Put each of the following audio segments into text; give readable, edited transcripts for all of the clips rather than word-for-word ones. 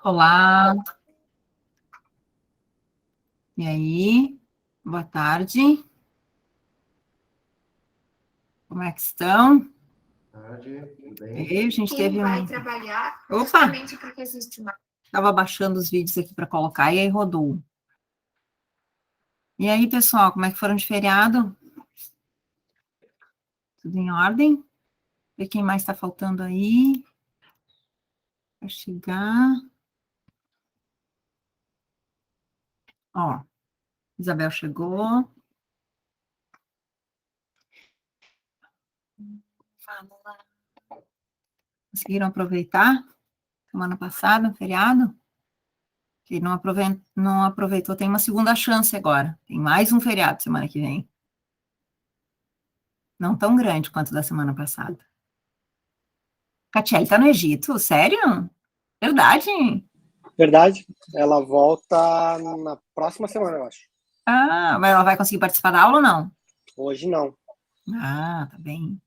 Olá. E aí? Boa tarde. Como é que estão? Tarde, tudo bem? A gente teve vai trabalhar Opa! justamente porque existe uma... Estava baixando os vídeos aqui para colocar e aí rodou. E aí, pessoal, como é que foram de feriado? Tudo em ordem? Ver quem mais está faltando aí. Para chegar. Ó, Isabel chegou. Vamos lá. Conseguiram aproveitar? Semana passada, feriado? Quem não aproveitou tem uma segunda chance agora. Tem mais um feriado semana que vem. Não tão grande quanto da semana passada. Catiele está no Egito? Sério? Verdade? Verdade. Ela volta na próxima semana, eu acho. Ah, mas ela vai conseguir participar da aula ou não? Hoje não. Ah, tá bem.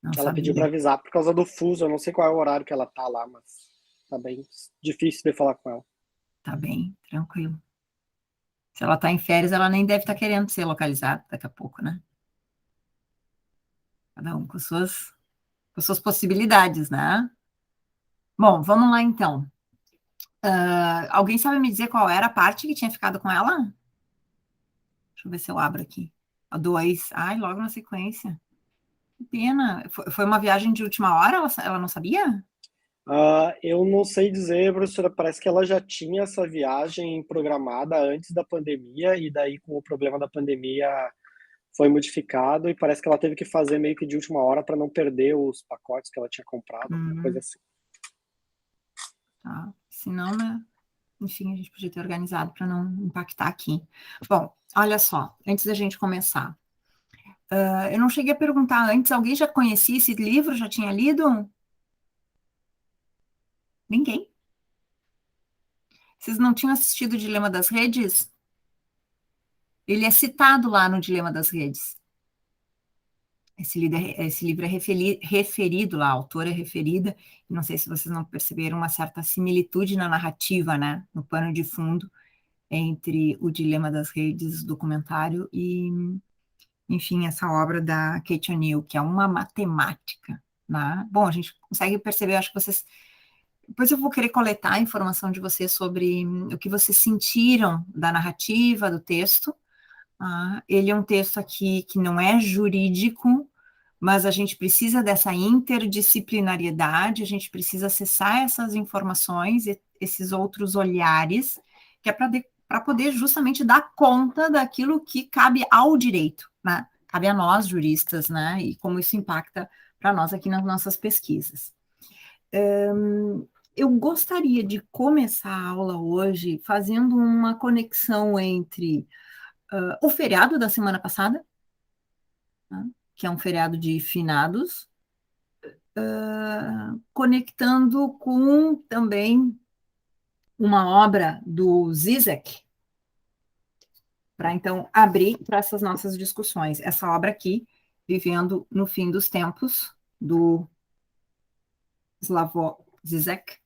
Não Ela sabia. pediu para avisar por causa do fuso. Eu não sei qual é o horário que ela tá lá, mas tá bem difícil de falar com ela. Tá bem, tranquilo. Se ela tá em férias, ela nem deve estar querendo ser localizada daqui a pouco, né? Cada um com suas possibilidades, né? Bom, vamos lá então. Alguém sabe me dizer qual era a parte que tinha ficado com ela? Deixa eu ver se eu abro aqui. A 2. Ai, logo na sequência. Que pena. Foi uma viagem de última hora? Ela não sabia? Eu não sei dizer, professora, parece que ela já tinha essa viagem programada antes da pandemia, e daí com o problema da pandemia foi modificado, e parece que ela teve que fazer meio que de última hora para não perder os pacotes que ela tinha comprado, alguma coisa assim. Tá. Senão, né? Enfim, a gente podia ter organizado para não impactar aqui. Bom, olha só, antes da gente começar, eu não cheguei a perguntar antes, alguém já conhecia esse livro? Já tinha lido? Ninguém? Vocês não tinham assistido o Dilema das Redes? Ele é citado lá no Dilema das Redes. Esse livro é referido lá, a autora é referida, e não sei se vocês não perceberam uma certa similitude na narrativa, né, no pano de fundo, entre o Dilema das Redes, documentário, e, enfim, essa obra da Kate O'Neill, que é uma matemática, né? Bom, a gente consegue perceber, acho que vocês... Depois eu vou querer coletar a informação de vocês sobre o que vocês sentiram da narrativa, do texto. Ele é um texto aqui que não é jurídico, mas a gente precisa dessa interdisciplinariedade, a gente precisa acessar essas informações, esses outros olhares, que é para poder justamente dar conta daquilo que cabe ao direito, né? Cabe a nós, juristas, né? E como isso impacta para nós aqui nas nossas pesquisas. Eu gostaria de começar a aula hoje fazendo uma conexão entre o feriado da semana passada, né, que é um feriado de finados, conectando com também uma obra do Zizek, para então abrir para essas nossas discussões. Essa obra aqui, Vivendo no Fim dos Tempos, do Slavoj Zizek,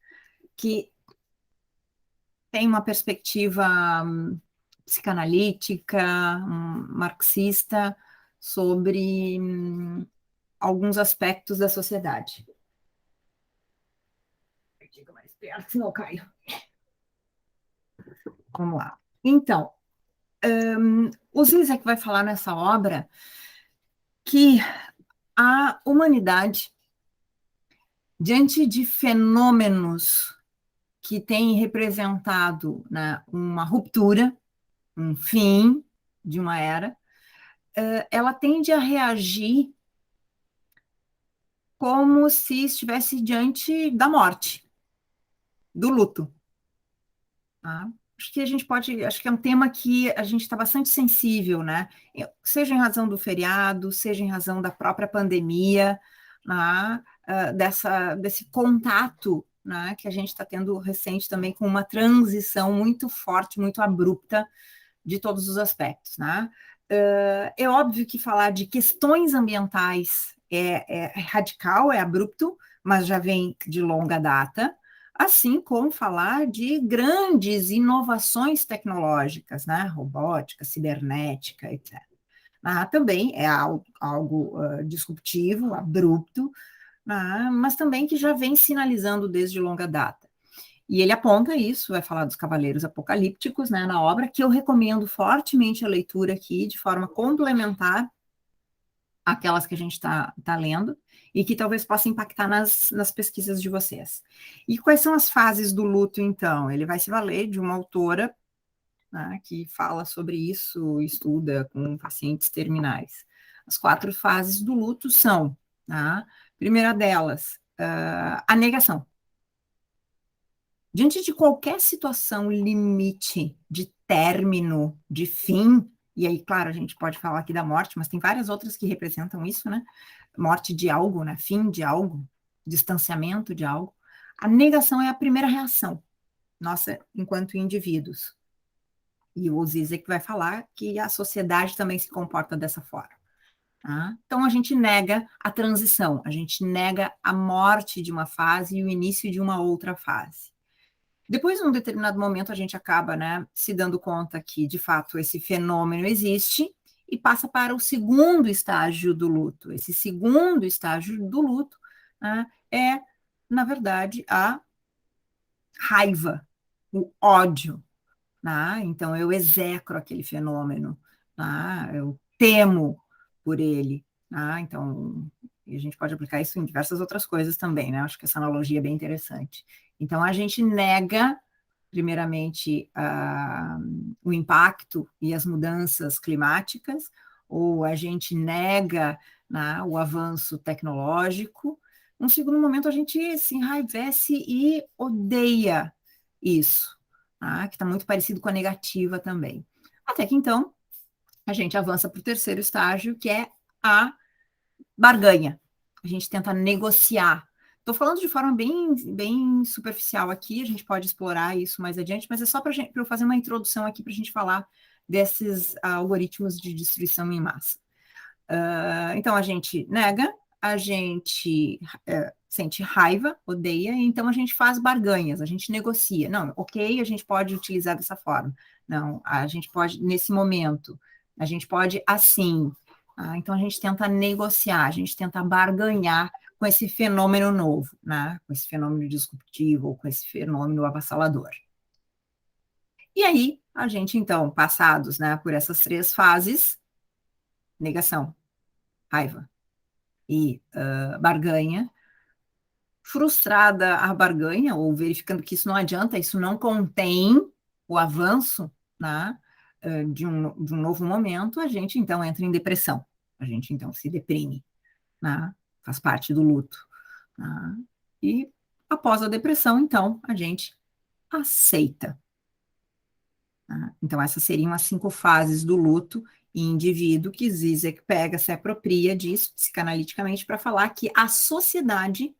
que tem uma perspectiva psicanalítica, marxista, sobre alguns aspectos da sociedade. Diga mais perto, senão eu caio. Vamos lá. Então, o Zizek vai falar nessa obra que a humanidade, diante de fenômenos que têm representado, né, uma ruptura, um fim de uma era, ela tende a reagir como se estivesse diante da morte, do luto. Tá? Acho que é um tema que a gente está bastante sensível, né? Seja em razão do feriado, seja em razão da própria pandemia, né? Desse contato, né, que a gente está tendo recente também com uma transição muito forte, muito abrupta de todos os aspectos, né? É óbvio que falar de questões ambientais é radical, é abrupto, mas já vem de longa data. assim como falar de grandes inovações tecnológicas, né? Robótica, cibernética, etc. Também é algo disruptivo, abrupto, mas também que já vem sinalizando desde longa data. E ele aponta isso, vai falar dos Cavaleiros Apocalípticos, né, na obra, que eu recomendo fortemente a leitura aqui, de forma complementar aquelas que a gente está lendo, e que talvez possa impactar nas pesquisas de vocês. E quais são as fases do luto, então? Ele vai se valer de uma autora, né, que fala sobre isso, estuda com pacientes terminais. As 4 fases do luto são, tá? Primeira delas, a negação. Diante de qualquer situação limite, de término, de fim, e aí, claro, a gente pode falar aqui da morte, mas tem várias outras que representam isso, né? Morte de algo, né? Fim de algo, distanciamento de algo. A negação é a primeira reação nossa enquanto indivíduos. E o Zizek vai falar que a sociedade também se comporta dessa forma. Tá? Então, a gente nega a transição, a gente nega a morte de uma fase e o início de uma outra fase. Depois, num determinado momento, a gente acaba, né, se dando conta que, de fato, esse fenômeno existe e passa para o segundo estágio do luto. Esse segundo estágio do luto, né, é, na verdade, a raiva, o ódio. Então, eu execro aquele fenômeno, eu temo por ele. Então, e a gente pode aplicar isso em diversas outras coisas também, né? Acho que essa analogia é bem interessante. Então, a gente nega, primeiramente, o impacto e as mudanças climáticas, ou a gente nega, né, o avanço tecnológico. Num segundo momento, a gente se enraivece e odeia isso, que está muito parecido com a negativa também. Até que, então, a gente avança para o terceiro estágio, que é a barganha. A gente tenta negociar. Estou falando de forma bem superficial aqui, a gente pode explorar isso mais adiante, mas é só para eu fazer uma introdução aqui para a gente falar desses algoritmos de destruição em massa. Então, a gente nega, a gente sente raiva, odeia, então a gente faz barganhas, a gente negocia. Não, ok, a gente pode utilizar dessa forma. Não, a gente pode, nesse momento, a gente pode assim. Então, a gente tenta negociar, a gente tenta barganhar com esse fenômeno novo, né? Com esse fenômeno disruptivo, com esse fenômeno avassalador. E aí, a gente, então, passados, né, por essas 3 fases, negação, raiva e barganha, frustrada a barganha, ou verificando que isso não adianta, isso não contém o avanço, né, de um novo momento, a gente, então, entra em depressão. A gente, então, se deprime, né, faz parte do luto. Né, e, após a depressão, então, a gente aceita. Né. Então, essas seriam as 5 fases do luto em indivíduo que Zizek pega, se apropria disso psicanaliticamente para falar que a sociedade,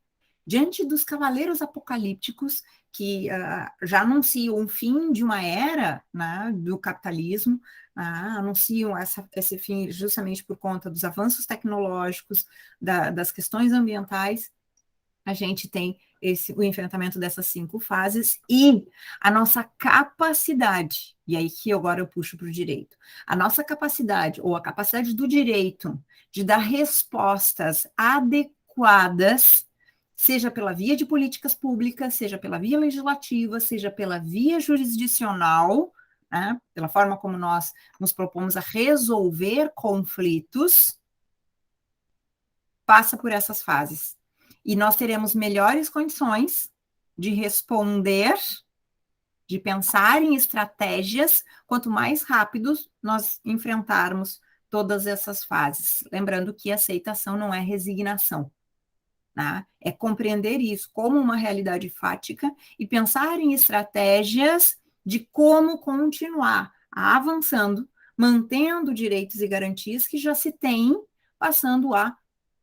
diante dos cavaleiros apocalípticos que já anunciam o fim de uma era, né, do capitalismo, anunciam esse fim justamente por conta dos avanços tecnológicos, das questões ambientais, a gente tem o enfrentamento dessas 5 fases e a nossa capacidade, e aí que agora eu puxo para o direito, a nossa capacidade, ou a capacidade do direito, de dar respostas adequadas, seja pela via de políticas públicas, seja pela via legislativa, seja pela via jurisdicional, né, pela forma como nós nos propomos a resolver conflitos, passa por essas fases. E nós teremos melhores condições de responder, de pensar em estratégias, quanto mais rápidos nós enfrentarmos todas essas fases. Lembrando que aceitação não é resignação. Né? É compreender isso como uma realidade fática e pensar em estratégias de como continuar avançando, mantendo direitos e garantias que já se têm, passando a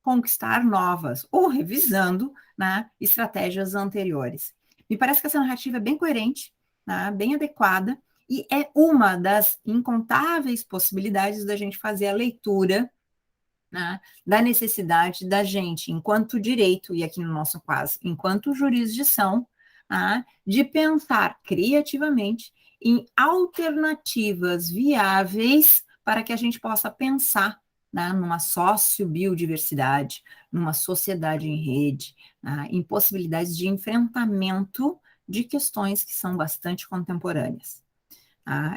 conquistar novas, ou revisando, né, estratégias anteriores. Me parece que essa narrativa é bem coerente, né, bem adequada, e é uma das incontáveis possibilidades da gente fazer a leitura, né, da necessidade da gente, enquanto direito, e aqui no nosso caso, enquanto jurisdição, de pensar criativamente em alternativas viáveis para que a gente possa pensar, né, numa sociobiodiversidade, numa sociedade em rede, em possibilidades de enfrentamento de questões que são bastante contemporâneas.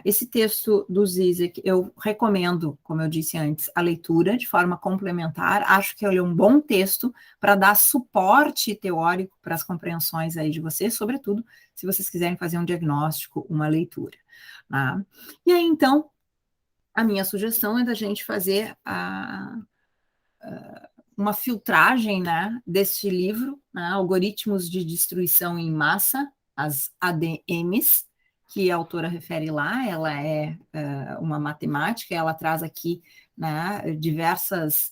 Esse texto do Zizek, eu recomendo, como eu disse antes, a leitura de forma complementar. Acho que ele é um bom texto para dar suporte teórico para as compreensões aí de vocês, sobretudo se vocês quiserem fazer um diagnóstico, uma leitura. E aí, então, a minha sugestão é da gente fazer uma filtragem, né, deste livro, Algoritmos de Destruição em Massa, as ADMs, que a autora refere lá. Ela é uma matemática, ela traz aqui, né, diversas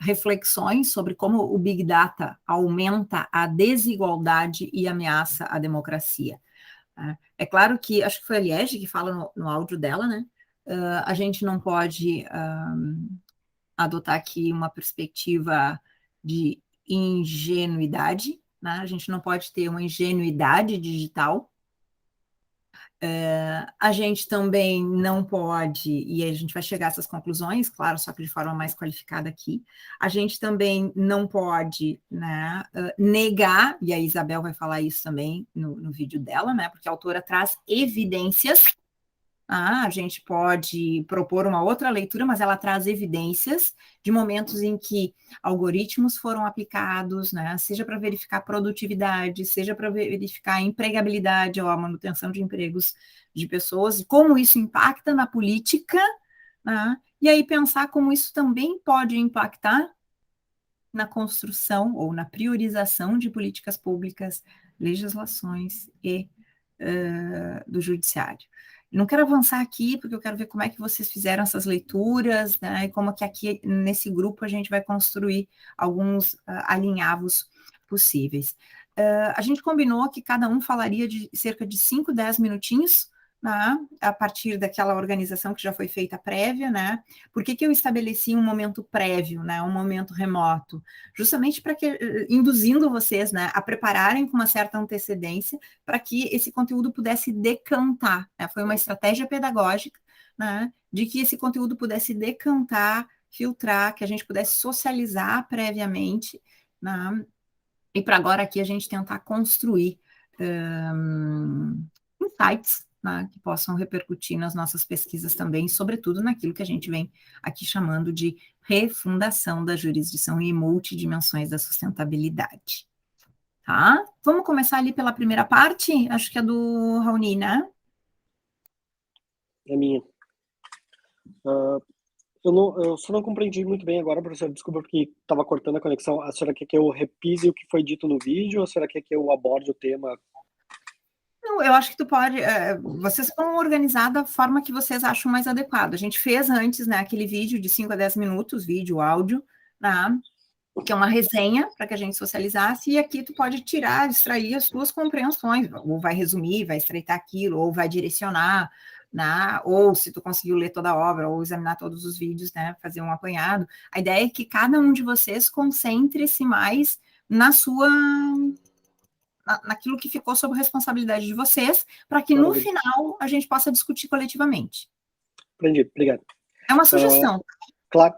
reflexões sobre como o Big Data aumenta a desigualdade e ameaça a democracia. É claro que, acho que foi a Liege que fala no áudio dela, né, a gente não pode adotar aqui uma perspectiva de ingenuidade, né? A gente não pode ter uma ingenuidade digital. A gente também não pode, e a gente vai chegar a essas conclusões, claro, só que de forma mais qualificada aqui, a gente também não pode, né, negar, e a Isabel vai falar isso também no vídeo dela, né, porque a autora traz evidências. A gente pode propor uma outra leitura, mas ela traz evidências de momentos em que algoritmos foram aplicados, né, seja para verificar produtividade, seja para verificar a empregabilidade ou a manutenção de empregos de pessoas, como isso impacta na política, né, e aí pensar como isso também pode impactar na construção ou na priorização de políticas públicas, legislações e do judiciário. Não quero avançar aqui, porque eu quero ver como é que vocês fizeram essas leituras, né, e como que aqui, nesse grupo, a gente vai construir alguns alinhavos possíveis. A gente combinou que cada um falaria de cerca de 5, 10 minutinhos, né, a partir daquela organização que já foi feita prévia, né? Por que eu estabeleci um momento prévio, né, um momento remoto? Justamente para que, induzindo vocês, né, a prepararem com uma certa antecedência para que esse conteúdo pudesse decantar, né? Foi uma estratégia pedagógica, né, de que esse conteúdo pudesse decantar, filtrar, que a gente pudesse socializar previamente, né? E para agora aqui a gente tentar construir insights, né, que possam repercutir nas nossas pesquisas também, sobretudo naquilo que a gente vem aqui chamando de refundação da jurisdição e multidimensões da sustentabilidade. Tá? Vamos começar ali pela primeira parte? Acho que é do Raoni, né? É minha. Eu só não compreendi muito bem agora, professor, desculpa, porque estava cortando a conexão. A senhora quer que eu repise o que foi dito no vídeo, ou a senhora quer que eu aborde o tema? Não, eu acho que tu pode, vocês vão organizar da forma que vocês acham mais adequado. A gente fez antes, né, aquele vídeo de 5 a 10 minutos, vídeo, áudio, né, que é uma resenha para que a gente socializasse, e aqui tu pode tirar, extrair as tuas compreensões, ou vai resumir, vai estreitar aquilo, ou vai direcionar, né, ou se tu conseguiu ler toda a obra, ou examinar todos os vídeos, né, fazer um apanhado. A ideia é que cada um de vocês concentre-se mais na sua... naquilo que ficou sob responsabilidade de vocês, para que no final a gente possa discutir coletivamente. Entendi, obrigado. É uma sugestão. Claro.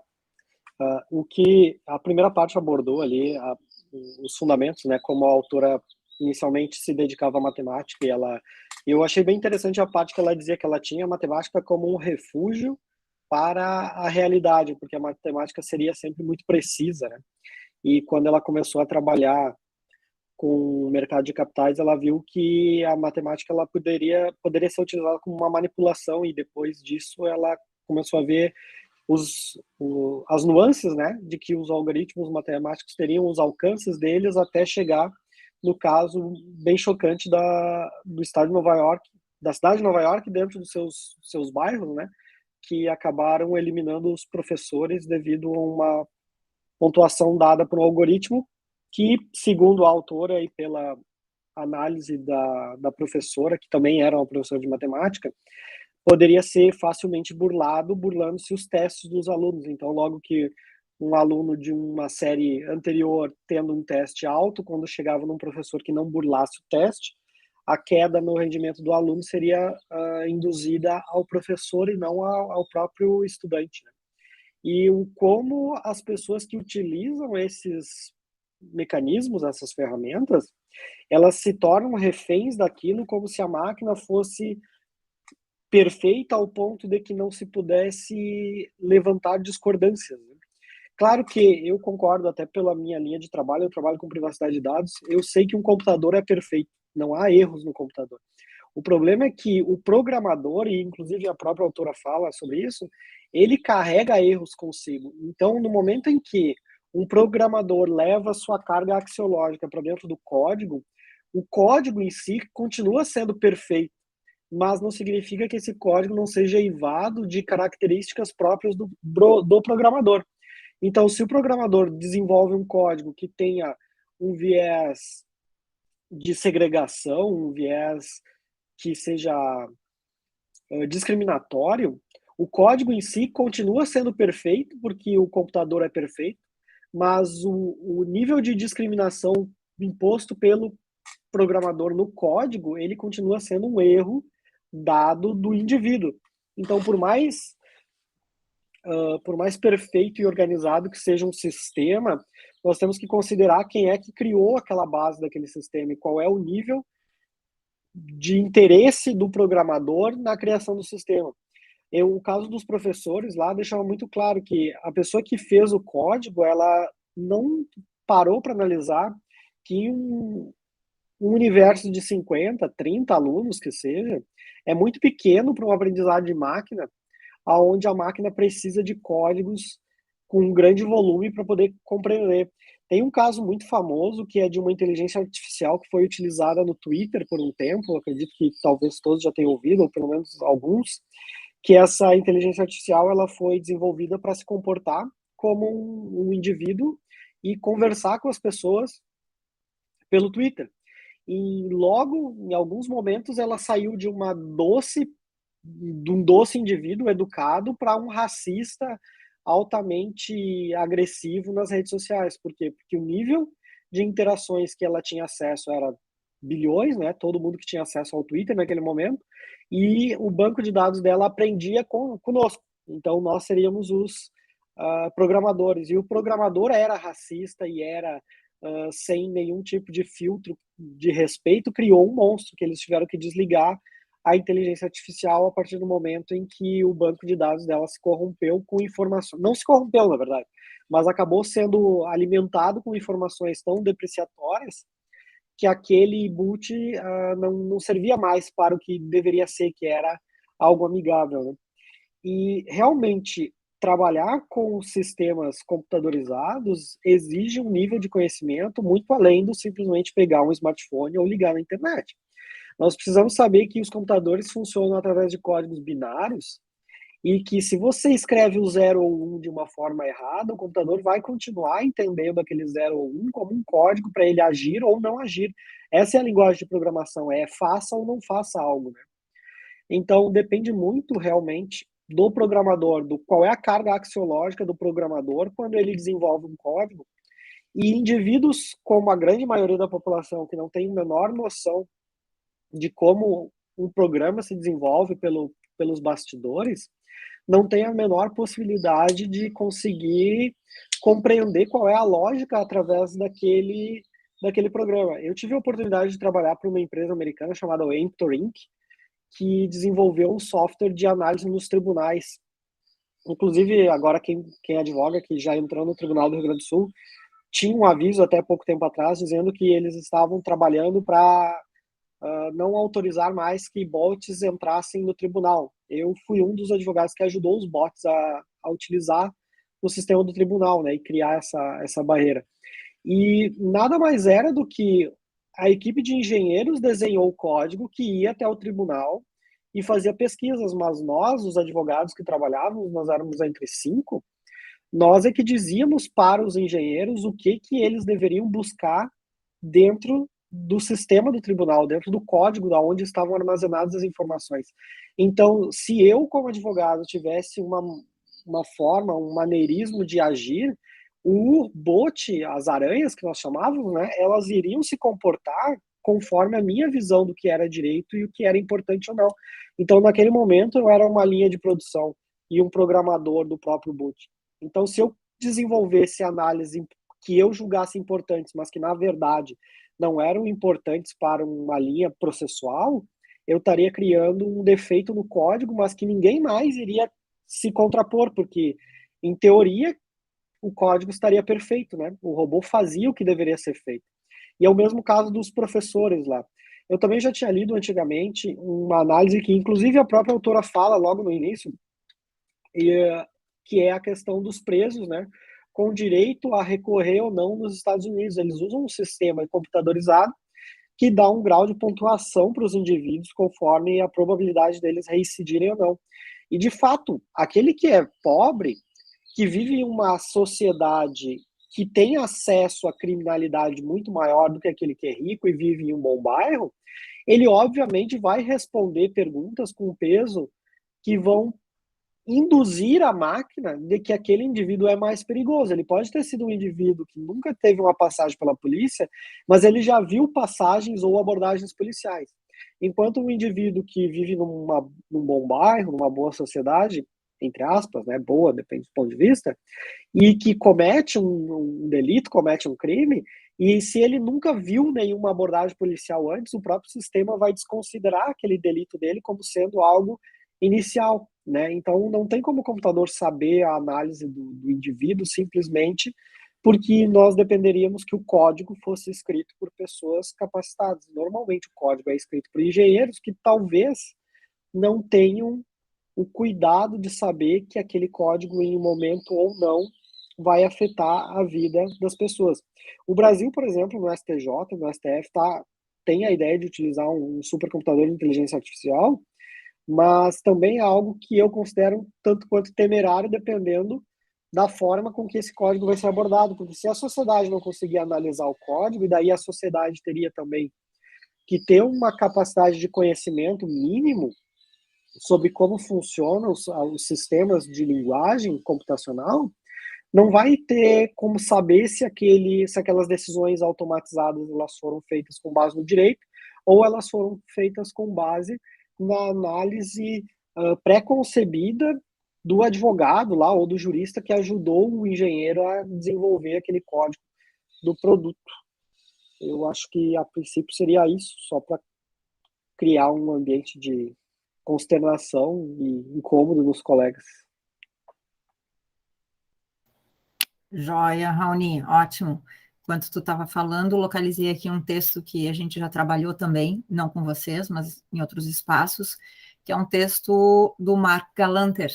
O que a primeira parte abordou ali, os fundamentos, né, como a autora inicialmente se dedicava à matemática, e eu achei bem interessante a parte que ela dizia que ela tinha a matemática como um refúgio para a realidade, porque a matemática seria sempre muito precisa, né? E quando ela começou a trabalhar com o mercado de capitais, ela viu que a matemática ela poderia ser utilizada como uma manipulação, e depois disso ela começou a ver as nuances, né, de que os algoritmos matemáticos teriam os alcances deles até chegar no caso bem chocante do estado de Nova York, da cidade de Nova York, dentro dos seus bairros, né, que acabaram eliminando os professores devido a uma pontuação dada por um algoritmo que, segundo a autora e pela análise da professora, que também era uma professora de matemática, poderia ser facilmente burlando-se os testes dos alunos. Então, logo que um aluno de uma série anterior tendo um teste alto, quando chegava num professor que não burlasse o teste, a queda no rendimento do aluno seria induzida ao professor e não ao próprio estudante, né? E como as pessoas que utilizam esses mecanismos, essas ferramentas, elas se tornam reféns daquilo como se a máquina fosse perfeita ao ponto de que não se pudesse levantar discordâncias, né? Claro que eu concordo, até pela minha linha de trabalho, eu trabalho com privacidade de dados, eu sei que um computador é perfeito, não há erros no computador. O problema é que o programador, e inclusive a própria autora fala sobre isso, ele carrega erros consigo. Então, no momento em que um programador leva sua carga axiológica para dentro do código, o código em si continua sendo perfeito, mas não significa que esse código não seja eivado de características próprias do programador. Então, se o programador desenvolve um código que tenha um viés de segregação, um viés que seja discriminatório, o código em si continua sendo perfeito, porque o computador é perfeito, mas o nível de discriminação imposto pelo programador no código, ele continua sendo um erro dado do indivíduo. Então, por mais perfeito e organizado que seja um sistema, nós temos que considerar quem é que criou aquela base daquele sistema e qual é o nível de interesse do programador na criação do sistema. O caso dos professores lá deixava muito claro que a pessoa que fez o código, ela não parou para analisar que um universo de 50, 30 alunos que seja, é muito pequeno para um aprendizado de máquina, onde a máquina precisa de códigos com um grande volume para poder compreender. Tem um caso muito famoso que é de uma inteligência artificial que foi utilizada no Twitter por um tempo, acredito que talvez todos já tenham ouvido, ou pelo menos alguns, que essa inteligência artificial ela foi desenvolvida para se comportar como um indivíduo e conversar com as pessoas pelo Twitter. E logo, em alguns momentos, ela saiu de um doce indivíduo educado para um racista altamente agressivo nas redes sociais. Por quê? Porque o nível de interações que ela tinha acesso era bilhões, né? Todo mundo que tinha acesso ao Twitter naquele momento, e o banco de dados dela aprendia conosco. Então, nós seríamos os programadores. E o programador era racista e era sem nenhum tipo de filtro de respeito, criou um monstro que eles tiveram que desligar a inteligência artificial a partir do momento em que o banco de dados dela se corrompeu com informações. Não se corrompeu, na verdade, mas acabou sendo alimentado com informações tão depreciatórias que aquele boot não servia mais para o que deveria ser, que era algo amigável, né? E realmente trabalhar com sistemas computadorizados exige um nível de conhecimento muito além do simplesmente pegar um smartphone ou ligar na internet. Nós precisamos saber que os computadores funcionam através de códigos binários e que se você escreve o 0 ou 1 de uma forma errada, o computador vai continuar entendendo aquele 0 ou 1 como um código para ele agir ou não agir. Essa é a linguagem de programação, é faça ou não faça algo, né? Então, depende muito realmente do programador, do qual é a carga axiológica do programador quando ele desenvolve um código. E indivíduos, como a grande maioria da população, que não tem a menor noção de como um programa se desenvolve pelos bastidores, não tem a menor possibilidade de conseguir compreender qual é a lógica através daquele programa. Eu tive a oportunidade de trabalhar para uma empresa americana chamada Emptor Inc., que desenvolveu um software de análise nos tribunais. Inclusive, agora quem advoga, que já entrou no Tribunal do Rio Grande do Sul, tinha um aviso até pouco tempo atrás dizendo que eles estavam trabalhando para não autorizar mais que bots entrassem no tribunal. Eu fui um dos advogados que ajudou os bots a utilizar o sistema do tribunal, né, e criar essa barreira. E nada mais era do que a equipe de engenheiros desenhou o código que ia até o tribunal e fazia pesquisas, mas nós, os advogados que trabalhávamos, nós éramos entre 5, nós é que dizíamos para os engenheiros o que eles deveriam buscar dentro do sistema do tribunal, dentro do código da onde estavam armazenadas as informações. Então, se eu, como advogado, tivesse uma forma, um maneirismo de agir, o bot, as aranhas que nós chamávamos, né, elas iriam se comportar conforme a minha visão do que era direito e o que era importante ou não. Então, naquele momento, eu era uma linha de produção e um programador do próprio boot. Então, se eu desenvolvesse análise que eu julgasse importantes, mas que, na verdade, não eram importantes para uma linha processual, eu estaria criando um defeito no código, mas que ninguém mais iria se contrapor, porque, em teoria, o código estaria perfeito, né? O robô fazia o que deveria ser feito. E é o mesmo caso dos professores lá. Eu também já tinha lido antigamente uma análise que, inclusive, a própria autora fala logo no início, que é a questão dos presos, né? Com direito a recorrer ou não nos Estados Unidos. Eles usam um sistema computadorizado que dá um grau de pontuação para os indivíduos conforme a probabilidade deles reincidirem ou não. E, de fato, aquele que é pobre, que vive em uma sociedade que tem acesso à criminalidade muito maior do que aquele que é rico e vive em um bom bairro, ele obviamente vai responder perguntas com peso que vão induzir a máquina de que aquele indivíduo é mais perigoso. Ele pode ter sido um indivíduo que nunca teve uma passagem pela polícia, mas ele já viu passagens ou abordagens policiais. Enquanto um indivíduo que vive num bom bairro, numa boa sociedade, entre aspas, né, boa, depende do ponto de vista, e que comete um delito, comete um crime, e se ele nunca viu nenhuma abordagem policial antes, o próprio sistema vai desconsiderar aquele delito dele como sendo algo inicial, né? Então não tem como o computador saber a análise do indivíduo simplesmente porque nós dependeríamos que o código fosse escrito por pessoas capacitadas. Normalmente o código é escrito por engenheiros que talvez não tenham o cuidado de saber que aquele código, em um momento ou não, vai afetar a vida das pessoas. O Brasil, por exemplo, no STJ, no STF, tem a ideia de utilizar um supercomputador de inteligência artificial, mas também é algo que eu considero tanto quanto temerário, dependendo da forma com que esse código vai ser abordado, porque se a sociedade não conseguir analisar o código, e daí a sociedade teria também que ter uma capacidade de conhecimento mínimo sobre como funcionam os sistemas de linguagem computacional, não vai ter como saber se aquelas decisões automatizadas elas foram feitas com base no direito ou elas foram feitas com base na análise pré-concebida do advogado lá ou do jurista que ajudou o engenheiro a desenvolver aquele código do produto. Eu acho que a princípio seria isso, só para criar um ambiente de consternação e incômodo nos colegas. Joia, Raoni, ótimo. Enquanto tu estava falando, localizei aqui um texto que a gente já trabalhou também, não com vocês, mas em outros espaços, que é um texto do Mark Galanter,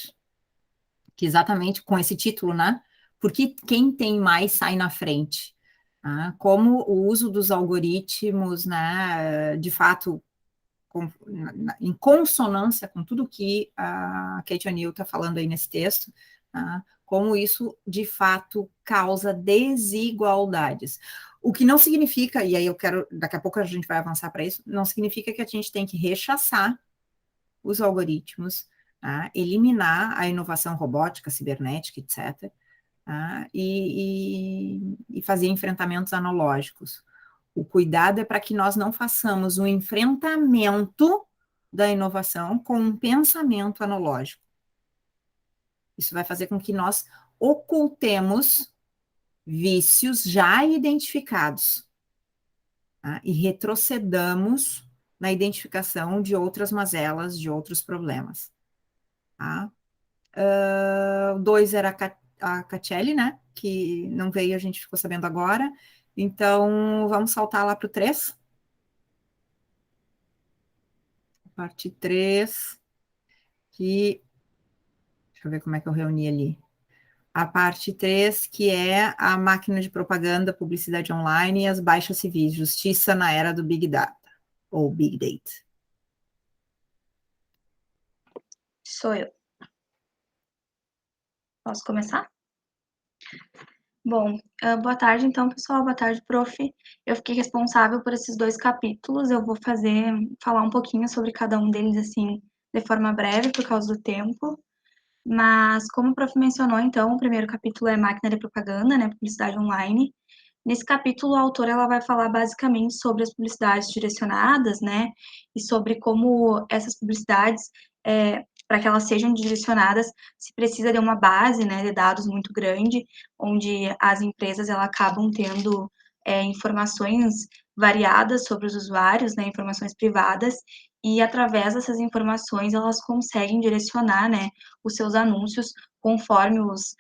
que exatamente com esse título, né? Porque quem tem mais sai na frente. Tá? Como o uso dos algoritmos, né, de fato, em consonância com tudo que a Kate O'Neill está falando aí nesse texto, tá? Como isso, de fato, causa desigualdades. O que não significa, e aí eu quero, daqui a pouco a gente vai avançar para isso, não significa que a gente tem que rechaçar os algoritmos, tá? Eliminar a inovação robótica, cibernética, etc., tá? E fazer enfrentamentos analógicos. O cuidado é para que nós não façamos um enfrentamento da inovação com um pensamento analógico. Isso vai fazer com que nós ocultemos vícios já identificados, tá? E retrocedamos na identificação de outras mazelas, de outros problemas. Tá? 2 era a Catelli, né? Que não veio, a gente ficou sabendo agora. Então, vamos saltar lá para o 3. Parte 3, que... Deixa eu ver como é que eu reuni ali. A parte 3, que é a máquina de propaganda, publicidade online e as baixas civis, justiça na era do Big Data, ou Big Data. Sou eu. Posso começar? Bom, boa tarde, então, pessoal. Boa tarde, prof. Eu fiquei responsável por esses 2 capítulos. Eu vou falar um pouquinho sobre cada um deles, assim, de forma breve, por causa do tempo. Mas, como o prof mencionou, então, o primeiro capítulo é máquina de propaganda, né, publicidade online. Nesse capítulo, a autora ela vai falar basicamente sobre as publicidades direcionadas, né, e sobre como essas publicidades, para que elas sejam direcionadas, se precisa de uma base, né, de dados muito grande, onde as empresas elas acabam tendo informações variadas sobre os usuários, né, informações privadas, e através dessas informações elas conseguem direcionar, né, os seus anúncios conforme os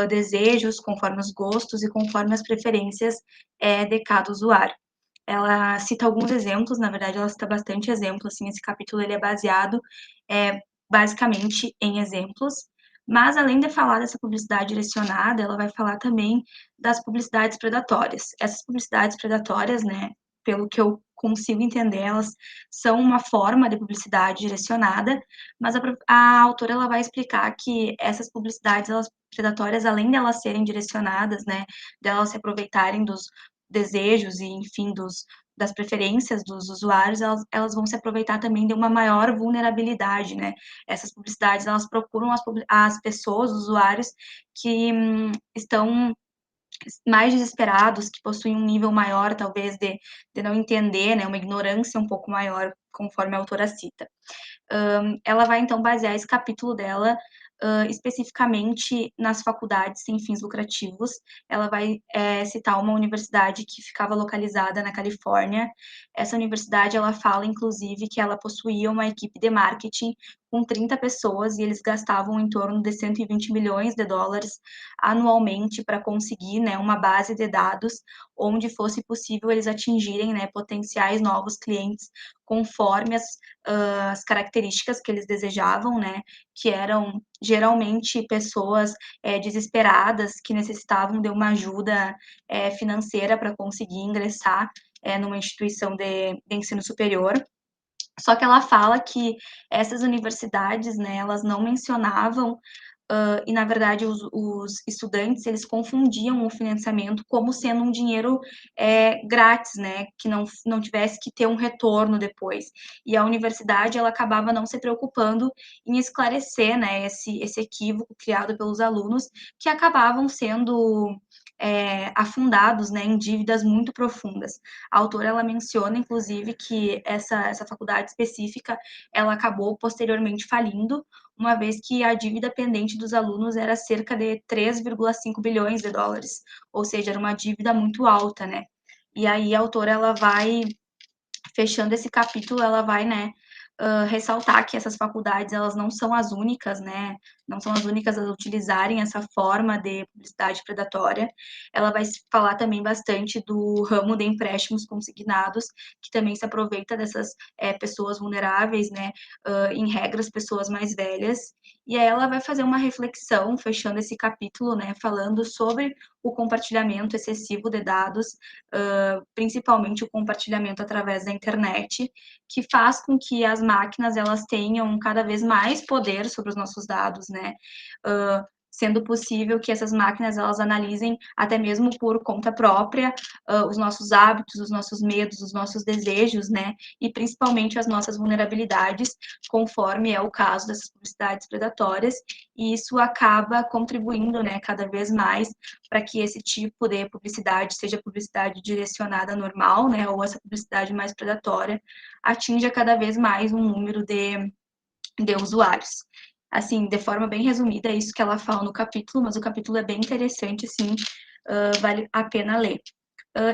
desejos, conforme os gostos e conforme as preferências de cada usuário. Ela cita alguns exemplos, na verdade ela cita bastante exemplos, assim, esse capítulo ele é baseado basicamente em exemplos, mas além de falar dessa publicidade direcionada, ela vai falar também das publicidades predatórias. Essas publicidades predatórias, né, pelo que eu consigo entender, elas são uma forma de publicidade direcionada, mas a autora ela vai explicar que essas publicidades elas, predatórias, além de elas serem direcionadas, né, delas se aproveitarem dos desejos e, enfim, das preferências dos usuários, elas vão se aproveitar também de uma maior vulnerabilidade, né? Essas publicidades, elas procuram as pessoas, os usuários, que estão mais desesperados, que possuem um nível maior, talvez, de não entender, né? Uma ignorância um pouco maior, conforme a autora cita. Ela vai, então, basear esse capítulo dela especificamente nas faculdades sem fins lucrativos. Ela vai citar uma universidade que ficava localizada na Califórnia. Essa universidade, ela fala, inclusive, que ela possuía uma equipe de marketing com 30 pessoas e eles gastavam em torno de 120 milhões de dólares anualmente para conseguir, né, uma base de dados onde fosse possível eles atingirem, né, potenciais novos clientes conforme as características que eles desejavam, né, que eram geralmente pessoas desesperadas que necessitavam de uma ajuda financeira para conseguir ingressar numa instituição de ensino superior. Só que ela fala que essas universidades, né, elas não mencionavam e na verdade os estudantes eles confundiam o financiamento como sendo um dinheiro grátis, né, que não tivesse que ter um retorno depois. E a universidade ela acabava não se preocupando em esclarecer, né, esse equívoco criado pelos alunos que acabavam sendo afundados, né, em dívidas muito profundas. A autora ela menciona, inclusive, que essa faculdade específica ela acabou posteriormente falindo, uma vez que a dívida pendente dos alunos era cerca de 3,5 bilhões de dólares, ou seja, era uma dívida muito alta, né? E aí a autora ela vai fechando esse capítulo, ela vai, né, ressaltar que essas faculdades elas não são as únicas, né? Não são as únicas a utilizarem essa forma de publicidade predatória. Ela vai falar também bastante do ramo de empréstimos consignados, que também se aproveita dessas pessoas vulneráveis, né? Em regras, pessoas mais velhas. E aí ela vai fazer uma reflexão, fechando esse capítulo, né? Falando sobre o compartilhamento excessivo de dados, principalmente o compartilhamento através da internet, que faz com que as máquinas elas tenham cada vez mais poder sobre os nossos dados, né? Sendo possível que essas máquinas elas analisem até mesmo por conta própria os nossos hábitos, os nossos medos, os nossos desejos, né? E principalmente as nossas vulnerabilidades, conforme é o caso dessas publicidades predatórias, e isso acaba contribuindo, né, cada vez mais para que esse tipo de publicidade, seja publicidade direcionada normal, né, ou essa publicidade mais predatória, atinja cada vez mais um número de usuários. Assim, de forma bem resumida, é isso que ela fala no capítulo, mas o capítulo é bem interessante, assim, vale a pena ler.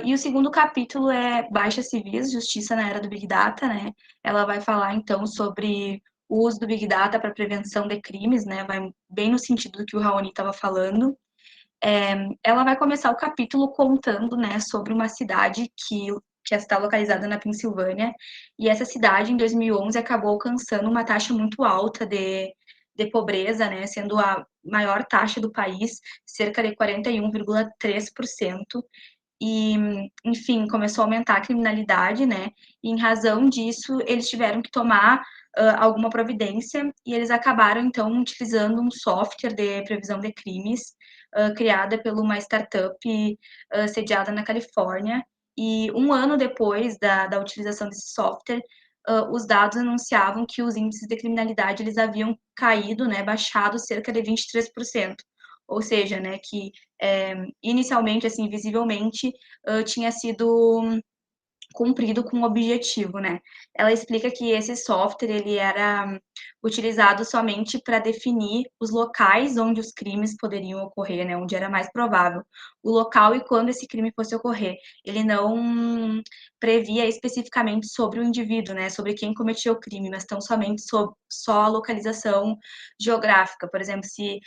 E o segundo capítulo é Baixas Civis, Justiça na Era do Big Data, né? Ela vai falar, então, sobre o uso do Big Data para prevenção de crimes, né? Vai bem no sentido do que o Raoni estava falando. Ela vai começar o capítulo contando, né, sobre uma cidade que está localizada na Pensilvânia, e essa cidade, em 2011, acabou alcançando uma taxa muito alta de pobreza, né, sendo a maior taxa do país, cerca de 41,3%, e, enfim, começou a aumentar a criminalidade, né, e em razão disso, eles tiveram que tomar alguma providência, e eles acabaram, então, utilizando um software de previsão de crimes, criada por uma startup sediada na Califórnia, e um ano depois da utilização desse software, os dados anunciavam que os índices de criminalidade eles haviam caído, né, baixado cerca de 23%, ou seja, né, que inicialmente, assim, visivelmente, tinha sido cumprido com o objetivo, né? Ela explica que esse software, ele era utilizado somente para definir os locais onde os crimes poderiam ocorrer, né? Onde era mais provável o local e quando esse crime fosse ocorrer. Ele não previa especificamente sobre o indivíduo, né? Sobre quem cometeu o crime, mas tão somente sobre só a localização geográfica. Por exemplo, se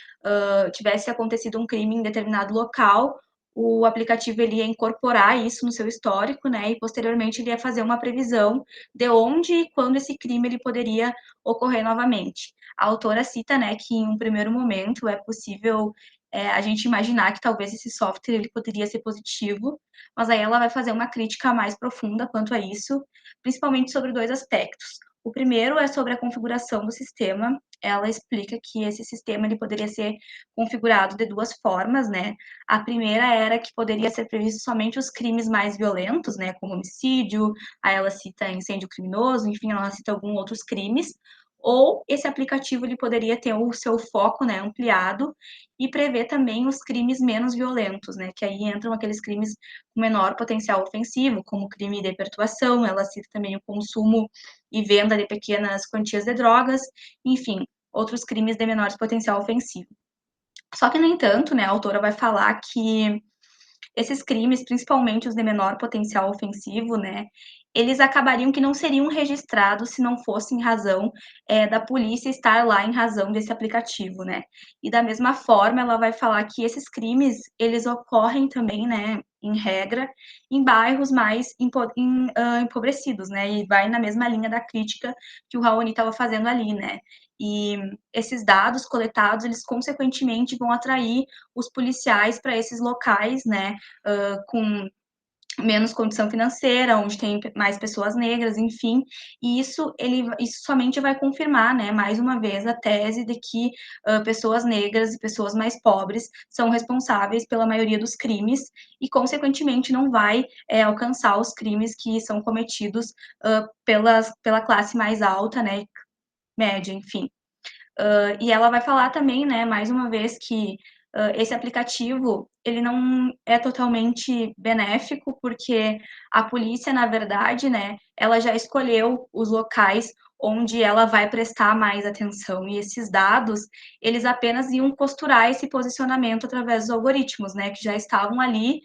tivesse acontecido um crime em determinado local, o aplicativo ele ia incorporar isso no seu histórico, né, e posteriormente ele ia fazer uma previsão de onde e quando esse crime ele poderia ocorrer novamente. A autora cita, né, que em um primeiro momento é possível a gente imaginar que talvez esse software ele poderia ser positivo, mas aí ela vai fazer uma crítica mais profunda quanto a isso, principalmente sobre 2 aspectos. O primeiro é sobre a configuração do sistema. Ela explica que esse sistema ele poderia ser configurado de 2 formas, né? A primeira era que poderia ser previsto somente os crimes mais violentos, né, como homicídio, aí ela cita incêndio criminoso, enfim, ela cita alguns outros crimes, ou esse aplicativo ele poderia ter o seu foco, né, ampliado e prever também os crimes menos violentos, né, que aí entram aqueles crimes com menor potencial ofensivo, como crime de perturbação, ela cita também o consumo e venda de pequenas quantias de drogas, enfim, outros crimes de menor potencial ofensivo. Só que, no entanto, né, a autora vai falar que esses crimes, principalmente os de menor potencial ofensivo, né, eles acabariam que não seriam registrados se não fosse em razão da polícia estar lá em razão desse aplicativo, né. E da mesma forma, ela vai falar que esses crimes, eles ocorrem também, né, em regra, em bairros mais empobrecidos, né, e vai na mesma linha da crítica que o Raoni estava fazendo ali, né. E esses dados coletados, eles consequentemente vão atrair os policiais para esses locais, né, com menos condição financeira, onde tem mais pessoas negras, enfim, e isso somente vai confirmar, né, mais uma vez, a tese de que pessoas negras e pessoas mais pobres são responsáveis pela maioria dos crimes e, consequentemente, não vai alcançar os crimes que são cometidos pela classe mais alta, né, média, enfim. E ela vai falar também, né, mais uma vez, que esse aplicativo, ele não é totalmente benéfico, porque a polícia, na verdade, né, ela já escolheu os locais onde ela vai prestar mais atenção, e esses dados, eles apenas iam costurar esse posicionamento através dos algoritmos, né, que já estavam ali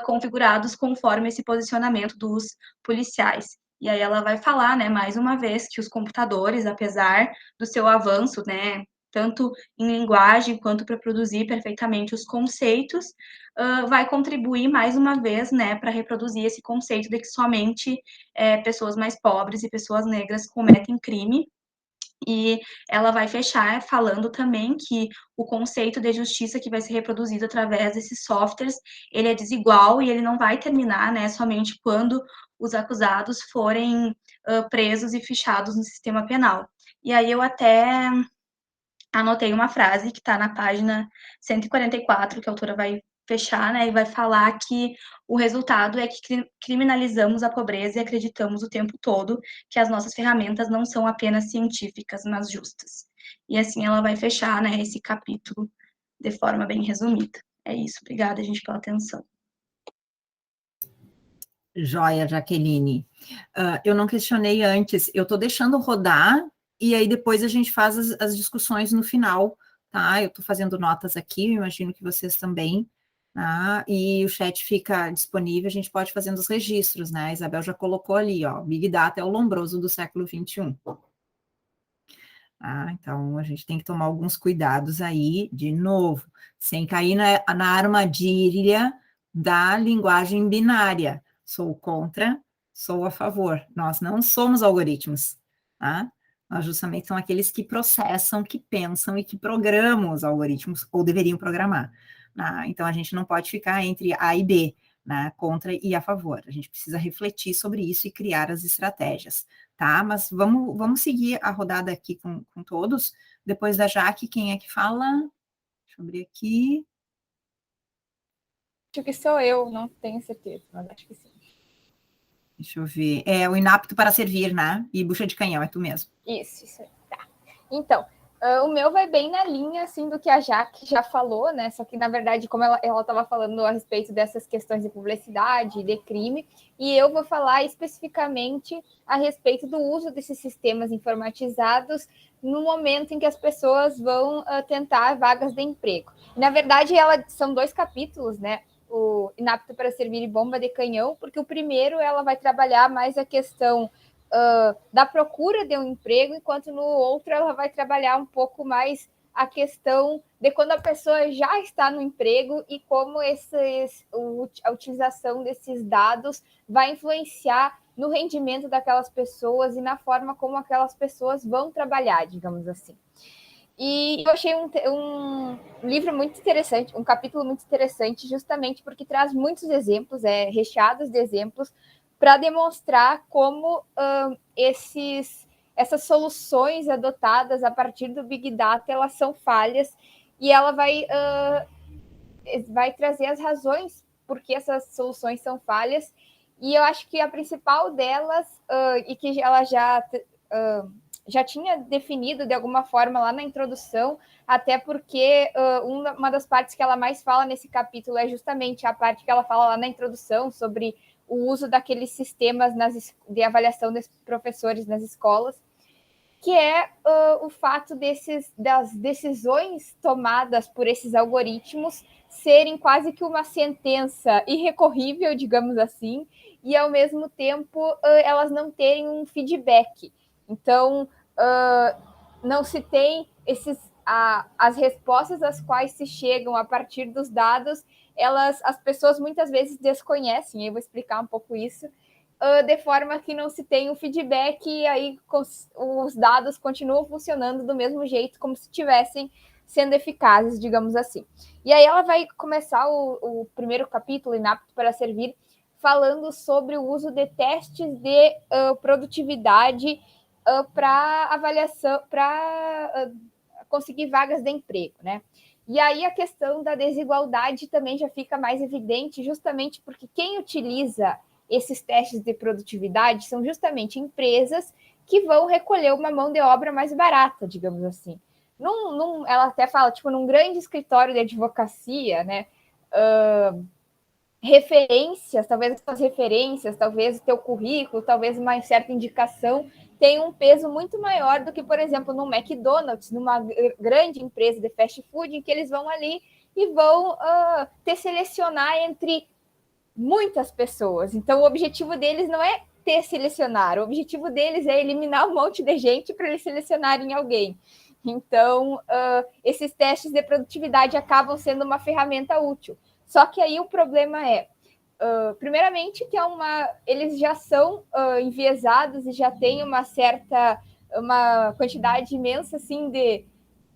configurados conforme esse posicionamento dos policiais. E aí ela vai falar, né, mais uma vez, que os computadores, apesar do seu avanço, né, tanto em linguagem quanto para produzir perfeitamente os conceitos, vai contribuir mais uma vez, né, para reproduzir esse conceito de que somente pessoas mais pobres e pessoas negras cometem crime. E ela vai fechar falando também que o conceito de justiça que vai ser reproduzido através desses softwares, ele é desigual e ele não vai terminar, né, somente quando os acusados forem presos e fichados no sistema penal. E aí eu até anotei uma frase que está na página 144, que a autora vai fechar, né, e vai falar que o resultado é que criminalizamos a pobreza e acreditamos o tempo todo que as nossas ferramentas não são apenas científicas, mas justas. E assim ela vai fechar, né, esse capítulo de forma bem resumida. É isso, obrigada, gente, pela atenção. Joia, Jaqueline. Eu não questionei antes, eu estou deixando rodar, e aí depois a gente faz as discussões no final, tá? Eu estou fazendo notas aqui, eu imagino que vocês também, tá? E o chat fica disponível, a gente pode fazendo os registros, né? A Isabel já colocou ali, ó, Big Data é o Lombroso do século XXI. Então, a gente tem que tomar alguns cuidados aí, de novo, sem cair na armadilha da linguagem binária. Sou contra, sou a favor. Nós não somos algoritmos, tá? Nós justamente são aqueles que processam, que pensam e que programam os algoritmos, ou deveriam programar. Então, a gente não pode ficar entre A e B, né? Contra e a favor. A gente precisa refletir sobre isso e criar as estratégias, tá? Mas vamos seguir a rodada aqui com todos. Depois da Jaque, quem é que fala? Deixa eu abrir aqui. Acho que sou eu, não tenho certeza, mas acho que sim. Deixa eu ver. É o inapto para servir, né? E bucha de canhão, é tu mesmo. Isso aí. Tá. Então, O meu vai bem na linha, assim, do que a Jaque já falou, né? Só que, na verdade, como ela estava falando a respeito dessas questões de publicidade, de crime, e eu vou falar especificamente a respeito do uso desses sistemas informatizados no momento em que as pessoas vão tentar vagas de emprego. E, na verdade, são 2 capítulos, né? O Inapto para Servir e Bomba de Canhão, porque o primeiro ela vai trabalhar mais a questão da procura de um emprego, enquanto no outro ela vai trabalhar um pouco mais a questão de quando a pessoa já está no emprego e como a utilização desses dados vai influenciar no rendimento daquelas pessoas e na forma como aquelas pessoas vão trabalhar, digamos assim. E eu achei um livro muito interessante, um capítulo muito interessante, justamente porque traz muitos exemplos, recheados de exemplos, para demonstrar como essas soluções adotadas a partir do Big Data, elas são falhas, e ela vai trazer as razões por que essas soluções são falhas, e eu acho que a principal delas, e que ela já tinha definido de alguma forma lá na introdução, até porque uma das partes que ela mais fala nesse capítulo é justamente a parte que ela fala lá na introdução sobre o uso daqueles sistemas de avaliação dos professores nas escolas, que é o fato das decisões tomadas por esses algoritmos serem quase que uma sentença irrecorrível, digamos assim, e ao mesmo tempo elas não terem um feedback. Então, não se tem as respostas às quais se chegam a partir dos dados, as pessoas muitas vezes desconhecem, eu vou explicar um pouco isso, de forma que não se tem um feedback e aí os dados continuam funcionando do mesmo jeito, como se estivessem sendo eficazes, digamos assim. E aí ela vai começar o primeiro capítulo, Inapto para Servir, falando sobre o uso de testes de produtividade para avaliação, para conseguir vagas de emprego, né? E aí a questão da desigualdade também já fica mais evidente, justamente porque quem utiliza esses testes de produtividade são justamente empresas que vão recolher uma mão de obra mais barata, digamos assim. Ela até fala, tipo, num grande escritório de advocacia, né? Referências, talvez as referências, talvez o teu currículo, talvez uma certa indicação tem um peso muito maior do que, por exemplo, no McDonald's, numa grande empresa de fast food, em que eles vão ali e vão te selecionar entre muitas pessoas. Então, o objetivo deles não é te selecionar, o objetivo deles é eliminar um monte de gente para eles selecionarem alguém. Então, esses testes de produtividade acabam sendo uma ferramenta útil. Só que aí o problema é, primeiramente, que eles já são enviesados e já têm uma quantidade imensa assim, de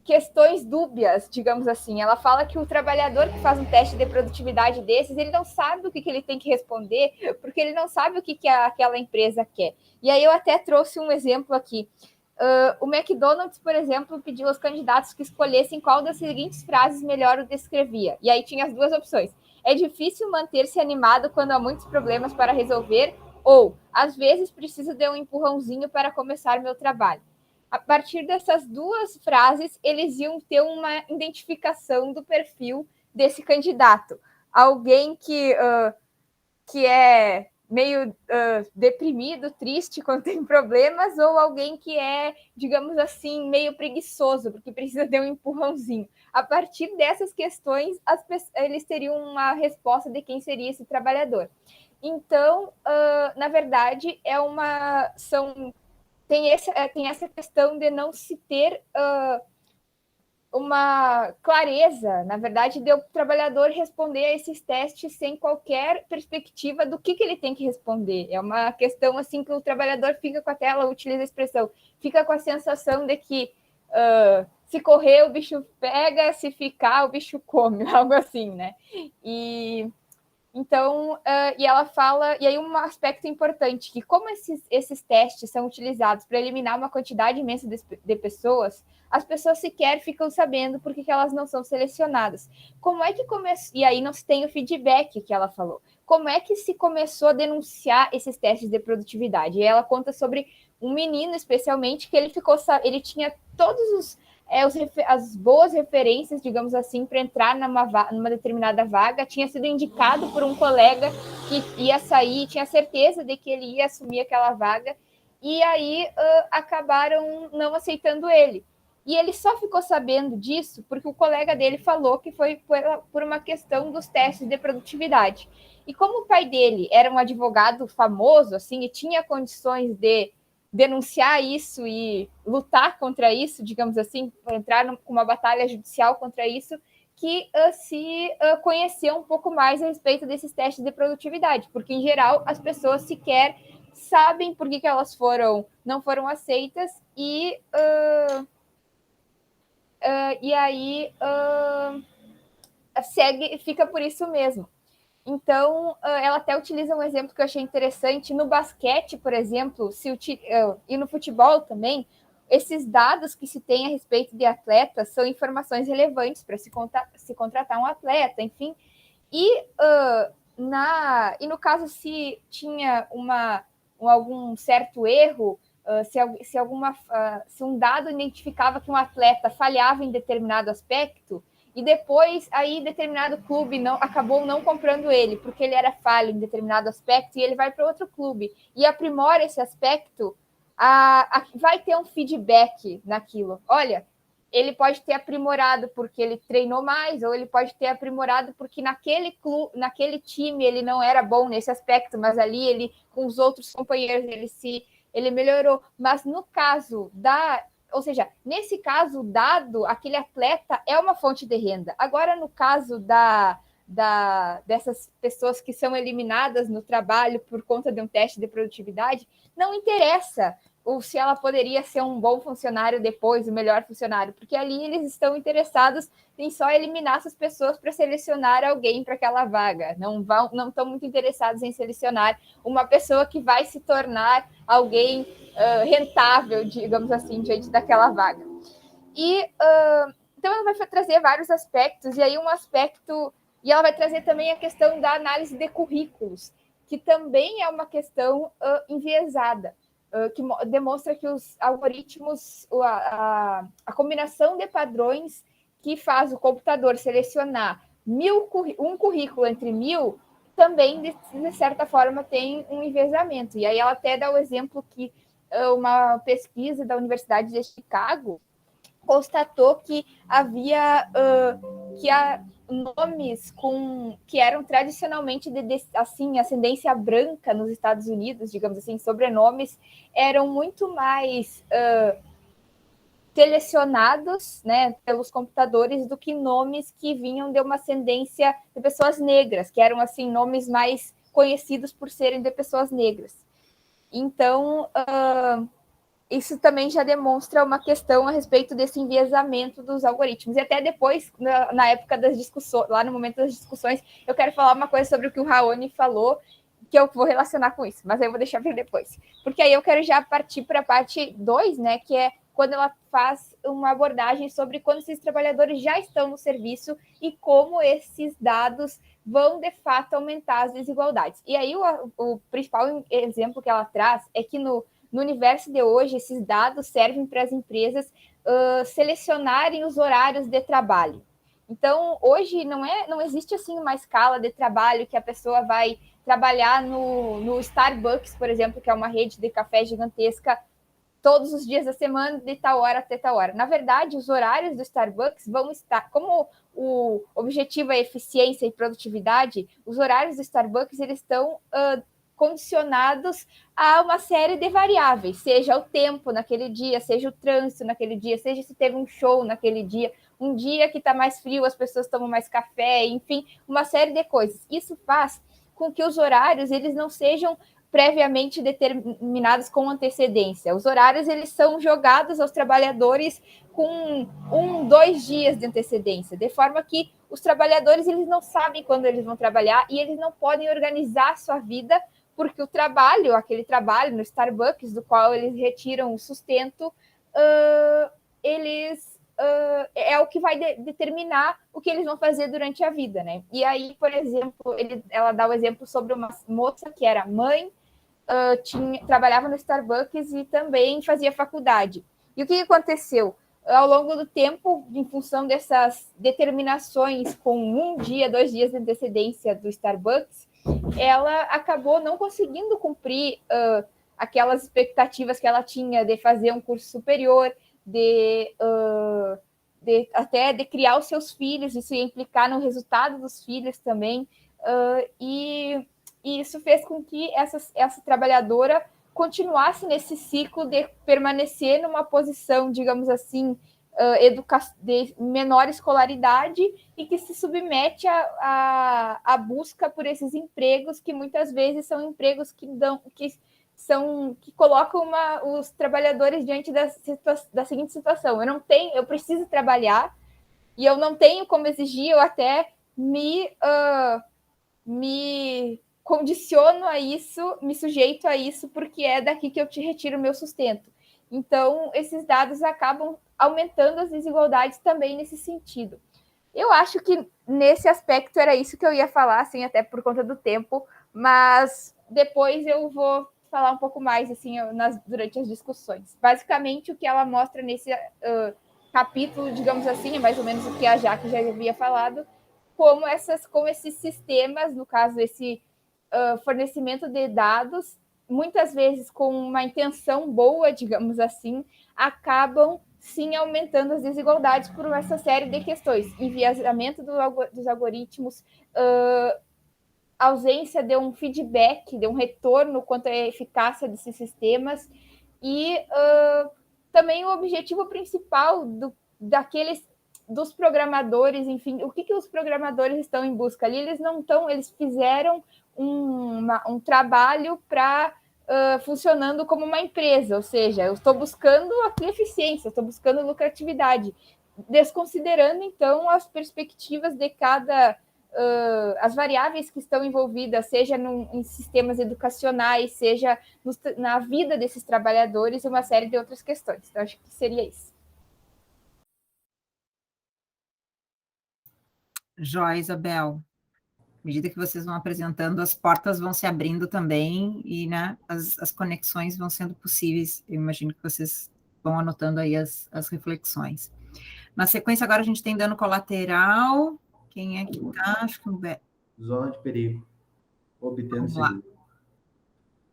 questões dúbias, digamos assim. Ela fala que o trabalhador que faz um teste de produtividade desses, ele não sabe o que ele tem que responder, porque ele não sabe o que aquela empresa quer. E aí eu até trouxe um exemplo aqui. O McDonald's, por exemplo, pediu aos candidatos que escolhessem qual das seguintes frases melhor o descrevia. E aí tinha as duas opções. É difícil manter-se animado quando há muitos problemas para resolver, ou, às vezes, preciso de um empurrãozinho para começar meu trabalho. A partir dessas duas frases, eles iam ter uma identificação do perfil desse candidato. Alguém que é meio deprimido, triste quando tem problemas, ou alguém que é, digamos assim, meio preguiçoso, porque precisa de um empurrãozinho. A partir dessas questões, eles teriam uma resposta de quem seria esse trabalhador. Então, na verdade, tem essa questão de não se ter uma clareza, na verdade, de o trabalhador responder a esses testes sem qualquer perspectiva do que ele tem que responder. É uma questão assim que o trabalhador fica com ela utiliza a expressão, fica com a sensação de que se correr o bicho pega, se ficar o bicho come, algo assim, né? Então, e ela fala, e aí um aspecto importante, que como esses testes são utilizados para eliminar uma quantidade imensa de pessoas, as pessoas sequer ficam sabendo por que elas não são selecionadas. Como é que começou? E aí não se tem o feedback que ela falou. Como é que se começou a denunciar esses testes de produtividade? E ela conta sobre um menino, especialmente, que ele tinha todos as boas referências, digamos assim, para entrar numa determinada vaga, tinha sido indicado por um colega que ia sair, tinha certeza de que ele ia assumir aquela vaga, e aí acabaram não aceitando ele. E ele só ficou sabendo disso porque o colega dele falou que foi por uma questão dos testes de produtividade. E como o pai dele era um advogado famoso, assim, e tinha condições de denunciar isso e lutar contra isso, digamos assim, entrar com uma batalha judicial contra isso, que se conheceu um pouco mais a respeito desses testes de produtividade, porque, em geral, as pessoas sequer sabem por que elas não foram aceitas e aí fica por isso mesmo. Então, ela até utiliza um exemplo que eu achei interessante. No basquete, por exemplo, e no futebol também, esses dados que se tem a respeito de atletas são informações relevantes para se contratar um atleta, enfim. E no caso, se tinha algum certo erro, se um dado identificava que um atleta falhava em determinado aspecto, e depois aí determinado clube acabou não comprando ele, porque ele era falho em determinado aspecto, e ele vai para outro clube e aprimora esse aspecto, vai ter um feedback naquilo. Olha, ele pode ter aprimorado porque ele treinou mais, ou ele pode ter aprimorado porque naquele time ele não era bom nesse aspecto, mas ali ele, com os outros companheiros, ele melhorou. Mas no caso ou seja, nesse caso, o dado, aquele atleta é uma fonte de renda. Agora, no caso dessas pessoas que são eliminadas no trabalho por conta de um teste de produtividade, não interessa ou se ela poderia ser um bom funcionário depois, o melhor funcionário, porque ali eles estão interessados em só eliminar essas pessoas para selecionar alguém para aquela vaga. Não estão muito interessados em selecionar uma pessoa que vai se tornar alguém rentável, digamos assim, diante daquela vaga. E então ela vai trazer vários aspectos, e aí e ela vai trazer também a questão da análise de currículos, que também é uma questão enviesada, que demonstra que os algoritmos, a combinação de padrões que faz o computador selecionar um currículo entre 1000, também, de certa forma, tem um enviesamento. E aí ela até dá o exemplo que uma pesquisa da Universidade de Chicago constatou que havia nomes que eram tradicionalmente de assim, ascendência branca nos Estados Unidos, digamos assim, sobrenomes, eram muito mais selecionados, né, pelos computadores do que nomes que vinham de uma ascendência de pessoas negras, que eram assim nomes mais conhecidos por serem de pessoas negras. Então, isso também já demonstra uma questão a respeito desse enviesamento dos algoritmos. E até depois, na época das discussões, lá no momento das discussões, eu quero falar uma coisa sobre o que o Raoni falou, que eu vou relacionar com isso, mas aí eu vou deixar para depois. Porque aí eu quero já partir para a parte 2, né, que é quando ela faz uma abordagem sobre quando esses trabalhadores já estão no serviço e como esses dados vão, de fato, aumentar as desigualdades. E aí o principal exemplo que ela traz é que no universo de hoje, esses dados servem para as empresas selecionarem os horários de trabalho. Então, hoje não existe assim uma escala de trabalho que a pessoa vai trabalhar no Starbucks, por exemplo, que é uma rede de café gigantesca, todos os dias da semana, de tal hora até tal hora. Na verdade, os horários do Starbucks vão estar, como o objetivo é eficiência e produtividade, os horários do Starbucks eles estão condicionados a uma série de variáveis, seja o tempo naquele dia, seja o trânsito naquele dia, seja se teve um show naquele dia, um dia que está mais frio, as pessoas tomam mais café, enfim, uma série de coisas. Isso faz com que os horários eles não sejam previamente determinados com antecedência. Os horários eles são jogados aos trabalhadores com 2 dias de antecedência, de forma que os trabalhadores eles não sabem quando eles vão trabalhar e eles não podem organizar a sua vida, porque aquele trabalho no Starbucks, do qual eles retiram o sustento, é o que vai determinar o que eles vão fazer durante a vida, né? E aí, por exemplo, ela dá o exemplo sobre uma moça que era mãe, trabalhava no Starbucks e também fazia faculdade. E o que aconteceu? ao longo do tempo, em função dessas determinações com 1 dia, 2 dias de antecedência do Starbucks, ela acabou não conseguindo cumprir aquelas expectativas que ela tinha de fazer um curso superior, até de criar os seus filhos, isso ia implicar no resultado dos filhos também, e isso fez com que essa trabalhadora continuasse nesse ciclo de permanecer numa posição, digamos assim, de menor escolaridade e que se submete à busca por esses empregos que muitas vezes são empregos que colocam os trabalhadores diante da seguinte situação: eu preciso trabalhar e eu não tenho como exigir, eu até me condiciono a isso, me sujeito a isso, porque é daqui que eu te retiro o meu sustento. Então, esses dados acabam aumentando as desigualdades também nesse sentido. Eu acho que nesse aspecto era isso que eu ia falar, assim, até por conta do tempo, mas depois eu vou falar um pouco mais assim durante as discussões. Basicamente, o que ela mostra nesse capítulo, digamos assim, é mais ou menos o que a Jaque já havia falado, como esses sistemas, no caso, esse fornecimento de dados, muitas vezes com uma intenção boa, digamos assim, acabam sim aumentando as desigualdades por essa série de questões: enviesamento dos algoritmos, ausência de um feedback, de um retorno quanto à eficácia desses sistemas, e também o objetivo principal dos programadores, enfim, o que os programadores estão em busca ali? Eles fizeram um trabalho para funcionando como uma empresa, ou seja, eu estou buscando aqui eficiência, estou buscando lucratividade, desconsiderando, então, as perspectivas de as variáveis que estão envolvidas, seja em sistemas educacionais, seja na vida desses trabalhadores e uma série de outras questões. Então, acho que seria isso. Joia, Isabel. À medida que vocês vão apresentando, as portas vão se abrindo também e, né, as conexões vão sendo possíveis. Eu imagino que vocês vão anotando aí as reflexões. Na sequência, agora a gente tem dano colateral. Quem é que está? Acho que Zona de perigo. Obtendo seguro.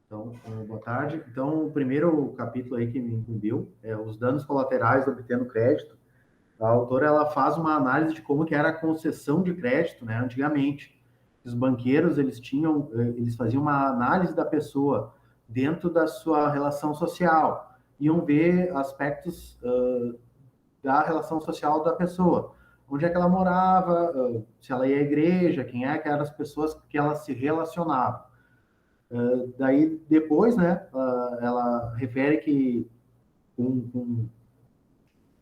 Então, boa tarde. Então, o primeiro capítulo aí que me incumbiu é os danos colaterais obtendo crédito. A autora, ela faz uma análise de como que era a concessão de crédito, né, antigamente. Os banqueiros, eles faziam uma análise da pessoa dentro da sua relação social, iam ver aspectos da relação social da pessoa, onde é que ela morava, se ela ia à igreja, quem é que eram as pessoas que ela se relacionava. Daí, depois, né, ela refere que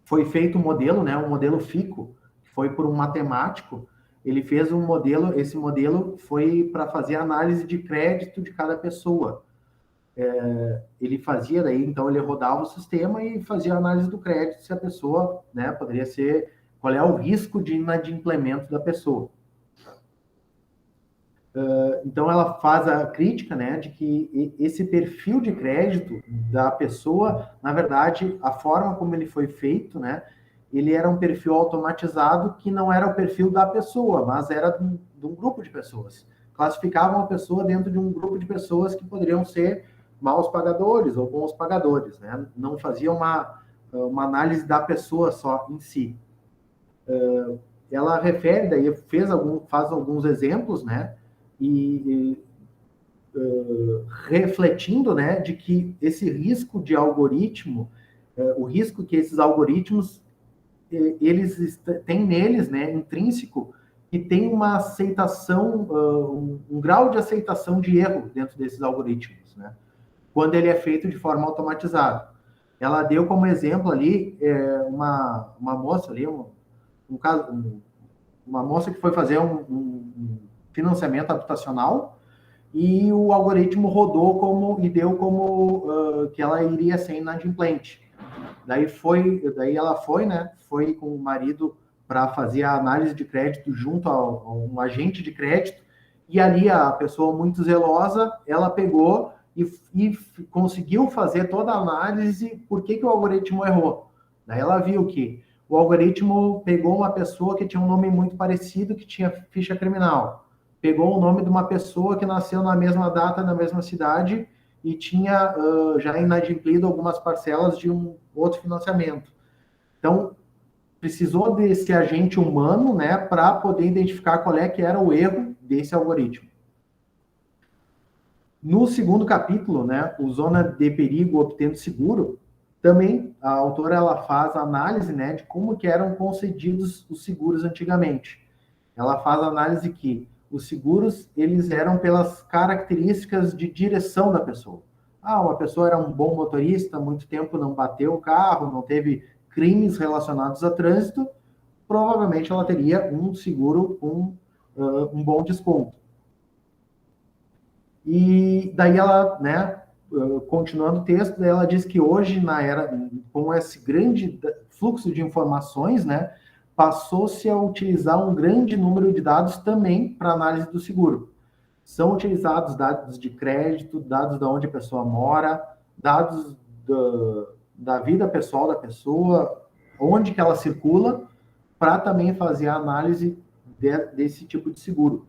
foi feito um modelo, né, um modelo FICO, que foi por um matemático. Ele fez um modelo, esse modelo foi para fazer análise de crédito de cada pessoa. Ele fazia daí, então ele rodava o sistema e fazia a análise do crédito, se a pessoa, né, poderia ser, qual é o risco de inadimplemento da pessoa. Então ela faz a crítica, né, de que esse perfil de crédito da pessoa, na verdade, a forma como ele foi feito, né, ele era um perfil automatizado que não era o perfil da pessoa, mas era de um grupo de pessoas. Classificavam a pessoa dentro de um grupo de pessoas que poderiam ser maus pagadores ou bons pagadores, né? Não fazia uma análise da pessoa só em si. Ela refere, daí faz alguns exemplos, né? Refletindo, né, de que esse risco de algoritmo, o risco que esses algoritmos eles têm neles, né, intrínseco, que tem uma aceitação, um grau de aceitação de erro dentro desses algoritmos, né, quando ele é feito de forma automatizada. Ela deu como exemplo ali uma moça ali, uma moça que foi fazer um financiamento habitacional e o algoritmo rodou e deu como que ela iria ser inadimplente. Daí ela foi com o marido para fazer a análise de crédito junto a um agente de crédito, e ali a pessoa muito zelosa, ela pegou e conseguiu fazer toda a análise por que o algoritmo errou. Daí ela viu que o algoritmo pegou uma pessoa que tinha um nome muito parecido, que tinha ficha criminal. Pegou o nome de uma pessoa que nasceu na mesma data, na mesma cidade, e tinha já inadimplido algumas parcelas de um outro financiamento. Então, precisou desse agente humano, né, para poder identificar qual é que era o erro desse algoritmo. No segundo capítulo, né, o Zona de Perigo Obtendo Seguro, também a autora ela faz análise, né, de como que eram concedidos os seguros antigamente. Ela faz análise que os seguros eles eram pelas características de direção da pessoa. Uma pessoa era um bom motorista, muito tempo não bateu o carro, não teve crimes relacionados a trânsito, provavelmente ela teria um seguro com um bom desconto. E daí ela, né, continuando o texto, ela diz que hoje, na era, com esse grande fluxo de informações, né, passou-se a utilizar um grande número de dados também para análise do seguro. São utilizados dados de crédito, dados de onde a pessoa mora, dados da vida pessoal da pessoa, onde que ela circula, para também fazer a análise desse tipo de seguro.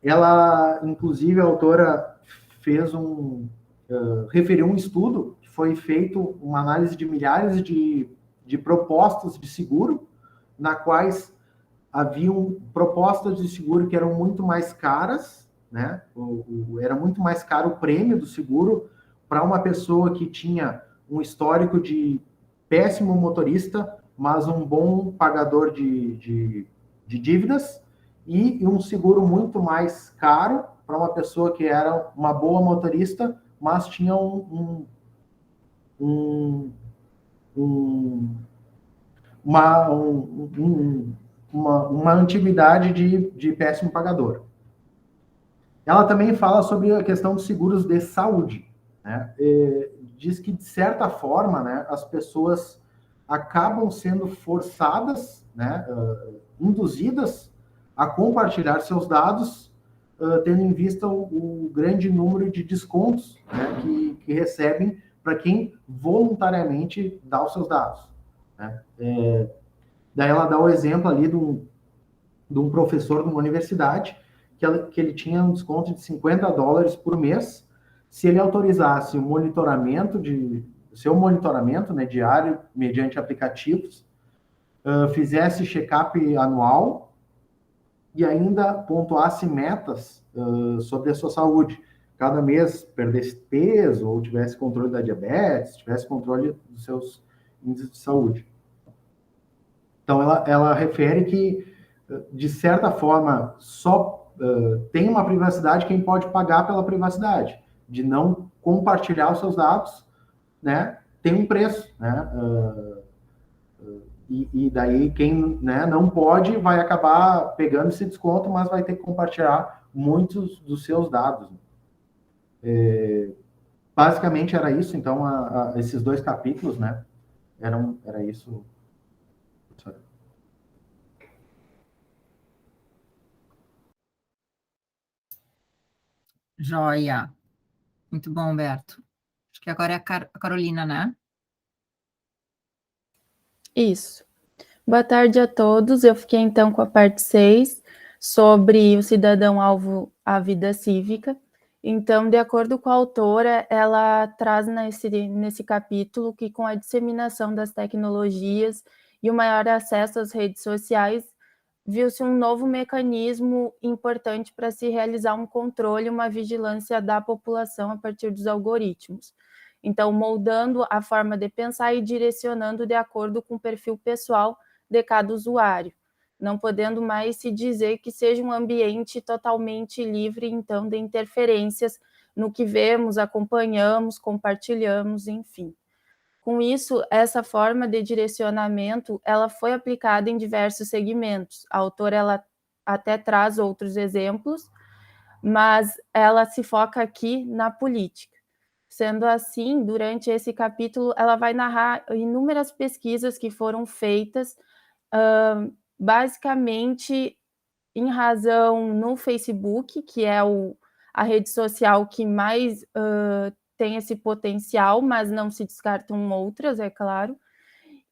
Ela, inclusive, a autora fez referiu um estudo que foi feito, uma análise de milhares de propostas de seguro, na quais haviam propostas de seguro que eram muito mais caras, né? Era muito mais caro o prêmio do seguro para uma pessoa que tinha um histórico de péssimo motorista, mas um bom pagador de dívidas, e um seguro muito mais caro para uma pessoa que era uma boa motorista, mas tinha uma antiguidade de péssimo pagador. Ela também fala sobre a questão dos seguros de saúde, né? Diz que, de certa forma, né, as pessoas acabam sendo forçadas, né, induzidas a compartilhar seus dados, tendo em vista o grande número de descontos, né, que recebem para quem voluntariamente dá os seus dados, né? Daí ela dá o exemplo ali de um professor de uma universidade que ele tinha um desconto de $50 por mês se ele autorizasse o seu monitoramento, né, diário mediante aplicativos, fizesse check-up anual e ainda pontuasse metas sobre a sua saúde. Cada mês perdesse peso, ou tivesse controle da diabetes, tivesse controle dos seus índices de saúde. Então, ela refere que, de certa forma, só tem uma privacidade quem pode pagar pela privacidade, de não compartilhar os seus dados, né, tem um preço, né, e daí quem, né, não pode vai acabar pegando esse desconto, mas vai ter que compartilhar muitos dos seus dados. Basicamente era isso, então, esses 2 capítulos, né, era isso. Joia. Muito bom, Humberto. Acho que agora é a Carolina, né? Isso. Boa tarde a todos. Eu fiquei então com a parte 6 sobre o cidadão-alvo à vida cívica. Então, de acordo com a autora, ela traz nesse capítulo que, com a disseminação das tecnologias e o maior acesso às redes sociais, viu-se um novo mecanismo importante para se realizar um controle e uma vigilância da população a partir dos algoritmos. Então, moldando a forma de pensar e direcionando de acordo com o perfil pessoal de cada usuário, não podendo mais se dizer que seja um ambiente totalmente livre, então, de interferências no que vemos, acompanhamos, compartilhamos, enfim. Com isso, essa forma de direcionamento, ela foi aplicada em diversos segmentos. A autora, ela até traz outros exemplos, mas ela se foca aqui na política. Sendo assim, durante esse capítulo, ela vai narrar inúmeras pesquisas que foram feitas, basicamente em razão no Facebook, que é a rede social que mais tem esse potencial, mas não se descartam outras, é claro.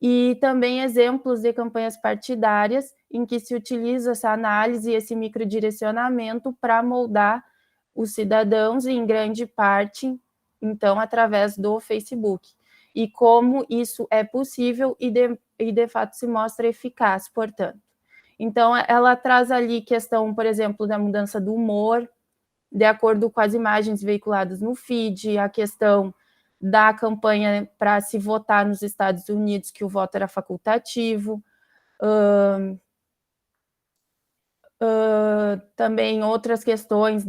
e também exemplos de campanhas partidárias em que se utiliza essa análise e esse microdirecionamento para moldar os cidadãos, em grande parte, então, através do Facebook. E como isso é possível e de fato se mostra eficaz, portanto. Então, ela traz ali questão, por exemplo, da mudança do humor, de acordo com as imagens veiculadas no feed, a questão da campanha para se votar nos Estados Unidos, que o voto era facultativo, também outras questões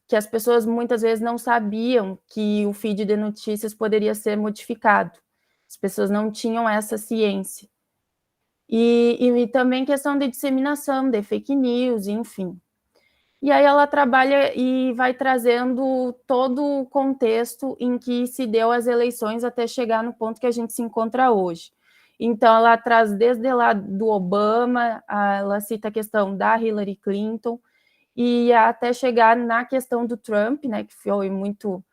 que as pessoas muitas vezes não sabiam que o feed de notícias poderia ser modificado. As pessoas não tinham essa ciência. E também questão de disseminação de fake news, enfim. E aí ela trabalha e vai trazendo todo o contexto em que se deu as eleições até chegar no ponto que a gente se encontra hoje. Então, ela traz desde lá do Obama, ela cita a questão da Hillary Clinton, e até chegar na questão do Trump, né, que foi muito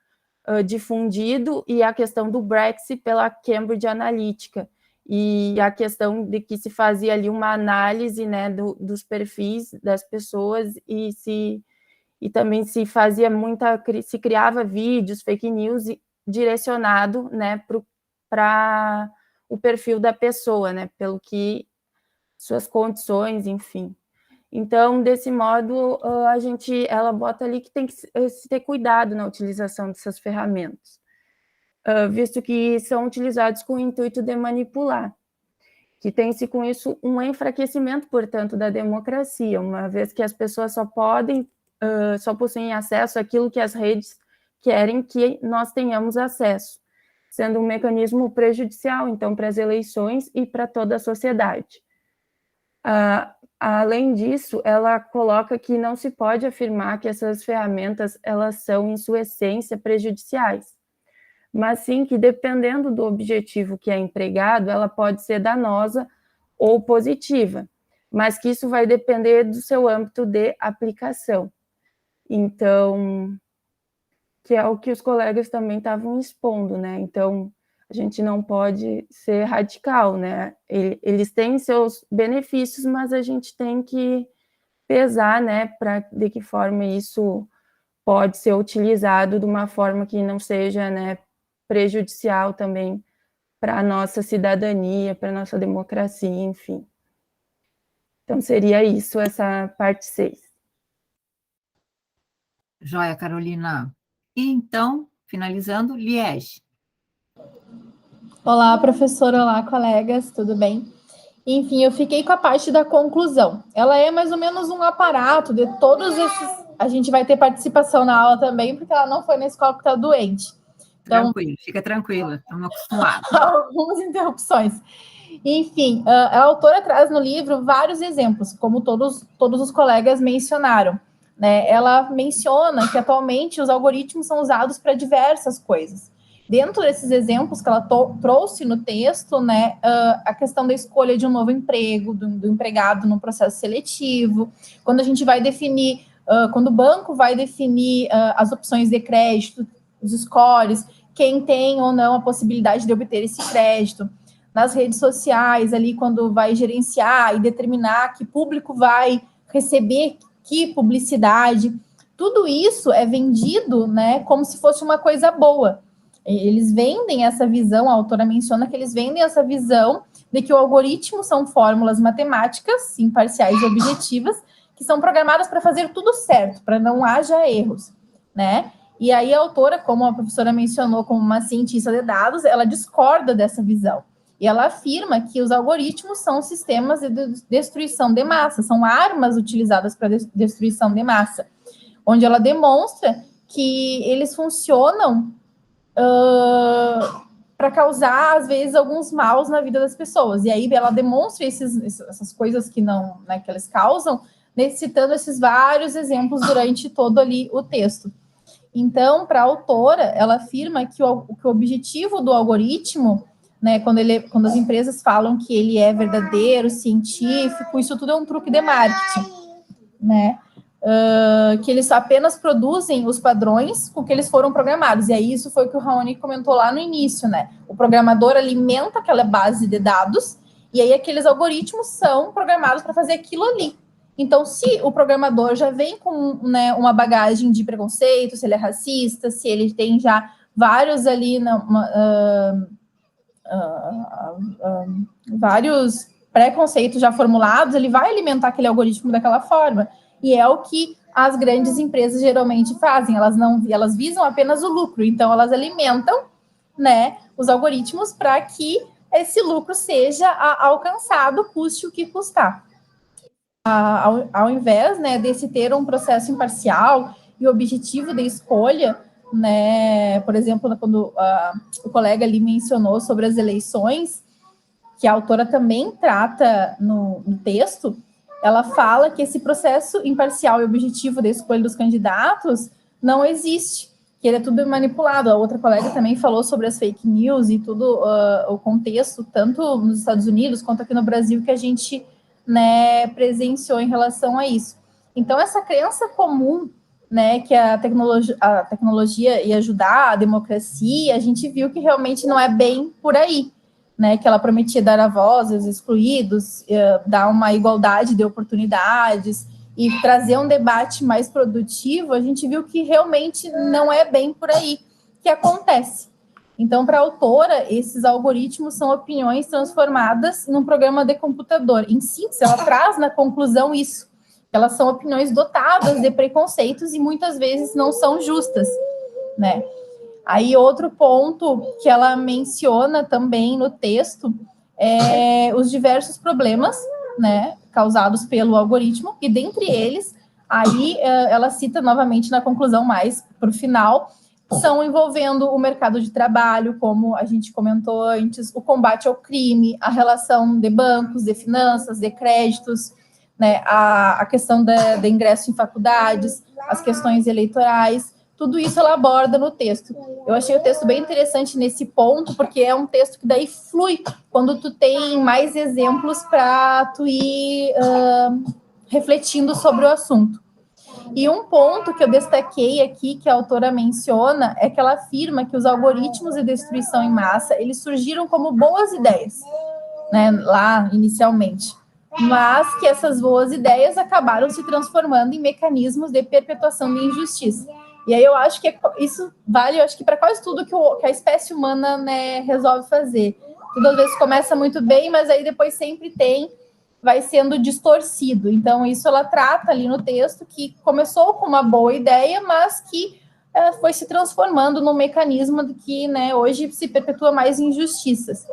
difundido, e a questão do Brexit pela Cambridge Analytica, e a questão de que se fazia ali uma análise, né, dos perfis das pessoas e também se fazia se criava vídeos, fake news direcionado, né, para o perfil da pessoa, né, pelo que suas condições, enfim. Então, desse modo, ela bota ali que tem que se ter cuidado na utilização dessas ferramentas, visto que são utilizados com o intuito de manipular, que tem-se com isso um enfraquecimento, portanto, da democracia, uma vez que as pessoas só possuem acesso àquilo que as redes querem que nós tenhamos acesso, sendo um mecanismo prejudicial, então, para as eleições e para toda a sociedade. Além disso, ela coloca que não se pode afirmar que essas ferramentas elas são, em sua essência, prejudiciais, mas sim que, dependendo do objetivo que é empregado, ela pode ser danosa ou positiva, mas que isso vai depender do seu âmbito de aplicação. Então, que é o que os colegas também estavam expondo, né? Então, a gente não pode ser radical, né? Eles têm seus benefícios, mas a gente tem que pesar, né, de que forma isso pode ser utilizado de uma forma que não seja, né, prejudicial também para a nossa cidadania, para a nossa democracia, enfim. Então, seria isso, essa parte 6. Joia, Carolina. E então, finalizando, Liege. Olá, professora, olá, colegas, tudo bem? Enfim, eu fiquei com a parte da conclusão. Ela é mais ou menos um aparato de todos esses... A gente vai ter participação na aula também, porque ela não foi na escola que está doente. Então, tranquilo, fica tranquila, estamos acostumados. Algumas interrupções. Enfim, a autora traz no livro vários exemplos, como todos os colegas mencionaram, né? Ela menciona que atualmente os algoritmos são usados para diversas coisas. Dentro desses exemplos que ela trouxe no texto, né, a questão da escolha de um novo emprego, do empregado no processo seletivo, quando a gente vai definir, quando o banco vai definir as opções de crédito, os scores, quem tem ou não a possibilidade de obter esse crédito, nas redes sociais, ali quando vai gerenciar e determinar que público vai receber que publicidade, tudo isso é vendido, né, como se fosse uma coisa boa. Eles vendem essa visão, a autora menciona que eles vendem essa visão de que o algoritmo são fórmulas matemáticas, imparciais e objetivas, que são programadas para fazer tudo certo, para não haja erros, né? E aí a autora, como a professora mencionou, como uma cientista de dados, ela discorda dessa visão. E ela afirma que os algoritmos são sistemas de destruição de massa, são armas utilizadas para destruição de massa, onde ela demonstra que eles funcionam para causar, às vezes, alguns maus na vida das pessoas. E aí ela demonstra essas coisas que não, né, que eles causam, né, citando esses vários exemplos durante todo ali o texto. Então, para a autora, ela afirma que o objetivo do algoritmo, né, quando as empresas falam que ele é verdadeiro, científico, isso tudo é um truque de marketing, né? que eles apenas produzem os padrões com que eles foram programados. E aí isso foi o que o Raoni comentou lá no início, né? O programador alimenta aquela base de dados e aí aqueles algoritmos são programados para fazer aquilo ali. Então, se o programador já vem com, né, uma bagagem de preconceito, se ele é racista, se ele tem já vários ali, vários preconceitos já formulados, ele vai alimentar aquele algoritmo daquela forma. E é o que as grandes empresas geralmente fazem. Elas visam apenas o lucro. Então, elas alimentam, né, os algoritmos para que esse lucro seja alcançado, custe o que custar. Ao invés, né, desse ter um processo imparcial e objetivo de escolha, né, por exemplo, quando o colega ali mencionou sobre as eleições, que a autora também trata no texto, ela fala que esse processo imparcial e objetivo da escolha dos candidatos não existe, que ele é tudo manipulado. A outra colega também falou sobre as fake news e tudo, o contexto, tanto nos Estados Unidos quanto aqui no Brasil, que a gente, né, presenciou em relação a isso. Então, essa crença comum, né, que a tecnologia ia ajudar a democracia, a gente viu que realmente não é bem por aí, né, que ela prometia dar a voz aos excluídos, dar uma igualdade de oportunidades e trazer um debate mais produtivo. A gente viu que realmente não é bem por aí que acontece. Então, para a autora, esses algoritmos são opiniões transformadas num programa de computador. Em síntese, ela traz na conclusão isso. Elas são opiniões dotadas de preconceitos e muitas vezes não são justas, né? Aí, outro ponto que ela menciona também no texto é os diversos problemas, né, causados pelo algoritmo, e dentre eles, aí ela cita novamente na conclusão, mais para o final, são envolvendo o mercado de trabalho, como a gente comentou antes, o combate ao crime, a relação de bancos, de finanças, de créditos, né, a questão de ingresso em faculdades, as questões eleitorais. Tudo isso ela aborda no texto. Eu achei o texto bem interessante nesse ponto, porque é um texto que daí flui quando tu tem mais exemplos para tu ir refletindo sobre o assunto. E um ponto que eu destaquei aqui, que a autora menciona, é que ela afirma que os algoritmos de destruição em massa, eles surgiram como boas ideias, né, lá inicialmente, mas que essas boas ideias acabaram se transformando em mecanismos de perpetuação de injustiça. E aí eu acho que isso vale, eu acho que para quase tudo que a espécie humana, né, resolve fazer. Tudo às vezes começa muito bem, mas aí depois sempre vai sendo distorcido. Então isso ela trata ali no texto, que começou com uma boa ideia, mas que foi se transformando num mecanismo que, né, hoje se perpetua mais injustiças.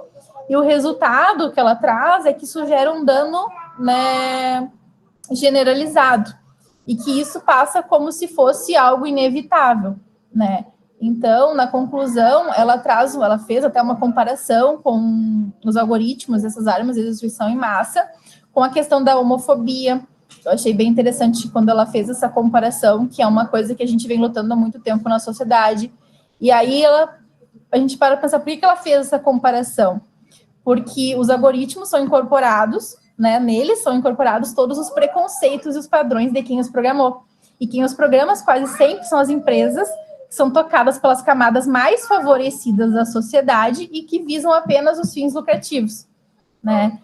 E o resultado que ela traz é que isso gera um dano, né, generalizado. E que isso passa como se fosse algo inevitável, né? Então, na conclusão, ela fez até uma comparação com os algoritmos dessas armas de destruição em massa, com a questão da homofobia. Eu achei bem interessante quando ela fez essa comparação, que é uma coisa que a gente vem lutando há muito tempo na sociedade. E aí a gente para pensar, por que ela fez essa comparação? Porque os algoritmos são incorporados, né, neles são incorporados todos os preconceitos e os padrões de quem os programou. E quem os programa quase sempre são as empresas, que são tocadas pelas camadas mais favorecidas da sociedade e que visam apenas os fins lucrativos, né?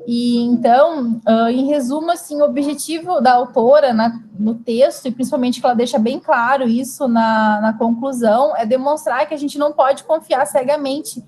E então, em resumo, assim, o objetivo da autora no texto, e principalmente que ela deixa bem claro isso na conclusão, é demonstrar que a gente não pode confiar cegamente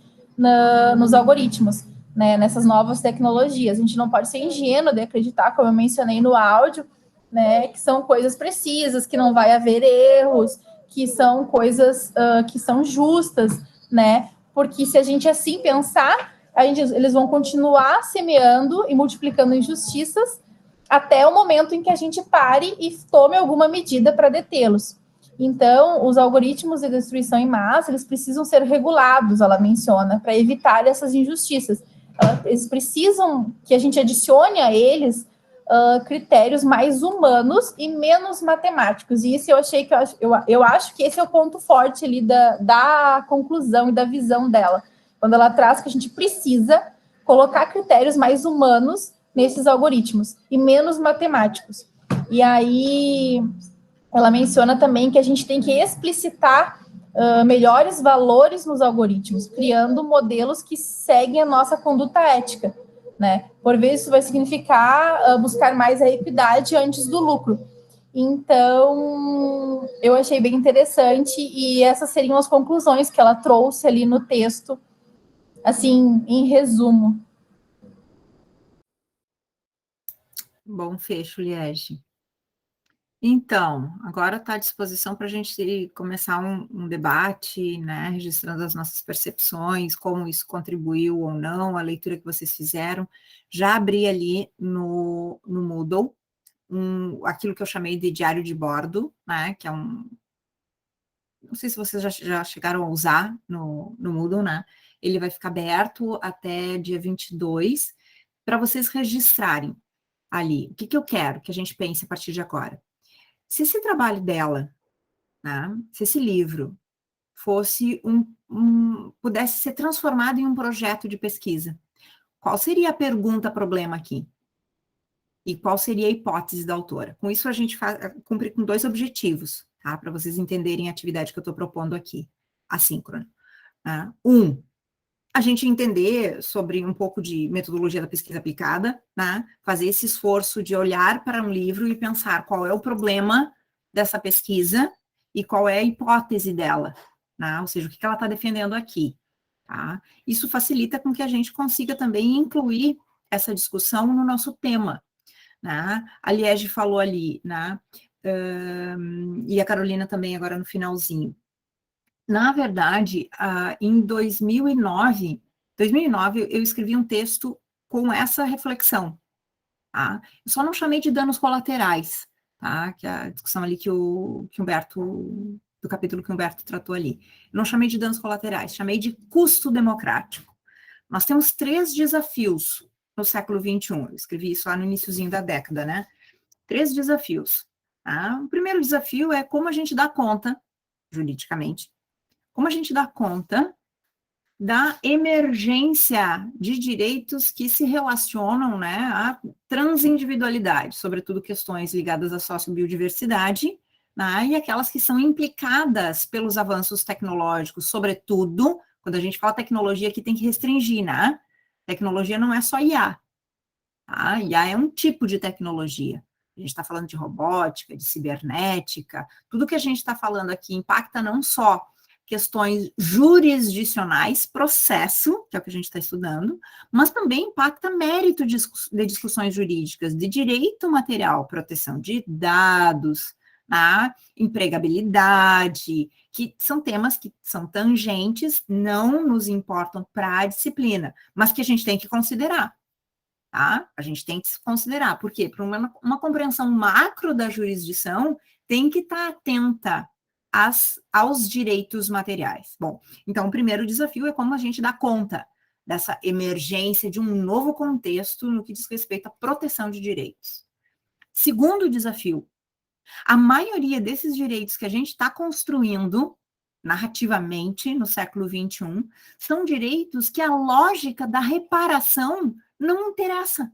nos algoritmos, né, nessas novas tecnologias. A gente não pode ser ingênuo de acreditar, como eu mencionei no áudio, né, que são coisas precisas, que não vai haver erros, que são coisas que são justas, né, porque se a gente assim pensar, eles vão continuar semeando e multiplicando injustiças até o momento em que a gente pare e tome alguma medida para detê-los. Então, os algoritmos de destruição em massa, eles precisam ser regulados, ela menciona, para evitar essas injustiças. Eles precisam que a gente adicione a eles critérios mais humanos e menos matemáticos. E isso eu acho que esse é o ponto forte ali da conclusão e da visão dela, quando ela traz que a gente precisa colocar critérios mais humanos nesses algoritmos e menos matemáticos. E aí ela menciona também que a gente tem que explicitar melhores valores nos algoritmos, criando modelos que seguem a nossa conduta ética, né? Por vezes isso vai significar buscar mais a equidade antes do lucro. Então, eu achei bem interessante e essas seriam as conclusões que ela trouxe ali no texto, assim, em resumo. Bom fecho, Liege. Então, agora está à disposição para a gente começar um debate, né, registrando as nossas percepções, como isso contribuiu ou não, a leitura que vocês fizeram. Já abri ali no Moodle aquilo que eu chamei de diário de bordo, né, que é não sei se vocês já chegaram a usar no Moodle, né, ele vai ficar aberto até dia 22, para vocês registrarem ali. O que eu quero que a gente pense a partir de agora? Se esse trabalho dela, né, se esse livro fosse pudesse ser transformado em um projeto de pesquisa, qual seria a pergunta-problema aqui? E qual seria a hipótese da autora? Com isso, a gente cumpre com 2 objetivos, tá? Para vocês entenderem a atividade que eu estou propondo aqui, assíncrona. Tá? A gente entender sobre um pouco de metodologia da pesquisa aplicada, né? Fazer esse esforço de olhar para um livro e pensar qual é o problema dessa pesquisa e qual é a hipótese dela, né? Ou seja, o que ela está defendendo aqui. Tá? Isso facilita com que a gente consiga também incluir essa discussão no nosso tema. Né? A Liege falou ali, né? E a Carolina também agora no finalzinho. Na verdade, em 2009 eu escrevi um texto com essa reflexão. Tá? Eu só não chamei de danos colaterais, tá? Que é a discussão ali que Humberto, do capítulo que o Humberto tratou ali. Eu não chamei de danos colaterais, chamei de custo democrático. Nós temos 3 desafios no século XXI. Eu escrevi isso lá no iniciozinho da década, né? 3 desafios. Tá? O primeiro desafio é como a gente dá conta, juridicamente, como a gente dá conta da emergência de direitos que se relacionam, né, à transindividualidade, sobretudo questões ligadas à sociobiodiversidade, né, e aquelas que são implicadas pelos avanços tecnológicos, sobretudo, quando a gente fala tecnologia, que tem que restringir, né? Tecnologia não é só IA. Tá? IA é um tipo de tecnologia. A gente está falando de robótica, de cibernética, tudo que a gente está falando aqui impacta não só questões jurisdicionais, processo, que é o que a gente está estudando, mas também impacta mérito de discussões jurídicas, de direito material, proteção de dados, tá? Empregabilidade, que são temas que são tangentes, não nos importam para a disciplina, mas que a gente tem que considerar. Tá? A gente tem que considerar, porque para uma compreensão macro da jurisdição, tem que estar atenta aos direitos materiais. Bom, então o primeiro desafio é como a gente dá conta dessa emergência de um novo contexto no que diz respeito à proteção de direitos. Segundo desafio, a maioria desses direitos que a gente está construindo narrativamente no século XXI são direitos que a lógica da reparação não interessa.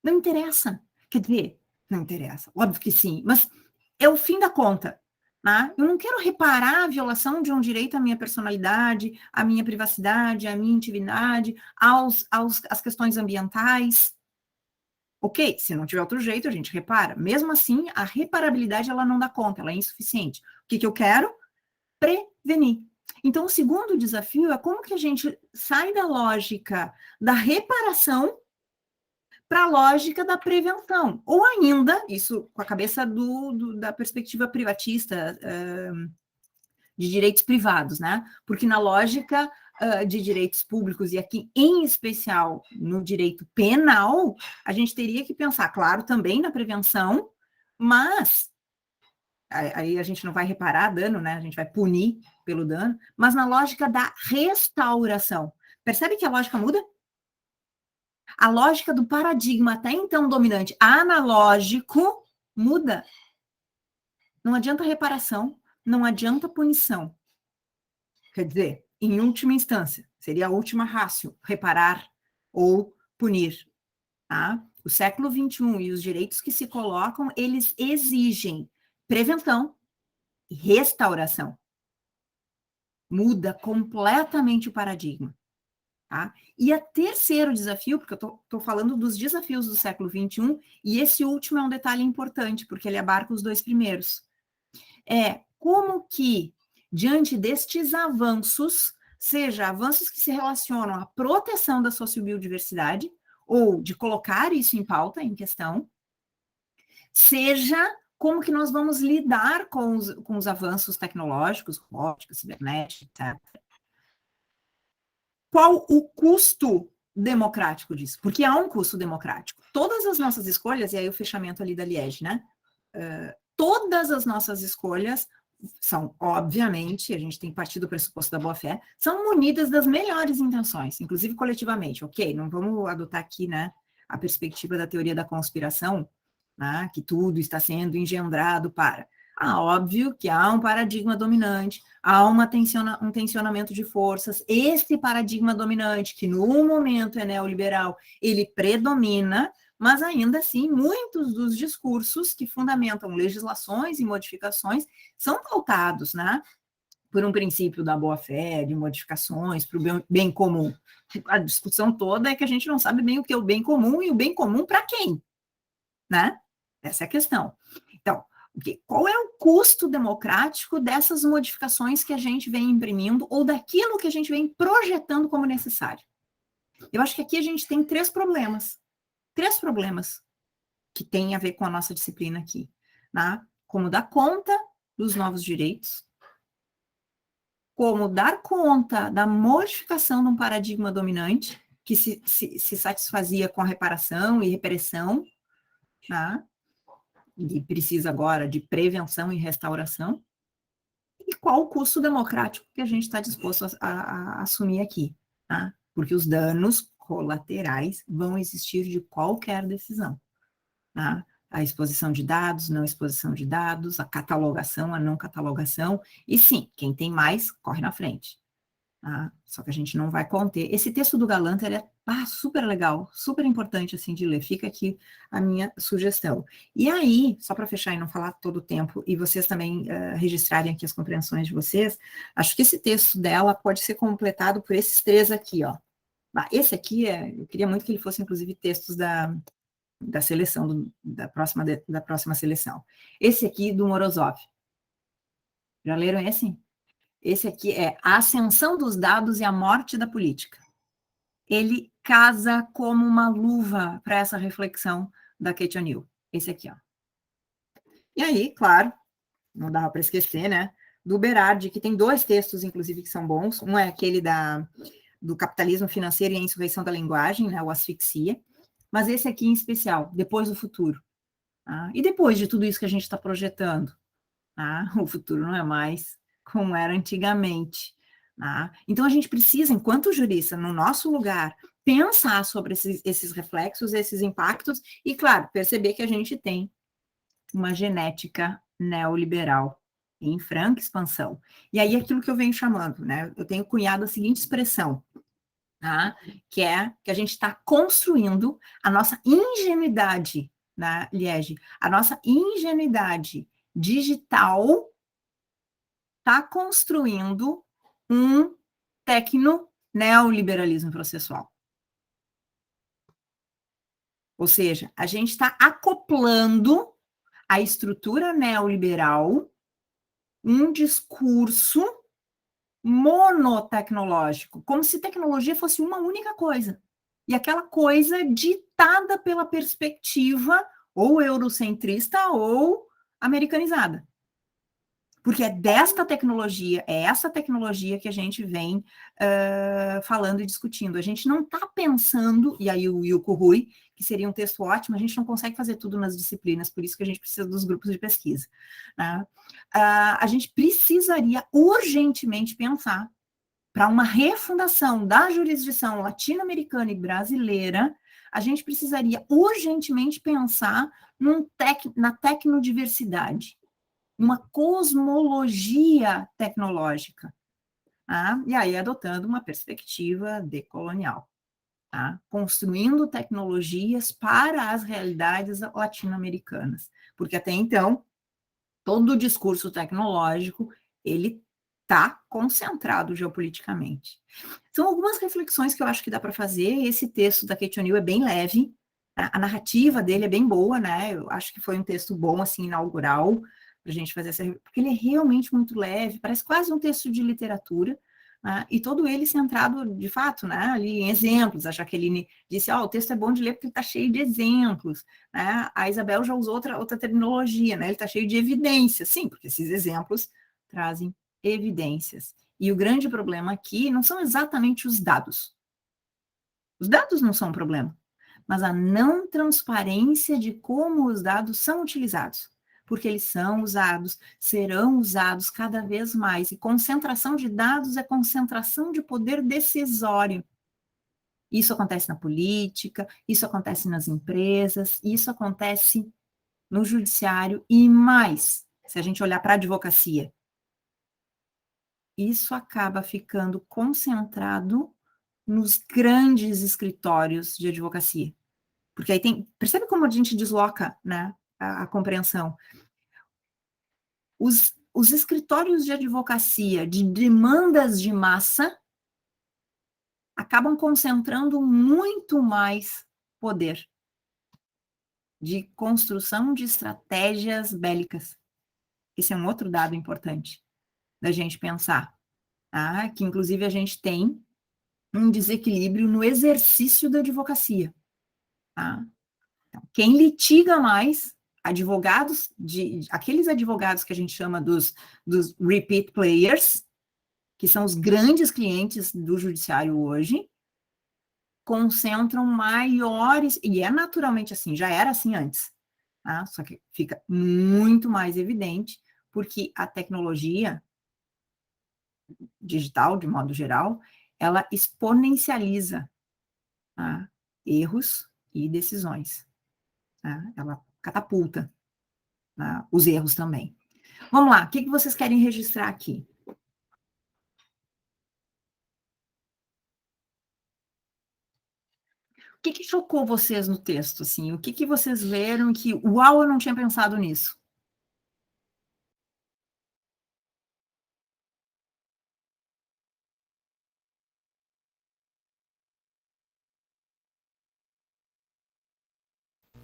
Não interessa. Quer dizer, não interessa. Óbvio que sim, mas é o fim da conta. Né? Eu não quero reparar a violação de um direito à minha personalidade, à minha privacidade, à minha intimidade, às questões ambientais. Ok, se não tiver outro jeito, a gente repara. Mesmo assim, a reparabilidade ela não dá conta, ela é insuficiente. O que eu quero? Prevenir. Então, o segundo desafio é como que a gente sai da lógica da reparação para a lógica da prevenção. Ou ainda, isso com a cabeça da perspectiva privatista, de direitos privados, né? Porque na lógica de direitos públicos, e aqui em especial no direito penal, a gente teria que pensar, claro, também na prevenção, mas aí a gente não vai reparar dano, né? A gente vai punir pelo dano, mas na lógica da restauração. Percebe que a lógica muda? A lógica do paradigma até então dominante analógico muda. Não adianta reparação, não adianta punição. Quer dizer, em última instância, seria a última ratio, reparar ou punir. Tá? O século XXI e os direitos que se colocam, eles exigem prevenção e restauração. Muda completamente o paradigma. Tá? E o terceiro desafio, porque eu estou falando dos desafios do século XXI, e esse último é um detalhe importante, porque ele abarca os dois primeiros. É como que, diante destes avanços, seja avanços que se relacionam à proteção da sociobiodiversidade, ou de colocar isso em pauta, em questão, seja como que nós vamos lidar com os avanços tecnológicos, robótica, cibernética, etc. Qual o custo democrático disso? Porque há um custo democrático. Todas as nossas escolhas, e aí o fechamento ali da Liege, né? Todas as nossas escolhas são, obviamente, a gente tem que partir do pressuposto da boa-fé, são munidas das melhores intenções, inclusive coletivamente, ok? Não vamos adotar aqui, né, a perspectiva da teoria da conspiração, né, que tudo está sendo engendrado para... óbvio que há um paradigma dominante, há um tensionamento de forças, esse paradigma dominante, que no momento é neoliberal, ele predomina, mas ainda assim, muitos dos discursos que fundamentam legislações e modificações são pautados, né, por um princípio da boa-fé, de modificações para o bem comum. A discussão toda é que a gente não sabe bem o que é o bem comum e o bem comum para quem, né? Essa é a questão. Então, qual é o custo democrático dessas modificações que a gente vem imprimindo ou daquilo que a gente vem projetando como necessário? Eu acho que aqui a gente tem três problemas que têm a ver com a nossa disciplina aqui, né? Como dar conta dos novos direitos, como dar conta da modificação de um paradigma dominante que se satisfazia com a reparação e repressão, né? E precisa agora de prevenção e restauração, e qual o custo democrático que a gente está disposto a assumir aqui, tá? Porque os danos colaterais vão existir de qualquer decisão, tá? A exposição de dados, não exposição de dados, a catalogação, a não catalogação, e sim, quem tem mais, corre na frente. Tá? Só que a gente não vai conter. Esse texto do Galanter é super legal, super importante assim de ler, fica aqui a minha sugestão. E aí, só para fechar e não falar todo o tempo, e vocês também registrarem aqui as compreensões de vocês, acho que esse texto dela pode ser completado por esses três aqui, ó. Esse aqui, eu queria muito que ele fosse, inclusive, textos da seleção, da próxima seleção. Esse aqui, do Morozov. Já leram esse? Esse aqui é A Ascensão dos Dados e a Morte da Política. Ele casa como uma luva para essa reflexão da Kate O'Neill. Esse aqui, ó. E aí, claro, não dava para esquecer, né? Do Berardi, que tem dois textos, inclusive, que são bons. Um é aquele do Capitalismo Financeiro e a Insurreição da Linguagem, né? O Asfixia. Mas esse aqui em especial, Depois do Futuro. Tá? E depois de tudo isso que a gente está projetando, tá? O futuro não é mais como era antigamente. Tá? Então, a gente precisa, enquanto jurista, no nosso lugar, pensar sobre esses reflexos, esses impactos, e, claro, perceber que a gente tem uma genética neoliberal em franca expansão. E aí, aquilo que eu venho chamando, né? Eu tenho cunhado a seguinte expressão, tá? Que é que a gente está construindo a nossa ingenuidade, né, Liege? A nossa ingenuidade digital está construindo um tecno-neoliberalismo processual. Ou seja, a gente está acoplando a estrutura neoliberal um discurso monotecnológico, como se tecnologia fosse uma única coisa. E aquela coisa ditada pela perspectiva ou eurocentrista ou americanizada. Porque é desta tecnologia, é essa tecnologia que a gente vem falando e discutindo. A gente não está pensando, e aí o Wilco Rui, que seria um texto ótimo, a gente não consegue fazer tudo nas disciplinas, por isso que a gente precisa dos grupos de pesquisa. Né? A gente precisaria urgentemente pensar para uma refundação da jurisdição latino-americana e brasileira, a gente precisaria urgentemente pensar na tecnodiversidade, uma cosmologia tecnológica, tá? E aí adotando uma perspectiva decolonial. tá? Construindo tecnologias para as realidades latino-americanas, porque até então, todo o discurso tecnológico, ele está concentrado geopoliticamente. São algumas reflexões que eu acho que dá para fazer. Esse texto da Kate O'Neill é bem leve, a narrativa dele é bem boa, né? Eu acho que foi um texto bom, assim, inaugural, para a gente fazer essa... Porque ele é realmente muito leve, parece quase um texto de literatura, né? E todo ele centrado, de fato, né, ali em exemplos. A Jaqueline disse, o texto é bom de ler porque ele está cheio de exemplos, né? A Isabel já usou outra terminologia, né? Ele está cheio de evidências, sim, porque esses exemplos trazem evidências. E o grande problema aqui não são exatamente os dados. Os dados não são um problema, mas a não transparência de como os dados são utilizados, porque eles são usados, serão usados cada vez mais, e concentração de dados é concentração de poder decisório. Isso acontece na política, isso acontece nas empresas, isso acontece no judiciário e mais, se a gente olhar para a advocacia. Isso acaba ficando concentrado nos grandes escritórios de advocacia. Porque aí tem... Percebe como a gente desloca, né, a compreensão? Os escritórios de advocacia de demandas de massa acabam concentrando muito mais poder de construção de estratégias bélicas. Esse é um outro dado importante da gente pensar, tá? Que inclusive a gente tem um desequilíbrio no exercício da advocacia, tá? Então, quem litiga mais, advogados, aqueles advogados que a gente chama dos repeat players, que são os grandes clientes do judiciário hoje, concentram maiores, e é naturalmente assim, já era assim antes, tá? Só que fica muito mais evidente, porque a tecnologia digital, de modo geral, ela exponencializa, tá, erros e decisões. Tá? Ela catapulta, tá, os erros também. Vamos lá, o que vocês querem registrar aqui? O que chocou vocês no texto, assim? O que vocês leram que, uau, eu não tinha pensado nisso?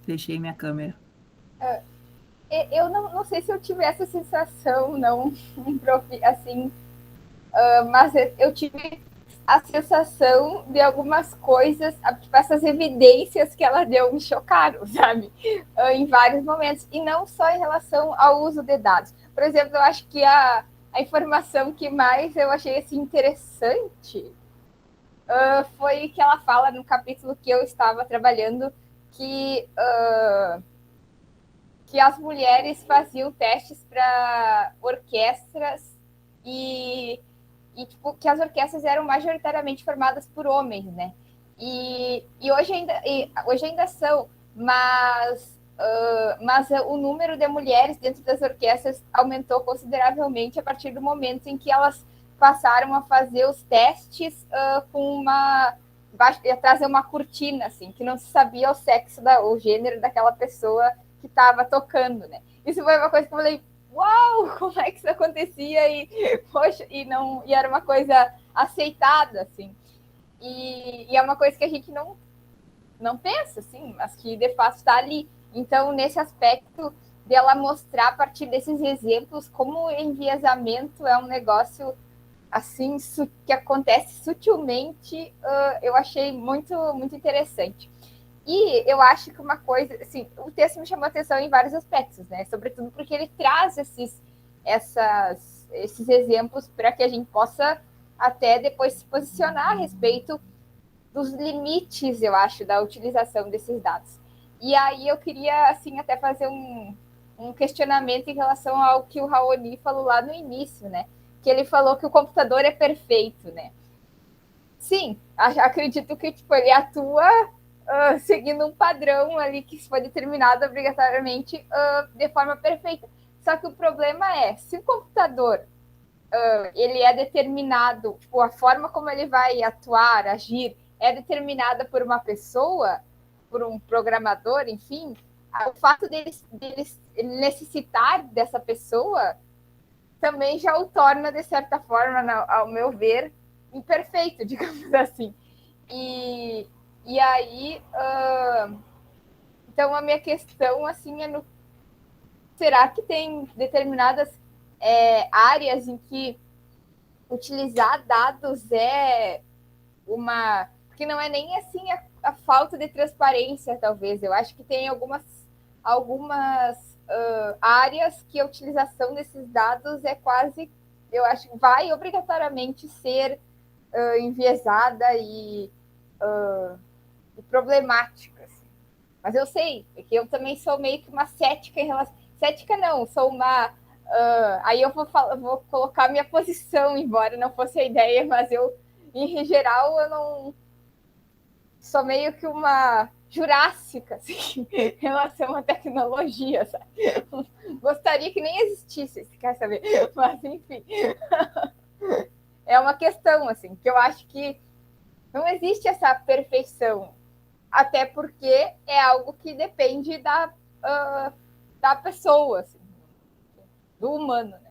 Fechei minha câmera. Eu não sei se eu tive essa sensação, não, assim, mas eu tive a sensação de algumas coisas, tipo, essas evidências que ela deu me chocaram, sabe? Em vários momentos, e não só em relação ao uso de dados. Por exemplo, eu acho que a informação que mais eu achei assim, interessante foi que ela fala no capítulo que eu estava trabalhando, que as mulheres faziam testes para orquestras e tipo, que as orquestras eram majoritariamente formadas por homens, né? E hoje ainda são, mas o número de mulheres dentro das orquestras aumentou consideravelmente a partir do momento em que elas passaram a fazer os testes com trazer uma cortina, assim, que não se sabia o sexo, o gênero daquela pessoa que estava tocando, né? Isso foi uma coisa que eu falei, uau, como é que isso acontecia? E, poxa, e era uma coisa aceitada, assim. E é uma coisa que a gente não pensa, assim, mas que de fato está ali. Então, nesse aspecto dela mostrar a partir desses exemplos como o enviesamento é um negócio assim que acontece sutilmente, eu achei muito, muito interessante. E eu acho que uma coisa, assim, o texto me chamou a atenção em vários aspectos, né? Sobretudo porque ele traz esses exemplos para que a gente possa até depois se posicionar a respeito dos limites, eu acho, da utilização desses dados. E aí eu queria, assim, até fazer um questionamento em relação ao que o Raoni falou lá no início, né? Que ele falou que o computador é perfeito, né? Sim, acredito que tipo, ele atua seguindo um padrão ali que foi determinado obrigatoriamente de forma perfeita. Só que o problema é, se o computador ele é determinado, tipo, a forma como ele vai atuar, agir, é determinada por uma pessoa, por um programador, enfim, o fato deles necessitar dessa pessoa também já o torna, de certa forma, ao meu ver, imperfeito, digamos assim. E aí, então a minha questão, assim, será que tem determinadas áreas em que utilizar dados é uma... Porque não é nem, assim, a falta de transparência, talvez. Eu acho que tem algumas áreas que a utilização desses dados é quase... Eu acho que vai obrigatoriamente ser enviesada e problemática. Assim. Mas eu sei, que eu também sou meio que uma cética em relação... Cética não, sou uma... aí eu vou colocar minha posição, embora não fosse a ideia, mas eu, em geral, eu não... Sou meio que uma jurássica, assim, em relação à tecnologia, sabe? Gostaria que nem existisse, se quer saber. Mas, enfim. É uma questão, assim, que eu acho que não existe essa perfeição. Até porque é algo que depende da pessoa, assim, do humano, né?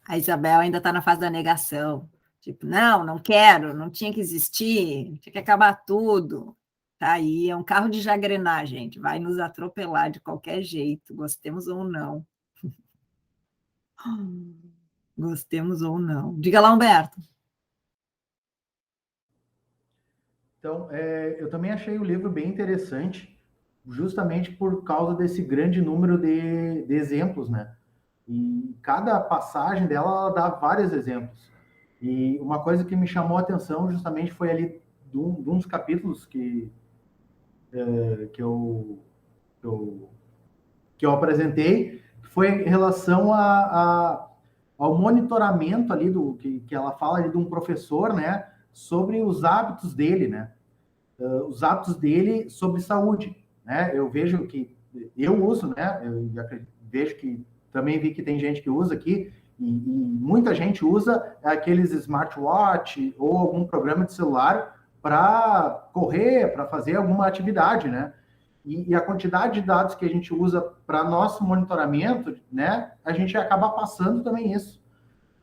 A Isabel ainda está na fase da negação. Tipo, não quero, não tinha que existir, tinha que acabar tudo. Tá aí, é um carro de jagrenar, gente, vai nos atropelar de qualquer jeito, gostemos ou não. Gostemos ou não. Diga lá, Humberto. Então, eu também achei o livro bem interessante, justamente por causa desse grande número de exemplos, né? E cada passagem dela, ela dá vários exemplos. E uma coisa que me chamou a atenção justamente foi ali de um dos capítulos que eu apresentei, foi em relação ao monitoramento ali que ela fala ali de um professor, né, sobre os hábitos dele, né, os hábitos dele sobre saúde, né. Eu vejo que eu uso, né, vejo que também vi que tem gente que usa aqui e muita gente usa aqueles smartwatch ou algum programa de celular para correr, para fazer alguma atividade, né. E a quantidade de dados que a gente usa para nosso monitoramento, né, a gente acaba passando também isso.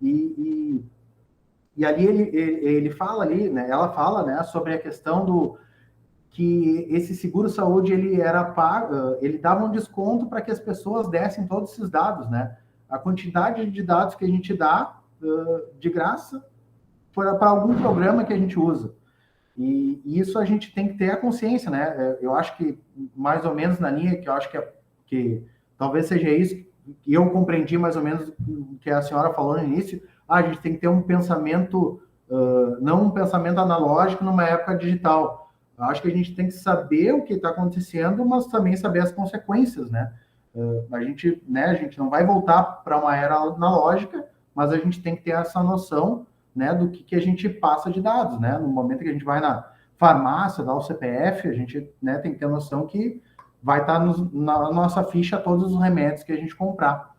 E ali ele fala ali, né, ela fala, né, sobre a questão do que esse seguro-saúde ele era pago, ele dava um desconto para que as pessoas dessem todos esses dados, né? A quantidade de dados que a gente dá de graça para algum programa que a gente usa. E isso a gente tem que ter a consciência, né? Eu acho que, mais ou menos na linha, que eu acho que talvez seja isso, que eu compreendi mais ou menos o que a senhora falou no início, a gente tem que ter um pensamento, não um pensamento analógico numa época digital. Eu acho que a gente tem que saber o que está acontecendo, mas também saber as consequências, né? A gente não vai voltar para uma era analógica, mas a gente tem que ter essa noção, né, do que a gente passa de dados, né? No momento que a gente vai na farmácia, dá o CPF, a gente, né, tem que ter noção que vai estar na nossa ficha todos os remédios que a gente comprar.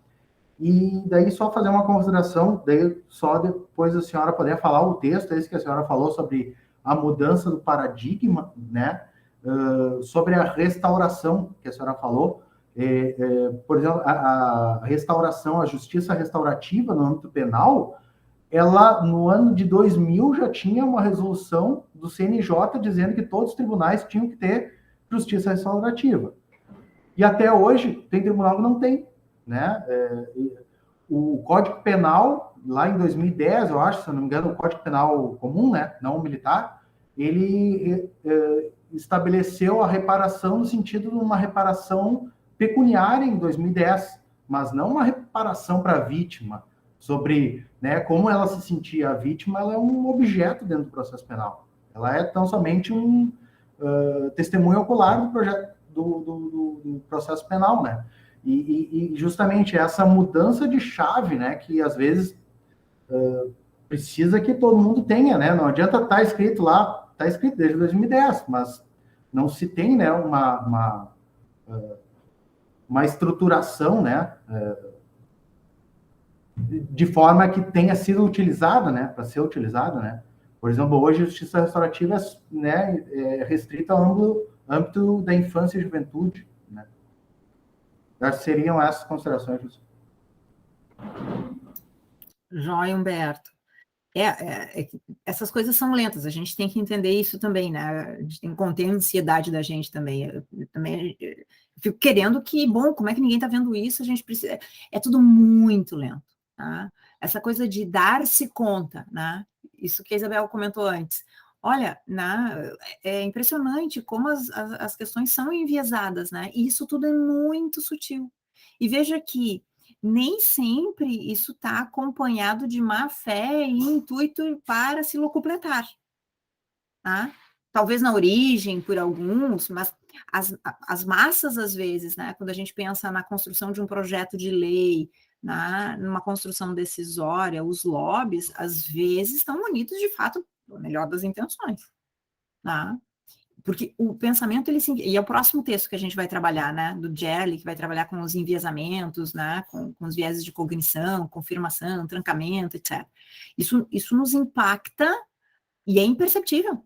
E daí só fazer uma consideração, daí só depois a senhora poder falar o texto, esse que a senhora falou sobre a mudança do paradigma, né? Sobre a restauração que a senhora falou, por exemplo, a restauração, a justiça restaurativa no âmbito penal, ela, no ano de 2000, já tinha uma resolução do CNJ dizendo que todos os tribunais tinham que ter justiça restaurativa. E até hoje, tem tribunal que não tem, né? O Código Penal, lá em 2010, eu acho, se eu não me engano, o Código Penal comum, né, não militar, ele estabeleceu a reparação no sentido de uma reparação pecuniária em 2010, mas não uma reparação para a vítima, sobre, né, como ela se sentia. A vítima, ela é um objeto dentro do processo penal. Ela é tão somente um testemunho ocular do processo penal, né? E justamente essa mudança de chave, né, que às vezes precisa que todo mundo tenha, né? Não adianta estar escrito lá, está escrito desde 2010, mas não se tem, né, uma estruturação, né, de forma que tenha sido utilizada, né, para ser utilizada, né? Por exemplo, hoje a justiça restaurativa, né, é restrita ao âmbito da infância e juventude, né? Seriam essas considerações. Joia, Humberto. Essas coisas são lentas, a gente tem que entender isso também, né? A gente tem que conter a ansiedade da gente também. Eu fico querendo que, bom, como é que ninguém está vendo isso? A gente precisa. É tudo muito lento, tá? Essa coisa de dar-se conta, né? Isso que a Isabel comentou antes. Olha, né, é impressionante como as questões são enviesadas, né? E isso tudo é muito sutil. E veja que nem sempre isso está acompanhado de má fé e intuito para se locupletar. Tá? Talvez na origem, por alguns, mas as massas, às vezes, né, quando a gente pensa na construção de um projeto de lei, numa construção decisória, os lobbies, às vezes, estão munidos, de fato, do melhor das intenções. Tá? Porque o pensamento, e é o próximo texto que a gente vai trabalhar, né, do Gerli, que vai trabalhar com os enviesamentos, né, com os vieses de cognição, confirmação, trancamento, etc. Isso nos impacta e é imperceptível.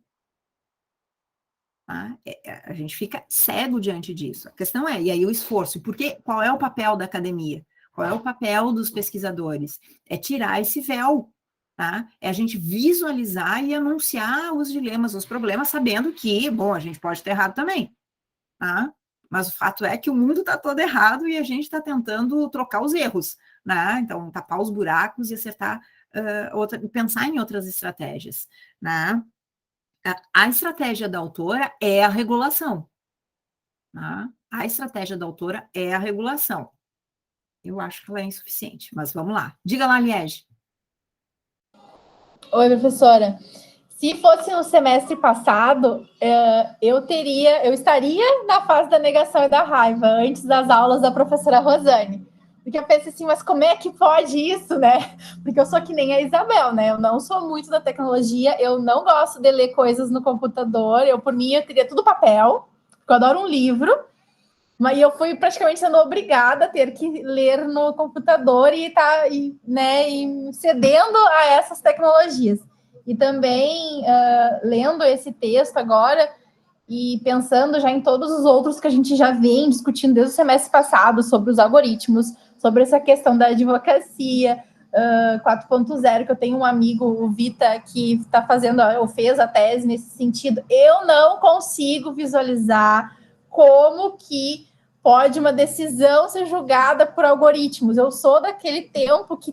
Tá? A gente fica cego diante disso. A questão é, e aí o esforço, porque qual é o papel da academia? Qual é o papel dos pesquisadores? É tirar esse véu, tá? É a gente visualizar e anunciar os dilemas, os problemas, sabendo que, bom, a gente pode ter errado também, tá? Mas o fato é que o mundo está todo errado e a gente está tentando trocar os erros, né? Então, tapar os buracos e acertar, pensar em outras estratégias, né? A estratégia da autora é a regulação, tá? A estratégia da autora é a regulação. Eu acho que ela é insuficiente, mas vamos lá. Diga lá, Liege. Oi, professora. Se fosse no semestre passado, eu estaria na fase da negação e da raiva, antes das aulas da professora Rosane. Porque eu pensei assim, mas como é que pode isso, né? Porque eu sou que nem a Isabel, né? Eu não sou muito da tecnologia, eu não gosto de ler coisas no computador. Por mim, eu teria tudo papel, porque eu adoro um livro. Mas eu fui praticamente sendo obrigada a ter que ler no computador e cedendo a essas tecnologias. E também lendo esse texto agora e pensando já em todos os outros que a gente já vem discutindo desde o semestre passado sobre os algoritmos, sobre essa questão da advocacia 4.0, que eu tenho um amigo, o Vita, que está fazendo, ou fez a tese nesse sentido. Eu não consigo visualizar como que pode uma decisão ser julgada por algoritmos. Eu sou daquele tempo que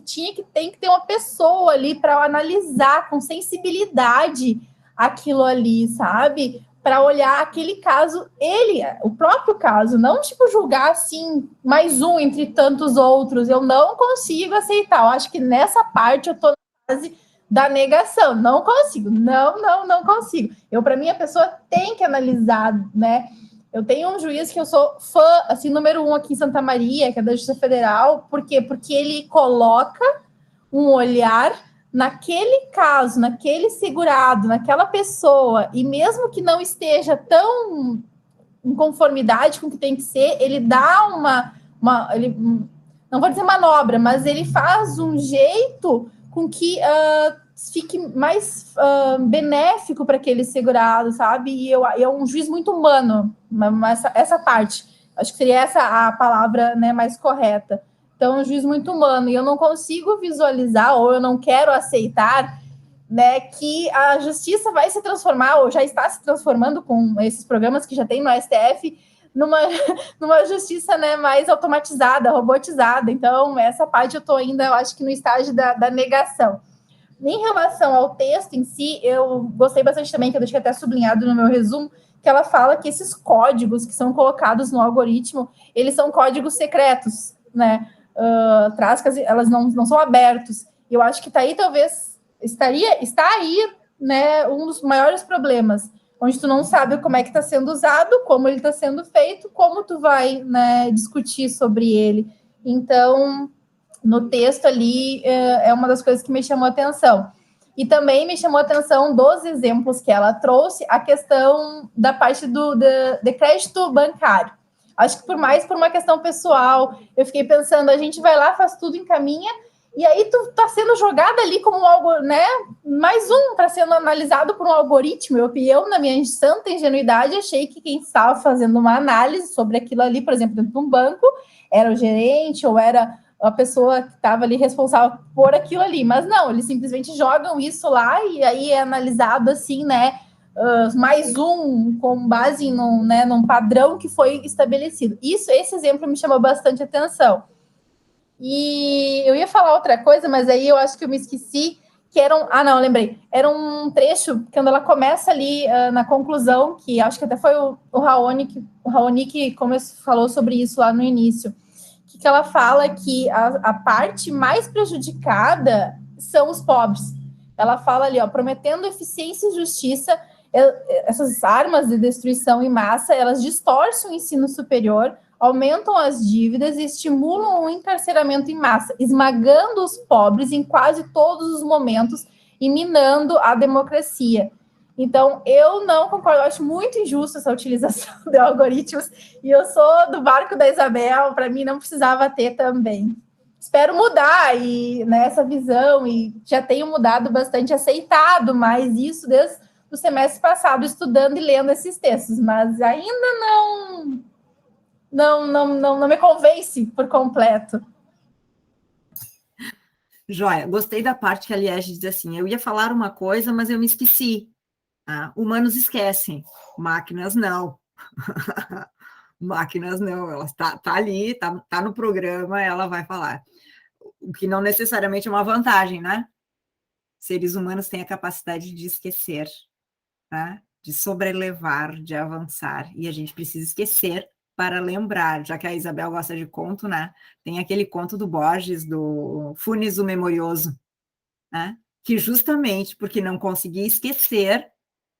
tem que ter uma pessoa ali para analisar com sensibilidade aquilo ali, sabe? Para olhar aquele caso, o próprio caso, não tipo julgar assim, mais um entre tantos outros. Eu não consigo aceitar. Eu acho que nessa parte eu estou na fase da negação. Não consigo. Não consigo. Para mim, a pessoa tem que analisar, né? Eu tenho um juiz que eu sou fã, assim, número 1 aqui em Santa Maria, que é da Justiça Federal. Por quê? Porque ele coloca um olhar naquele caso, naquele segurado, naquela pessoa, e mesmo que não esteja tão em conformidade com o que tem que ser, ele dá ele, não vou dizer manobra, mas ele faz um jeito com que fique mais benéfico para aquele segurado, sabe? E é um juiz muito humano, essa parte. Acho que seria essa a palavra, né, mais correta. Então, é um juiz muito humano. E eu não consigo visualizar, ou eu não quero aceitar, né, que a justiça vai se transformar, ou já está se transformando com esses programas que já tem no STF, numa justiça, né, mais automatizada, robotizada. Então, essa parte eu estou ainda, eu acho que no estágio da negação. Em relação ao texto em si, eu gostei bastante também, que eu deixei até sublinhado no meu resumo, que ela fala que esses códigos que são colocados no algoritmo, eles são códigos secretos, né? Elas não são abertos. Eu acho que está aí, talvez, está aí, né, um dos maiores problemas, onde tu não sabe como é que está sendo usado, como ele está sendo feito, como tu vai, né, discutir sobre ele. Então, no texto ali, é uma das coisas que me chamou a atenção. E também me chamou a atenção dos exemplos que ela trouxe, a questão da parte de crédito bancário. Acho que por uma questão pessoal, eu fiquei pensando, a gente vai lá, faz tudo, encaminha, E aí tu tá sendo jogada ali como algo, né? Mais um tá sendo analisado por um algoritmo. Eu, na minha santa ingenuidade, achei que quem estava fazendo uma análise sobre aquilo ali, por exemplo, dentro de um banco, era o gerente ou era a pessoa que estava ali responsável por aquilo ali. Mas não, eles simplesmente jogam isso lá e aí é analisado assim, né? Mais um com base num padrão que foi estabelecido. Esse exemplo me chamou bastante atenção. E eu ia falar outra coisa, mas aí eu acho que eu me esqueci, que era não, lembrei. Era um trecho, quando ela começa ali na conclusão, que acho que até foi o Raoni que falou sobre isso lá no início, que ela fala que a parte mais prejudicada são os pobres. Ela fala ali, ó, prometendo eficiência e justiça, essas armas de destruição em massa, elas distorcem o ensino superior, aumentam as dívidas e estimulam o encarceramento em massa, esmagando os pobres em quase todos os momentos e minando a democracia. Então, eu não concordo, eu acho muito injusto essa utilização de algoritmos, e eu sou do barco da Isabel, para mim não precisava ter também. Espero mudar e nessa visão, e já tenho mudado bastante, aceitado mais isso desde o semestre passado, estudando e lendo esses textos, mas ainda não me convence por completo. Joia, gostei da parte que a Liege diz assim, eu ia falar uma coisa, mas eu me esqueci. Humanos esquecem, máquinas não. Máquinas não, ela está ali, está no programa, ela vai falar. O que não necessariamente é uma vantagem, né? Seres humanos têm a capacidade de esquecer, né? De sobrelevar, de avançar, e a gente precisa esquecer para lembrar, já que a Isabel gosta de conto, né? Tem aquele conto do Borges, do Funes o Memorioso, né? Que justamente porque não conseguia esquecer,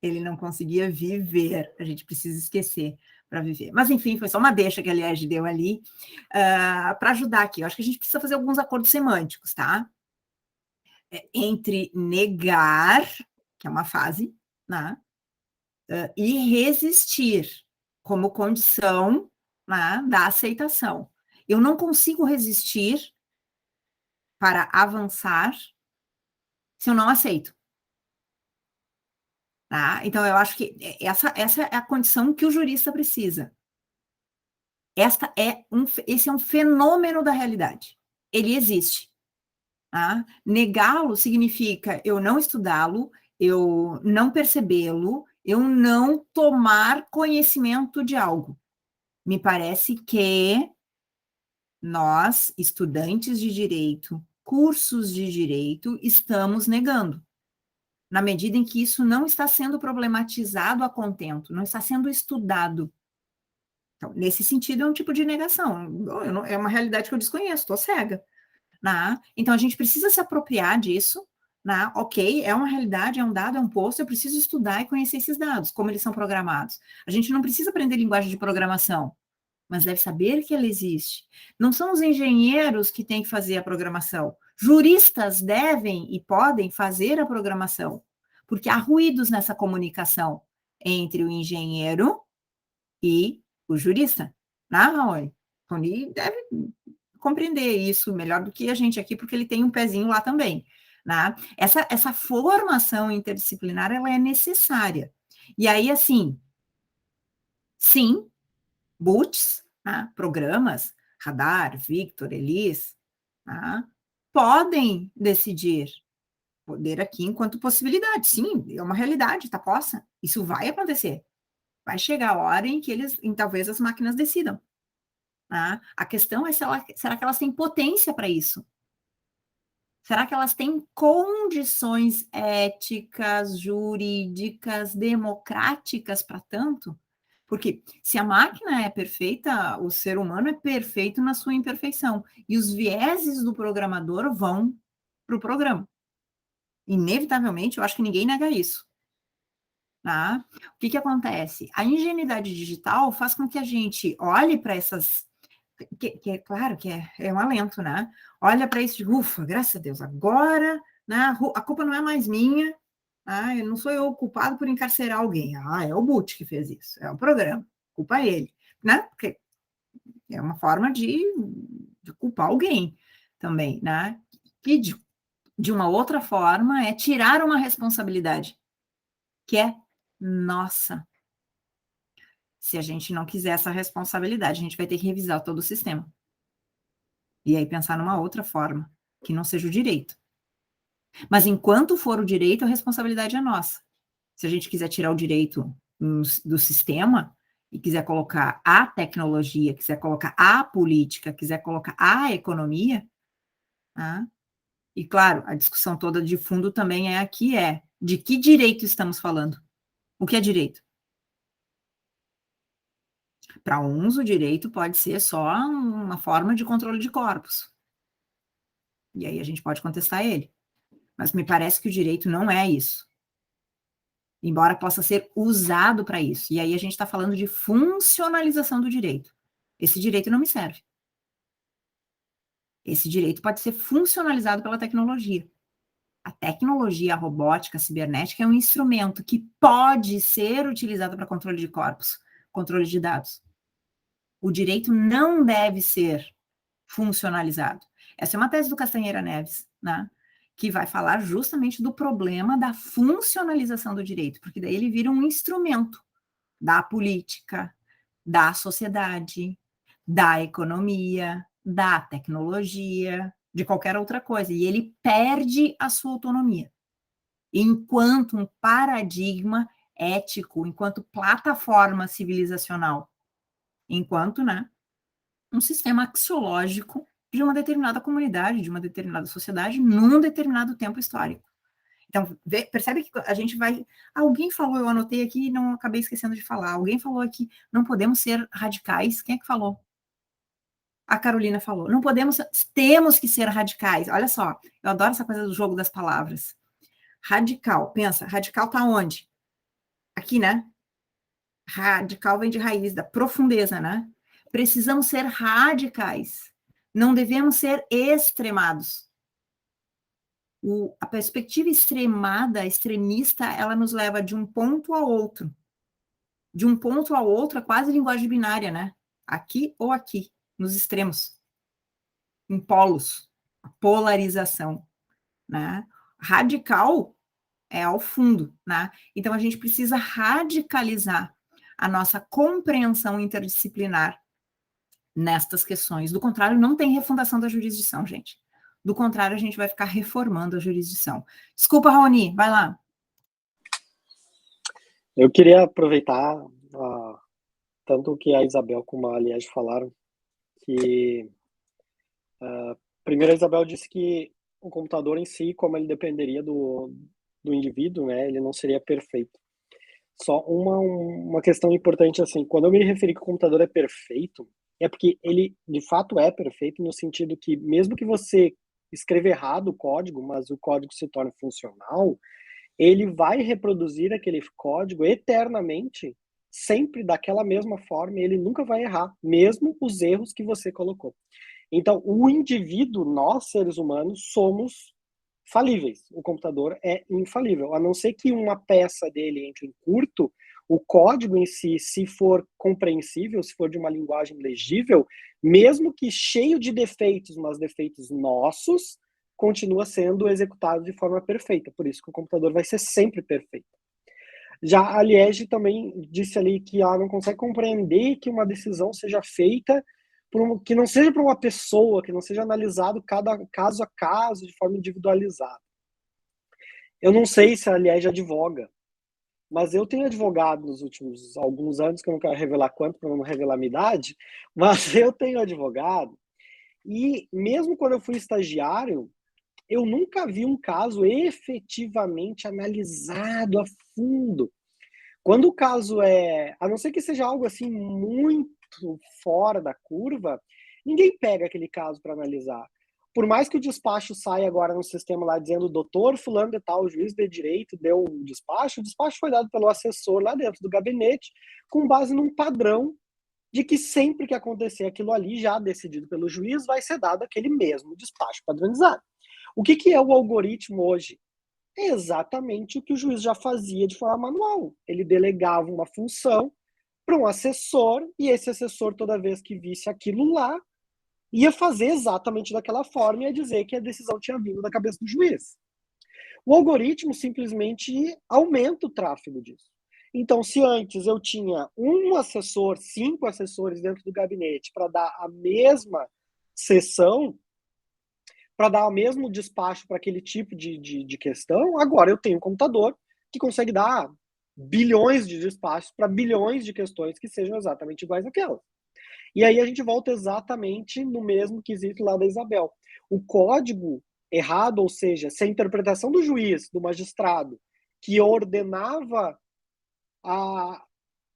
ele não conseguia viver. A gente precisa esquecer para viver. Mas, enfim, foi só uma deixa que a Liege deu ali para ajudar aqui. Eu acho que a gente precisa fazer alguns acordos semânticos, tá? Entre negar, que é uma fase, né? E resistir como condição, né, da aceitação. Eu não consigo resistir para avançar se eu não aceito. Tá? Então, eu acho que essa é a condição que o jurista precisa. Esse é um fenômeno da realidade. Ele existe. Tá? Negá-lo significa eu não estudá-lo, eu não percebê-lo, eu não tomar conhecimento de algo. Me parece que nós, estudantes de direito, cursos de direito, estamos negando. Na medida em que isso não está sendo problematizado a contento, não está sendo estudado. Então, nesse sentido, é um tipo de negação. É uma realidade que eu desconheço, estou cega. Né? Então, a gente precisa se apropriar disso. Né? Ok, é uma realidade, é um dado, é um posto, eu preciso estudar e conhecer esses dados, como eles são programados. A gente não precisa aprender linguagem de programação, mas deve saber que ela existe. Não são os engenheiros que têm que fazer a programação. Juristas devem e podem fazer a programação, porque há ruídos nessa comunicação entre o engenheiro e o jurista. Raoni? Raoni deve compreender isso melhor do que a gente aqui, porque ele tem um pezinho lá também. Né? Essa formação interdisciplinar, ela é necessária. E aí, assim, sim, BUTs, né, programas, Radar, Victor, Elis, né, podem decidir. Poder aqui enquanto possibilidade, sim, é uma realidade, tá posta. Isso vai acontecer. Vai chegar a hora em que talvez as máquinas decidam. Né? A questão é será que elas têm potência para isso? Será que elas têm condições éticas, jurídicas, democráticas para tanto? Porque se a máquina é perfeita, o ser humano é perfeito na sua imperfeição. E os vieses do programador vão para o programa. Inevitavelmente, eu acho que ninguém nega isso. Tá? O que acontece? A ingenuidade digital faz com que a gente olhe para essas... Que é claro que é um alento, né? Olha para isso, ufa, graças a Deus, agora, né, a culpa não é mais minha, não sou eu o culpado por encarcerar alguém. É o Boot que fez isso, é o programa, culpa ele, né? Porque é uma forma de culpar alguém também, né? que de uma outra forma é tirar uma responsabilidade, que é nossa. Se a gente não quiser essa responsabilidade, a gente vai ter que revisar todo o sistema. E aí pensar numa outra forma, que não seja o direito. Mas enquanto for o direito, a responsabilidade é nossa. Se a gente quiser tirar o direito do sistema e quiser colocar a tecnologia, quiser colocar a política, quiser colocar a economia, tá? E claro, a discussão toda de fundo também é aqui, de que direito estamos falando? O que é direito? Para uns, o direito pode ser só uma forma de controle de corpos. E aí a gente pode contestar ele. Mas me parece que o direito não é isso. Embora possa ser usado para isso. E aí a gente está falando de funcionalização do direito. Esse direito não me serve. Esse direito pode ser funcionalizado pela tecnologia. A tecnologia, a robótica, a cibernética é um instrumento que pode ser utilizado para controle de corpos, controle de dados. O direito não deve ser funcionalizado. Essa é uma tese do Castanheira Neves, né? Que vai falar justamente do problema da funcionalização do direito, porque daí ele vira um instrumento da política, da sociedade, da economia, da tecnologia, de qualquer outra coisa, e ele perde a sua autonomia. Enquanto um paradigma ético, enquanto plataforma civilizacional, enquanto, né, um sistema axiológico de uma determinada comunidade, de uma determinada sociedade, num determinado tempo histórico. Então, percebe que a gente vai... Alguém falou, eu anotei aqui e não acabei esquecendo de falar. Alguém falou aqui, não podemos ser radicais. Quem é que falou? A Carolina falou, não podemos, temos que ser radicais. Olha só, eu adoro essa coisa do jogo das palavras. Radical, pensa, radical tá onde? Aqui, né? Radical vem de raiz, da profundeza, né? Precisamos ser radicais. Não devemos ser extremados. A perspectiva extremada, extremista, ela nos leva de um ponto ao outro. De um ponto ao outro é quase linguagem binária, né? Aqui ou aqui, nos extremos. Em polos. A polarização, né? Radical é ao fundo, né? Então, a gente precisa radicalizar a nossa compreensão interdisciplinar nestas questões. Do contrário, não tem refundação da jurisdição, gente. Do contrário, a gente vai ficar reformando a jurisdição. Desculpa, Raoni, vai lá. Eu queria aproveitar tanto o que a Isabel como a Liege falaram, que primeiro a Isabel disse que o computador em si, como ele dependeria do indivíduo, né, ele não seria perfeito. Só uma questão importante, assim, quando eu me referi que o computador é perfeito, é porque ele, de fato, é perfeito no sentido que, mesmo que você escreva errado o código, mas o código se torne funcional, ele vai reproduzir aquele código eternamente, sempre daquela mesma forma, e ele nunca vai errar, mesmo os erros que você colocou. Então, o indivíduo, nós, seres humanos, somos falíveis. O computador é infalível. A não ser que uma peça dele entre em curto, o código em si, se for compreensível, se for de uma linguagem legível, mesmo que cheio de defeitos, mas defeitos nossos, continua sendo executado de forma perfeita. Por isso que o computador vai ser sempre perfeito. Já a Liege também disse ali que ela não consegue compreender que uma decisão seja feita que não seja para uma pessoa, que não seja analisado cada caso a caso, de forma individualizada. Eu não sei se a Liege advoga, mas eu tenho advogado nos últimos alguns anos, que eu não quero revelar quanto, para não revelar a minha idade, mas eu tenho advogado, e mesmo quando eu fui estagiário, eu nunca vi um caso efetivamente analisado a fundo. Quando o caso a não ser que seja algo assim muito fora da curva, ninguém pega aquele caso para analisar. Por mais que o despacho saia agora no sistema lá dizendo doutor fulano de tal, juiz de direito, deu um despacho, o despacho foi dado pelo assessor lá dentro do gabinete, com base num padrão de que sempre que acontecer aquilo ali, já decidido pelo juiz, vai ser dado aquele mesmo despacho padronizado. O que é o algoritmo hoje? É exatamente o que o juiz já fazia de forma manual. Ele delegava uma função para um assessor, e esse assessor, toda vez que visse aquilo lá, ia fazer exatamente daquela forma e ia dizer que a decisão tinha vindo da cabeça do juiz. O algoritmo simplesmente aumenta o tráfego disso. Então, se antes eu tinha um assessor, 5 assessores dentro do gabinete para dar a mesma sessão, para dar o mesmo despacho para aquele tipo de questão, agora eu tenho um computador que consegue dar bilhões de despachos para bilhões de questões que sejam exatamente iguais àquelas. E aí a gente volta exatamente no mesmo quesito lá da Isabel. O código errado, ou seja, se a interpretação do juiz, do magistrado, que ordenava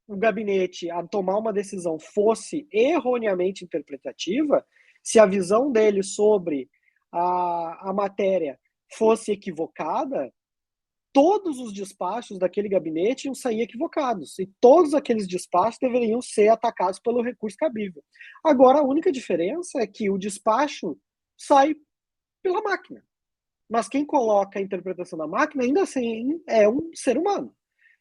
o gabinete a tomar uma decisão fosse erroneamente interpretativa, se a visão dele sobre a matéria fosse equivocada, todos os despachos daquele gabinete iam sair equivocados, e todos aqueles despachos deveriam ser atacados pelo recurso cabível. Agora, a única diferença é que o despacho sai pela máquina, mas quem coloca a interpretação da máquina ainda assim é um ser humano.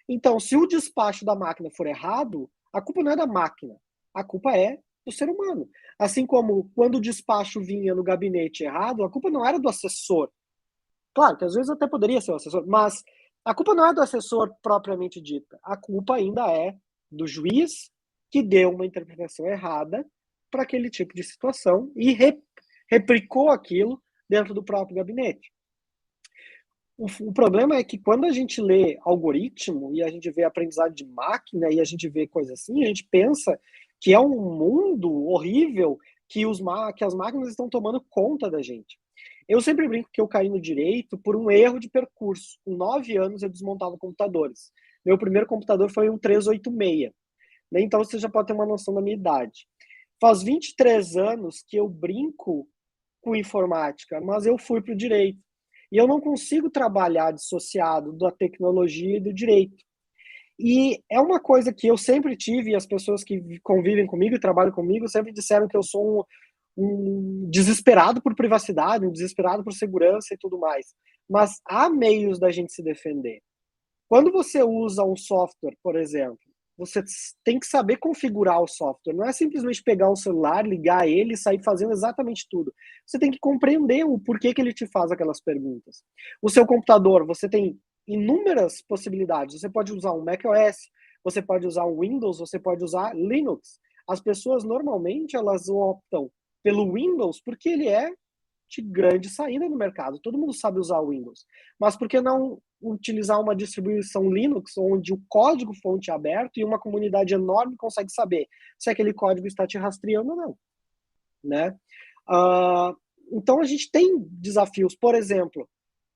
Então, se o despacho da máquina for errado, a culpa não é da máquina, a culpa é do ser humano. Assim como quando o despacho vinha no gabinete errado, a culpa não era do assessor. Claro que às vezes até poderia ser o assessor, mas a culpa não é do assessor propriamente dita. A culpa ainda é do juiz que deu uma interpretação errada para aquele tipo de situação e replicou aquilo dentro do próprio gabinete. O problema é que quando a gente lê algoritmo e a gente vê aprendizado de máquina e a gente vê coisa assim, a gente pensa que é um mundo horrível que as máquinas estão tomando conta da gente. Eu sempre brinco que eu caí no direito por um erro de percurso. Com 9 anos eu desmontava computadores. Meu primeiro computador foi um 386. Então você já pode ter uma noção da minha idade. Faz 23 anos que eu brinco com informática, mas eu fui para o direito. E eu não consigo trabalhar dissociado da tecnologia e do direito. E é uma coisa que eu sempre tive, e as pessoas que convivem comigo e trabalham comigo sempre disseram que eu sou um desesperado por privacidade, um desesperado por segurança e tudo mais. Mas há meios da gente se defender. Quando você usa um software, por exemplo, você tem que saber configurar o software. Não é simplesmente pegar um celular, ligar ele e sair fazendo exatamente tudo. Você tem que compreender o porquê que ele te faz aquelas perguntas. O seu computador, você tem inúmeras possibilidades. Você pode usar um macOS, você pode usar um Windows, você pode usar Linux. As pessoas, normalmente, elas optam pelo Windows porque ele é de grande saída no mercado. Todo mundo sabe usar o Windows. Mas por que não utilizar uma distribuição Linux, onde o código-fonte é aberto e uma comunidade enorme consegue saber se aquele código está te rastreando ou não? Né? Então a gente tem desafios. Por exemplo,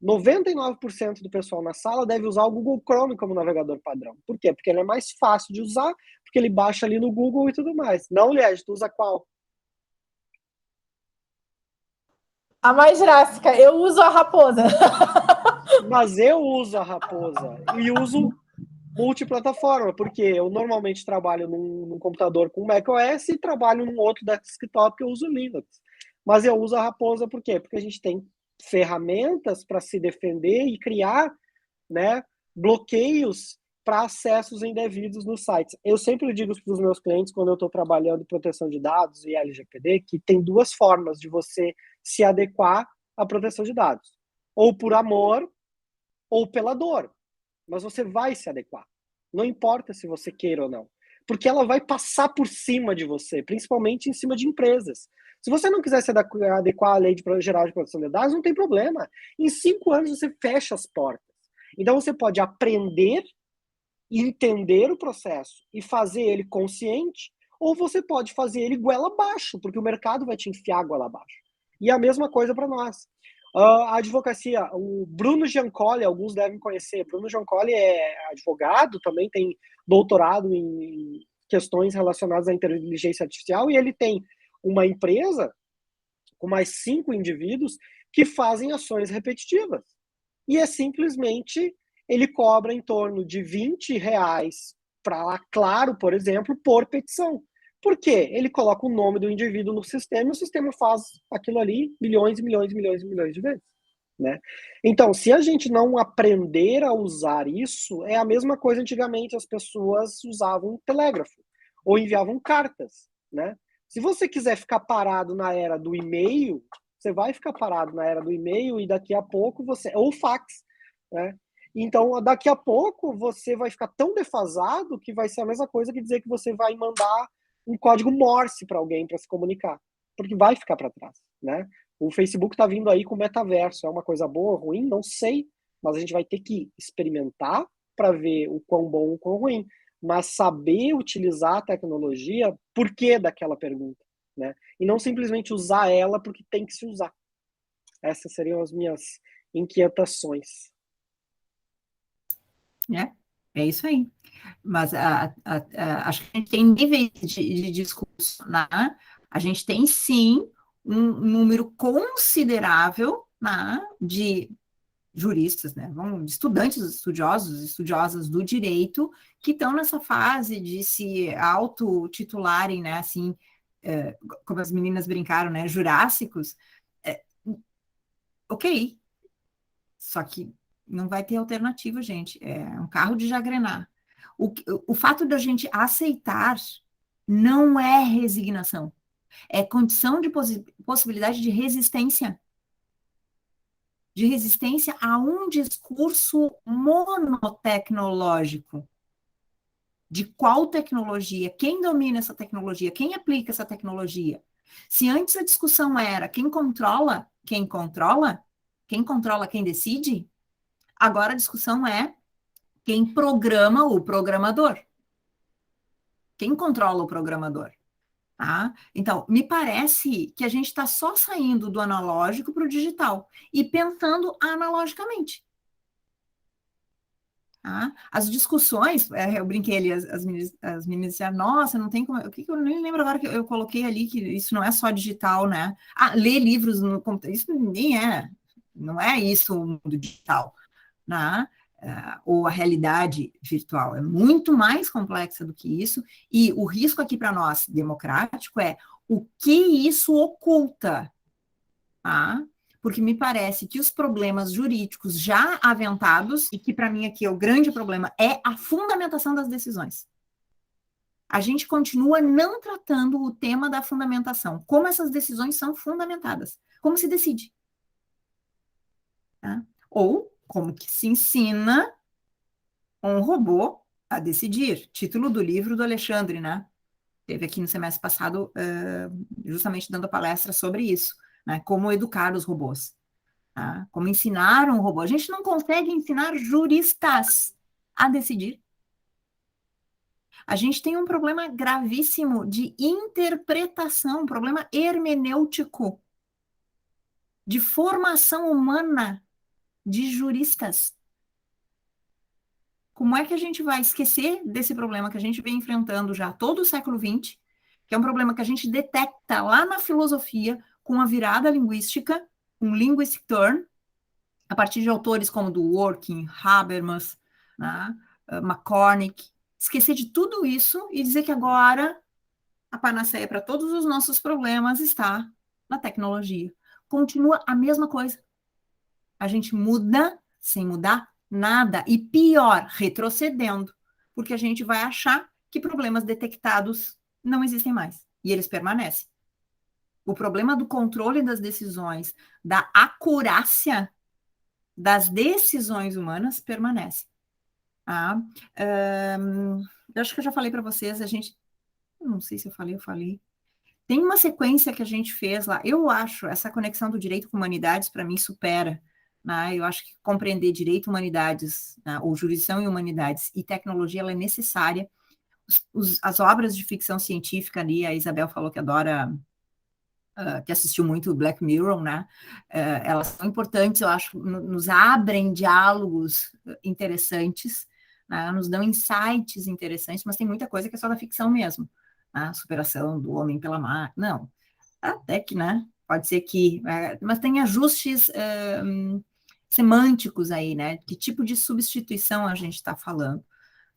99% do pessoal na sala deve usar o Google Chrome como navegador padrão. Por quê? Porque ele é mais fácil de usar, porque ele baixa ali no Google e tudo mais. Não, Liege, tu usa qual? A mais gráfica, eu uso a Raposa. Mas eu uso a Raposa e uso multiplataforma, porque eu normalmente trabalho num computador com macOS e trabalho num outro desktop que eu uso Linux. Mas eu uso a Raposa por quê? Porque a gente tem ferramentas para se defender e criar, né, bloqueios para acessos indevidos nos sites. Eu sempre digo para os meus clientes, quando eu estou trabalhando em proteção de dados e LGPD, que tem 2 formas de você se adequar à proteção de dados. Ou por amor, ou pela dor. Mas você vai se adequar. Não importa se você queira ou não. Porque ela vai passar por cima de você, principalmente em cima de empresas. Se você não quiser se adequar à Lei Geral de Proteção de Dados, não tem problema. Em 5 anos você fecha as portas. Então você pode aprender, entender o processo e fazer ele consciente, ou você pode fazer ele goela abaixo, porque o mercado vai te enfiar goela abaixo. E a mesma coisa para nós. A advocacia, o Bruno Giancoli, alguns devem conhecer. Bruno Giancoli é advogado, também tem doutorado em questões relacionadas à inteligência artificial, e ele tem uma empresa com mais 5 indivíduos que fazem ações repetitivas. E é simplesmente, ele cobra em torno de R$20 para Claro, por exemplo, por petição. Por quê? Ele coloca o nome do indivíduo no sistema e o sistema faz aquilo ali milhões e milhões e milhões e milhões de vezes. Né? Então, se a gente não aprender a usar isso, é a mesma coisa antigamente, as pessoas usavam telégrafo ou enviavam cartas. Né? Se você quiser ficar parado na era do e-mail, você vai ficar parado na era do e-mail e daqui a pouco você... Ou fax, né? Então, daqui a pouco você vai ficar tão defasado que vai ser a mesma coisa que dizer que você vai mandar um código Morse para alguém para se comunicar, porque vai ficar para trás, né? O Facebook está vindo aí com o metaverso, é uma coisa boa ou ruim? Não sei, mas a gente vai ter que experimentar para ver o quão bom ou o quão ruim, mas saber utilizar a tecnologia, por que daquela pergunta, né? E não simplesmente usar ela porque tem que se usar. Essas seriam as minhas inquietações. É isso aí. Mas acho que a gente tem níveis de discurso, né? A gente tem, sim, um número considerável, né, de juristas, né? Estudantes, estudiosos, estudiosas do direito, que estão nessa fase de se autotitularem, né? Assim, como as meninas brincaram, né? Jurássicos. Ok. Só que não vai ter alternativa, gente. É um carro de jagrenar. O fato da gente aceitar não é resignação. É condição de possibilidade de resistência. De resistência a um discurso monotecnológico. De qual tecnologia? Quem domina essa tecnologia? Quem aplica essa tecnologia? Se antes a discussão era quem controla, quem decide, agora a discussão é quem programa o programador. Quem controla o programador? Tá? Então, me parece que a gente está só saindo do analógico para o digital e pensando analogicamente. Tá? As discussões, eu brinquei ali, as meninas disseram, nossa, não tem como... O que eu nem lembro agora que eu coloquei ali, que isso não é só digital, né? Ler livros no computador, isso nem é, não é isso o mundo digital, né? Ou a realidade virtual. É muito mais complexa do que isso, e o risco aqui para nós, democrático, é o que isso oculta, tá? Porque me parece que os problemas jurídicos já aventados, e que para mim aqui é o grande problema, é a fundamentação das decisões. A gente continua não tratando o tema da fundamentação, como essas decisões são fundamentadas, como se decide. Tá? Ou como que se ensina um robô a decidir. Título do livro do Alexandre, né? Teve aqui no semestre passado, justamente dando palestra sobre isso, né? Como educar os robôs. Tá? Como ensinar um robô. A gente não consegue ensinar juristas a decidir. A gente tem um problema gravíssimo de interpretação, um problema hermenêutico, de formação humana de juristas. Como é que a gente vai esquecer desse problema que a gente vem enfrentando já todo o século XX, que é um problema que a gente detecta lá na filosofia, com a virada linguística, um linguistic turn, a partir de autores como Dworkin, Habermas, né, McCormick, esquecer de tudo isso e dizer que agora a panaceia para todos os nossos problemas está na tecnologia. Continua a mesma coisa. A gente muda sem mudar nada, e pior, retrocedendo, porque a gente vai achar que problemas detectados não existem mais, e eles permanecem. O problema do controle das decisões, da acurácia das decisões humanas permanece. Eu acho que eu já falei para vocês, não sei se eu falei. Tem uma sequência que a gente fez lá, eu acho, essa conexão do direito com humanidades, para mim, supera. Né? Eu acho que compreender direito, humanidades, né, ou jurisdição e humanidades e tecnologia, ela é necessária. As obras de ficção científica ali, a Isabel falou que adora, que assistiu muito Black Mirror, né? Elas são importantes, eu acho, nos abrem diálogos interessantes, né? Nos dão insights interessantes, mas tem muita coisa que é só da ficção mesmo. A superação do homem pela máquina, não. Até que, né? Pode ser que... mas tem ajustes semânticos aí, né? Que tipo de substituição a gente está falando,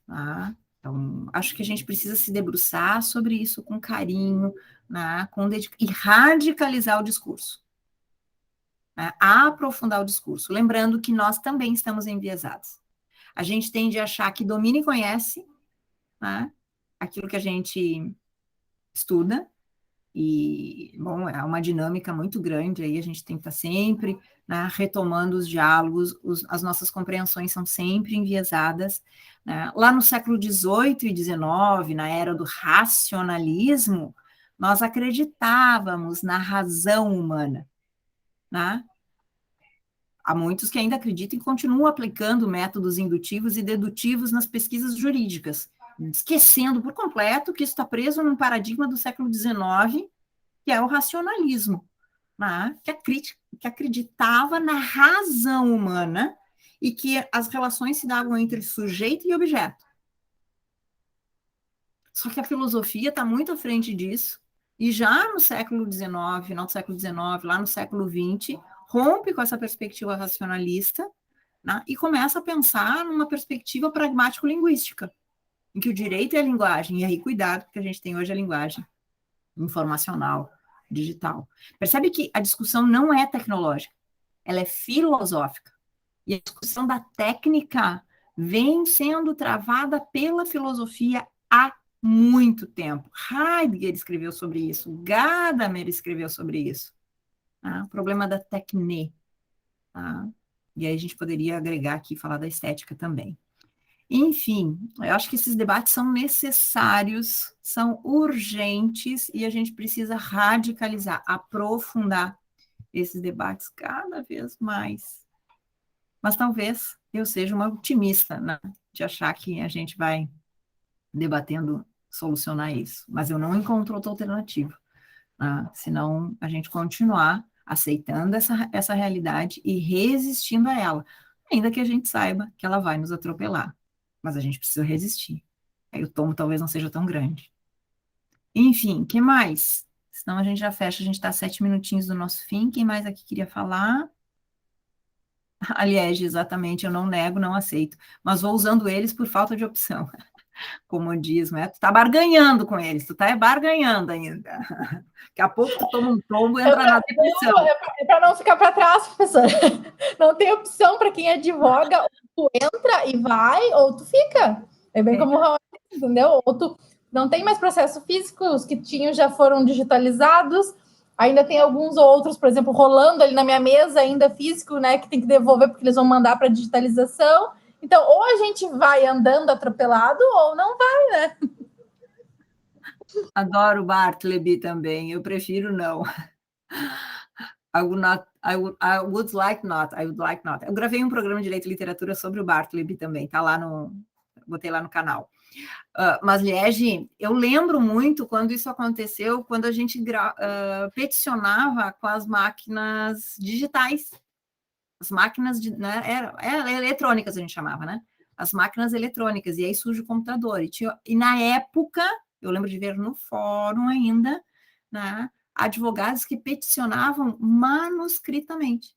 tá? Então, acho que a gente precisa se debruçar sobre isso com carinho, né? E radicalizar o discurso. Né? Aprofundar o discurso. Lembrando que nós também estamos enviesados. A gente tende a achar que domina e conhece, né, aquilo que a gente estuda, E, bom, é uma dinâmica muito grande, aí a gente tem que estar sempre, né, retomando os diálogos, as nossas compreensões são sempre enviesadas, né? Lá no século XVIII e XIX, na era do racionalismo, nós acreditávamos na razão humana, né? Há muitos que ainda acreditam e continuam aplicando métodos indutivos e dedutivos nas pesquisas jurídicas, esquecendo por completo que isso está preso num paradigma do século XIX, que é o racionalismo, né? Que acreditava na razão humana e que as relações se davam entre sujeito e objeto. Só que a filosofia está muito à frente disso, e já no século XIX, final do século XIX, lá no século XX, rompe com essa perspectiva racionalista, né, e começa a pensar numa perspectiva pragmático-linguística, em que o direito é a linguagem, e aí cuidado, porque a gente tem hoje a linguagem informacional, digital. Percebe que a discussão não é tecnológica, ela é filosófica. E a discussão da técnica vem sendo travada pela filosofia há muito tempo. Heidegger escreveu sobre isso, Gadamer escreveu sobre isso. Tá? O problema da tecne. Tá? E aí a gente poderia agregar aqui e falar da estética também. Enfim, eu acho que esses debates são necessários, são urgentes, e a gente precisa radicalizar, aprofundar esses debates cada vez mais. Mas talvez eu seja uma otimista, né, de achar que a gente vai debatendo solucionar isso. Mas eu não encontro outra alternativa, né, senão a gente continuar aceitando essa realidade e resistindo a ela, ainda que a gente saiba que ela vai nos atropelar. Mas a gente precisa resistir. Aí o tombo talvez não seja tão grande. Enfim, o que mais? Senão a gente já fecha, a gente está a 7 minutinhos do nosso fim. Quem mais aqui queria falar? Aliás, exatamente, eu não nego, não aceito. Mas vou usando eles por falta de opção. Comodismo, tu tá barganhando com eles, tu tá barganhando ainda. Daqui a pouco tu toma um tombo e entra na depressão. É para não ficar para trás, professora. Não tem opção para quem advoga, ou tu entra e vai, ou tu fica. É bem como o Raul, entendeu? Ou tu não tem mais processo físico, os que tinham já foram digitalizados, ainda tem alguns outros, por exemplo, rolando ali na minha mesa, ainda físico, né, que tem que devolver porque eles vão mandar para digitalização. Então, ou a gente vai andando atropelado, ou não vai, né? Adoro o Bartleby também, eu prefiro não. I would like not. Eu gravei um programa de Direito e Literatura sobre o Bartleby também, tá lá botei lá no canal. Mas, Liege, eu lembro muito quando isso aconteceu, quando a gente peticionava com as máquinas digitais. As máquinas, né, eletrônicas a gente chamava, né? As máquinas eletrônicas, e aí surge o computador. E na época, eu lembro de ver no fórum ainda, né, advogados que peticionavam manuscritamente,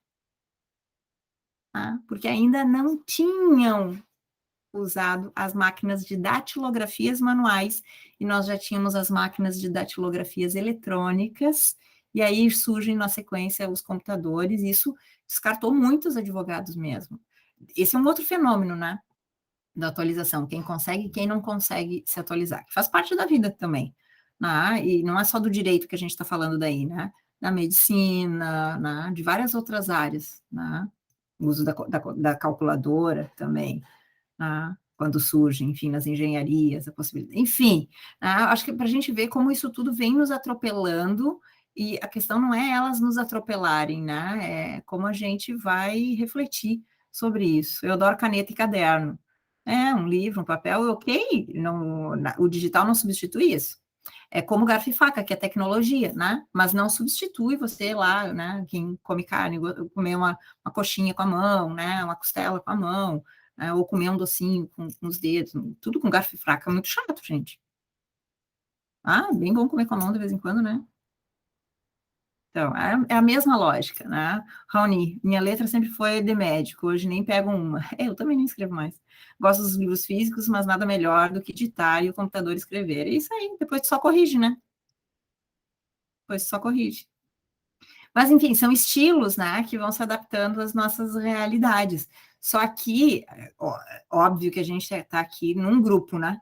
tá? Porque ainda não tinham usado as máquinas de datilografias manuais, e nós já tínhamos as máquinas de datilografias eletrônicas, e aí surgem na sequência os computadores, e isso descartou muitos advogados mesmo. Esse é um outro fenômeno, né, da atualização, quem consegue e quem não consegue se atualizar, que faz parte da vida também, né, e não é só do direito que a gente está falando daí, né, da medicina, né, de várias outras áreas, né, o uso da calculadora também, né, quando surge, enfim, nas engenharias, a possibilidade, enfim, né, acho que para a gente ver como isso tudo vem nos atropelando, e a questão não é elas nos atropelarem, né, é como a gente vai refletir sobre isso. Eu adoro caneta e caderno, um livro, um papel, ok, o digital não substitui isso. É como garfo e faca, que é tecnologia, né? Mas não substitui você lá, né? Quem come carne, comer uma coxinha com a mão, né? Uma costela com a mão, ou comer um docinho com os dedos, tudo com garfo e faca, é muito chato, gente. Bem bom comer com a mão de vez em quando, né? Então, é a mesma lógica, né? Raoni, minha letra sempre foi de médico, hoje nem pego uma. Eu também nem escrevo mais. Gosto dos livros físicos, mas nada melhor do que digitar e o computador escrever. É isso aí, depois tu só corrige, né? Depois tu só corrige. Mas, enfim, são estilos, né, que vão se adaptando às nossas realidades. Só que, óbvio que a gente está aqui num grupo, né?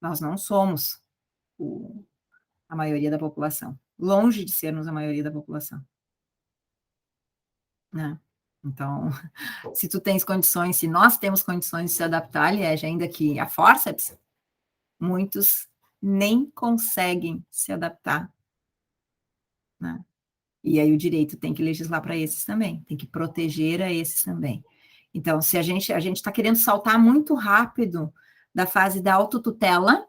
Nós não somos a maioria da população. longe de sermos a maioria da população, né? Então, se tu tens condições, se nós temos condições de se adaptar, aliás, ainda que a fórceps, muitos nem conseguem se adaptar, né? E aí o direito tem que legislar para esses também, tem que proteger a esses também. Então, se a gente está querendo saltar muito rápido da fase da autotutela,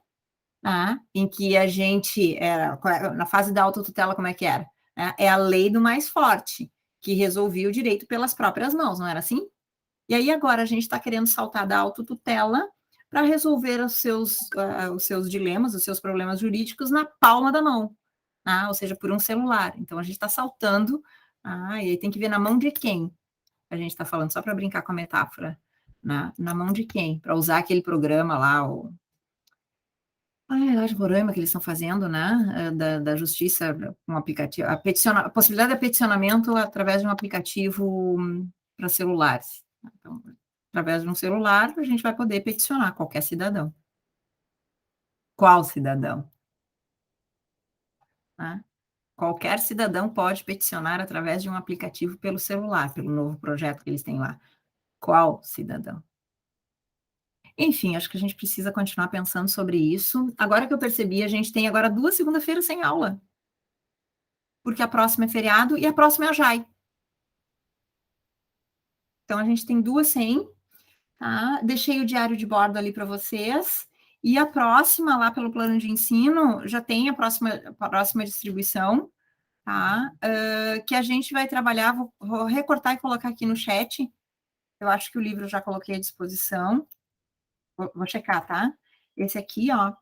tá? Em que a gente, na fase da autotutela, como é que era? É a lei do mais forte, que resolvia o direito pelas próprias mãos, não era assim? E aí agora a gente está querendo saltar da autotutela para resolver os seus dilemas, os seus problemas jurídicos na palma da mão, ou seja, por um celular. Então a gente está saltando, e aí tem que ver na mão de quem a gente está falando, só para brincar com a metáfora, na mão de quem? Para usar aquele programa lá, lá de Roraima que eles estão fazendo, né, da justiça, um aplicativo, a possibilidade de peticionamento através de um aplicativo para celulares. Então, através de um celular, a gente vai poder peticionar qualquer cidadão. Qual cidadão? Né? Qualquer cidadão pode peticionar através de um aplicativo pelo celular, pelo novo projeto que eles têm lá. Qual cidadão? Enfim, acho que a gente precisa continuar pensando sobre isso. Agora que eu percebi, a gente tem agora 2 segunda-feiras sem aula. Porque a próxima é feriado e a próxima é a JAI. Então, a gente tem 2 sem, tá? Deixei o diário de bordo ali para vocês. E a próxima, lá pelo plano de ensino, já tem a próxima distribuição, tá? Que a gente vai trabalhar, vou recortar e colocar aqui no chat. Eu acho que o livro eu já coloquei à disposição. Vou checar, tá? Esse aqui, ó,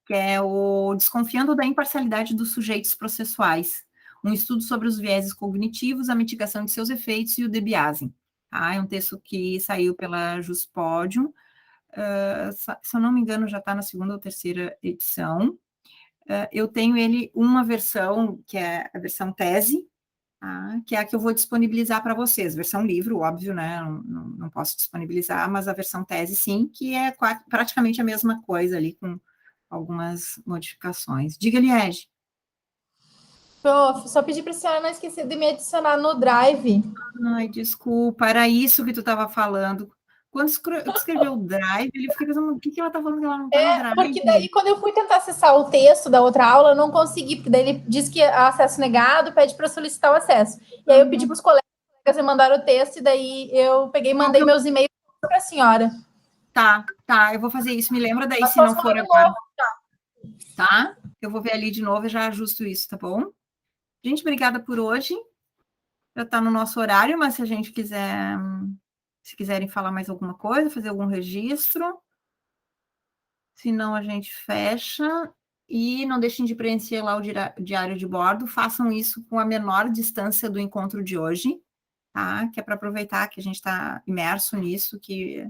que é o Desconfiando da Imparcialidade dos Sujeitos Processuais, um estudo sobre os vieses cognitivos, a mitigação de seus efeitos e o debiasing. É um texto que saiu pela Juspodium, se eu não me engano, já está na 2ª ou 3ª edição. Eu tenho ele uma versão, que é a versão tese, que é a que eu vou disponibilizar para vocês. Versão livro, óbvio, né? Não posso disponibilizar, mas a versão tese, sim, que é praticamente a mesma coisa ali, com algumas modificações. Diga, Liege. Prof, só pedi para a senhora não esquecer de me adicionar no Drive. Ai, desculpa, era isso que tu estava falando. Quando tu escreveu o Drive, ele fica pensando, o que ela está falando que ela não está no Drive? Porque daí, quando eu fui tentar acessar o texto da outra aula, eu não consegui, porque daí ele diz que acesso negado, pede para solicitar o acesso. E aí eu pedi para os colegas me mandaram o texto, e daí eu peguei e mandei meus e-mails para a senhora. Tá, eu vou fazer isso. Me lembra daí, se não for agora. Tá? Eu vou ver ali de novo e já ajusto isso, tá bom? Gente, obrigada por hoje. Já está no nosso horário, mas se a gente quiser, se quiserem falar mais alguma coisa, fazer algum registro, senão a gente fecha. E não deixem de preencher lá o diário de bordo, façam isso com a menor distância do encontro de hoje, tá? Que é para aproveitar que a gente está imerso nisso, que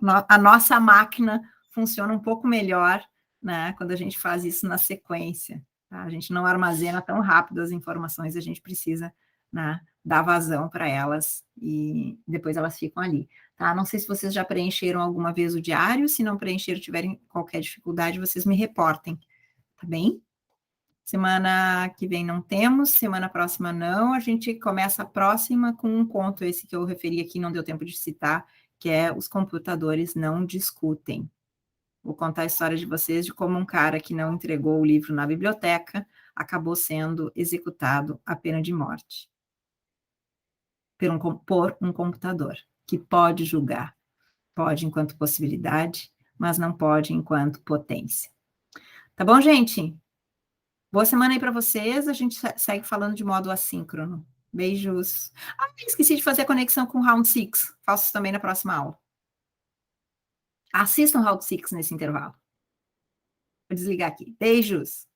a nossa máquina funciona um pouco melhor, né? Quando a gente faz isso na sequência, tá? A gente não armazena tão rápido as informações, a gente precisa, né, dar vazão para elas e depois elas ficam ali, tá? Não sei se vocês já preencheram alguma vez o diário, se não preencheram, tiverem qualquer dificuldade, vocês me reportem, tá bem? Semana que vem não temos, semana próxima não, a gente começa a próxima com um conto, esse que eu referi aqui, não deu tempo de citar, que é Os Computadores Não Discutem. Vou contar a história de vocês de como um cara que não entregou o livro na biblioteca acabou sendo executado à pena de morte por um computador, que pode julgar, pode enquanto possibilidade, mas não pode enquanto potência. Tá bom, gente? Boa semana aí para vocês, a gente segue falando de modo assíncrono. Beijos. Esqueci de fazer a conexão com o Round 6, faço isso também na próxima aula. Assistam Round 6 nesse intervalo. Vou desligar aqui. Beijos.